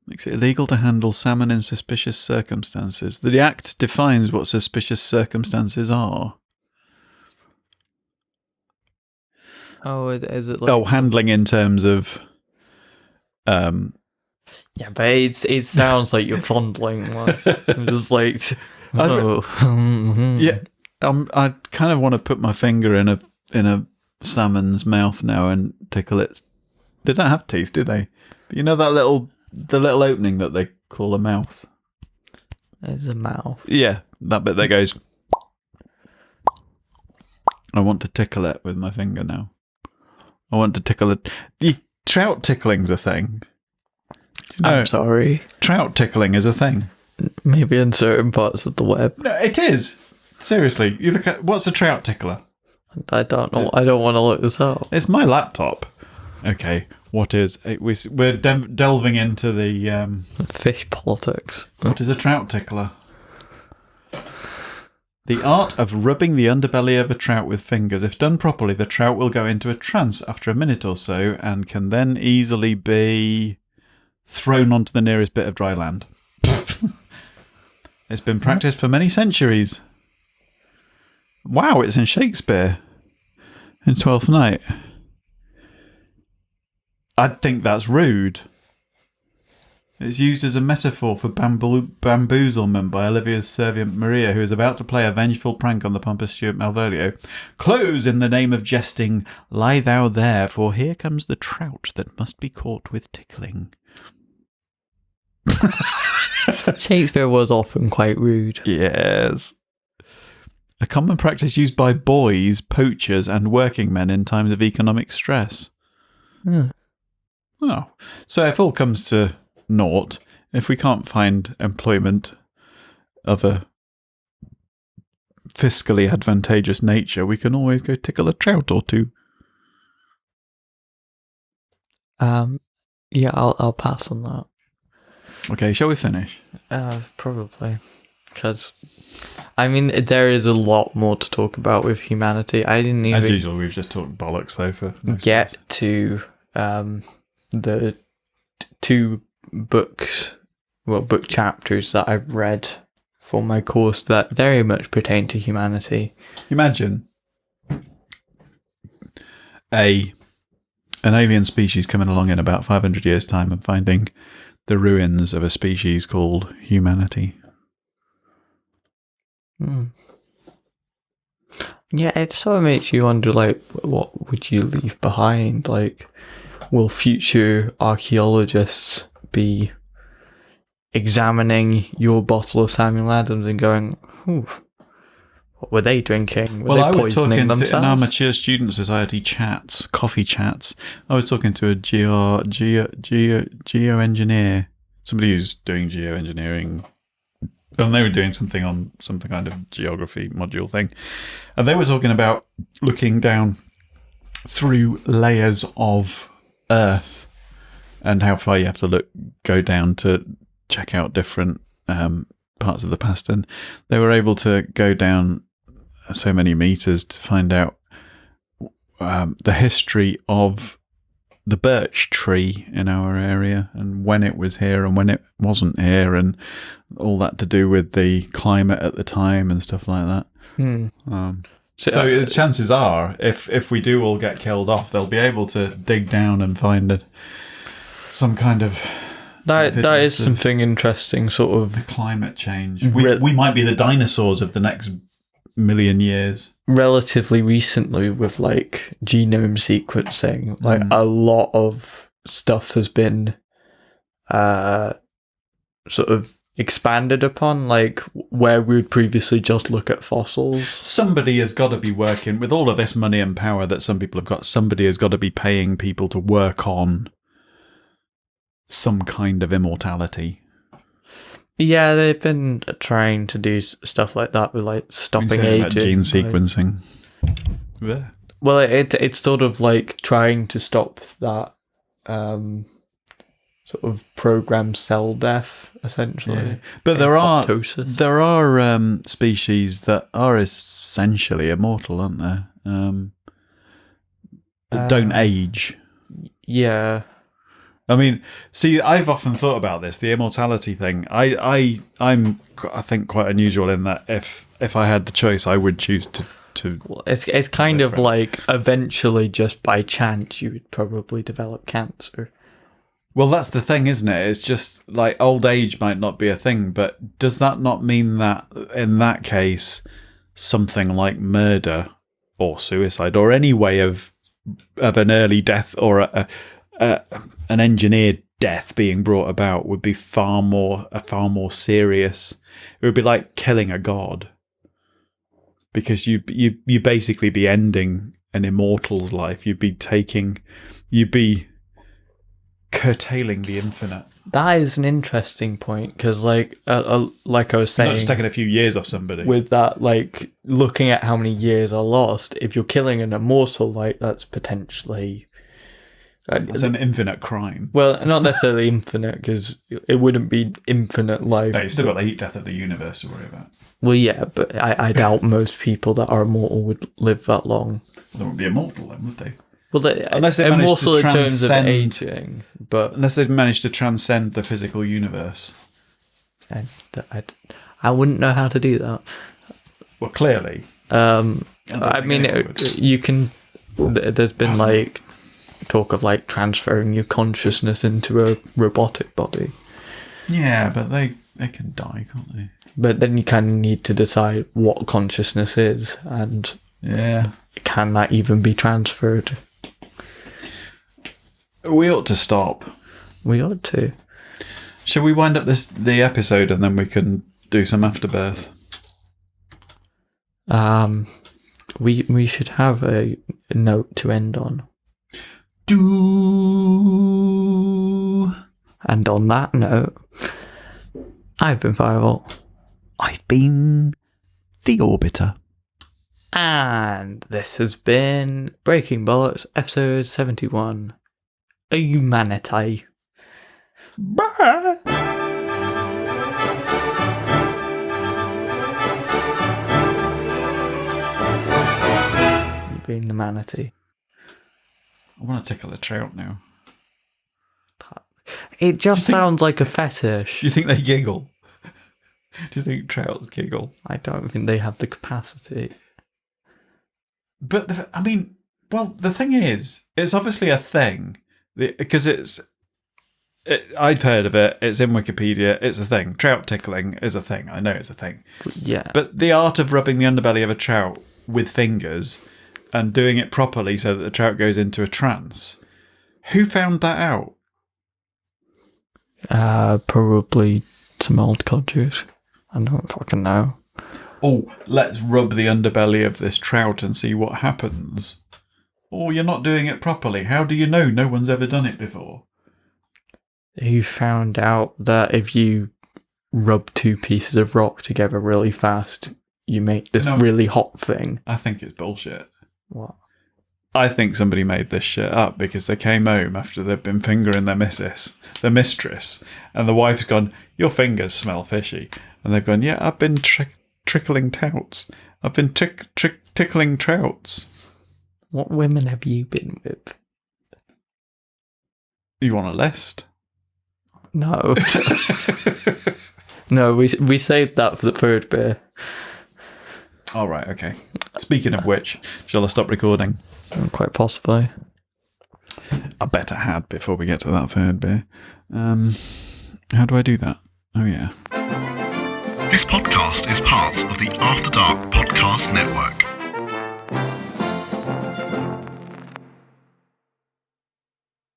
Makes it illegal to handle salmon in suspicious circumstances. The Act defines what suspicious circumstances are. Oh, is it like... handling in terms of... Yeah, but it sounds like you're fondling. I'm just like... Oh. Yeah. I kind of want to put my finger in a salmon's mouth now and tickle it. They don't have teeth, do they? But you know the little opening that they call a mouth. There's a mouth. Yeah, that bit that goes. I want to tickle it with my finger now. I want to tickle it. The trout tickling's a thing. I'm sorry. Trout tickling is a thing. Maybe in certain parts of the web. No, it is. Seriously, you look at what's a trout tickler? I don't know. I don't want to look this up. It's my laptop. Okay, what is it? We're delving into the Fish politics. what is a trout tickler? The art of rubbing the underbelly of a trout with fingers. If done properly, the trout will go into a trance after a minute or so and can then easily be thrown onto the nearest bit of dry land. It's been practiced for many centuries. Wow, it's in Shakespeare in Twelfth Night. I think that's rude. It's used as a metaphor for bamboozlement by Olivia's servant Maria, who is about to play a vengeful prank on the pompous Stuart Malvolio. Close, in the name of jesting, lie thou there, for here comes the trout that must be caught with tickling. Shakespeare was often quite rude. Yes. A common practice used by boys, poachers, and working men in times of economic stress. Oh. So if all comes to naught, if we can't find employment of a fiscally advantageous nature, we can always go tickle a trout or two. Yeah, I'll pass on that. Okay, shall we finish? Probably. Because, I mean, there is a lot more to talk about with humanity. I didn't even As usual, we've just talked bollocks so for get to the two book chapters that I've read for my course that very much pertain to humanity. Imagine an alien species coming along in about 500 years' time and finding the ruins of a species called humanity. Yeah, it sort of makes you wonder, like, what would you leave behind? Like, will future archaeologists be examining your bottle of Samuel Adams and going, what were they drinking? Were they I was poisoning talking themselves? in our Mature Student Society chats, coffee chats, I was talking to a geoengineer, somebody who's doing geoengineering, and they were doing something on some kind of geography module thing, and they were talking about looking down through layers of Earth and how far you have to go down to check out different parts of the past, and they were able to go down so many meters to find out the history of the birch tree in our area and when it was here and when it wasn't here, and all that to do with the climate at the time and stuff like that. So chances are, if we do all get killed off, they'll be able to dig down and find some kind of that is something interesting, sort of the climate change. We might be the dinosaurs of the next million years. Relatively recently, with like genome sequencing, like a lot of stuff has been sort of expanded upon, like where we would previously just look at fossils. Somebody has got to be working with all of this money and power that some people have got. Somebody has got to be paying people to work on some kind of immortality. Yeah, they've been trying to do stuff like that with like stopping aging, gene sequencing. Yeah. Well, it's sort of like trying to stop that sort of programmed cell death, essentially. Yeah. But there are apoptosis. Species that are essentially immortal, aren't there? That don't age. Yeah. I mean, see, I've often thought about this, the immortality thing. I'm I think quite unusual in that if I had the choice, I would choose to. Well, it's kind of like eventually, just by chance, you would probably develop cancer. Well, that's the thing, isn't it? It's just like old age might not be a thing, but does that not mean that in that case, something like murder or suicide or any way of an early death or an engineered death being brought about would be far more serious? It would be like killing a god, because you basically be ending an immortal's life. You'd be curtailing the infinite. That is an interesting point, because like I was saying, Not just taking a few years off somebody. with that, like looking at how many years are lost, if you're killing an immortal, like that's potentially It's an infinite crime. well, not necessarily infinite, because it wouldn't be infinite life. No, you've still got the heat death of the universe to worry about. Well, yeah, but I doubt most people that are immortal would live that long. They wouldn't be immortal then, would they? Well, Unless they managed immortal to in terms of transcend- aging, but Unless they've managed to transcend the physical universe. I wouldn't know how to do that. Well, clearly. I think mean, anyone would. you can. There's been like talk of like transferring your consciousness into a robotic body, Yeah, but they can die, can't they? but then you kind of need to decide what consciousness is, and Yeah. can that even be transferred? We ought to stop. We ought to. Shall we wind up the episode and then we can do some afterbirth? We should have a note to end on. Do. And on that note, I've been Firebolt. I've been the Orbiter. And this has been Breaking Bollocks, episode 71. Humanity. Bye! You've been the manatee. I want to tickle a trout now. It just think- sounds like a fetish. Do you think they giggle? Do you think trouts giggle? I don't think they have the capacity. But, the thing is, it's obviously a thing. Because I've heard of it, it's in Wikipedia, it's a thing. Trout tickling is a thing, I know it's a thing. Yeah. But the art of rubbing the underbelly of a trout with fingers and doing it properly so that the trout goes into a trance, who found that out? Probably some old codgers. I don't fucking know. Oh, let's rub the underbelly of this trout and see what happens. Oh, you're not doing it properly. How do you know? No one's ever done it before. Who found out that if you rub two pieces of rock together really fast, you make this really hot thing? I think it's bullshit. What? I think somebody made this shit up because they came home after they'd been fingering their mistress, and the wife's gone, "Your fingers smell fishy," and they've gone, "Yeah, I've been trickling trouts. I've been tickling trouts." What women have you been with? You want a list? No. No, we saved that for the third beer. All right, okay. Speaking of which, shall I stop recording? Quite possibly. I bet I had before we get to that third beer. How do I do that? Oh, yeah. This podcast is part of the After Dark Podcast Network.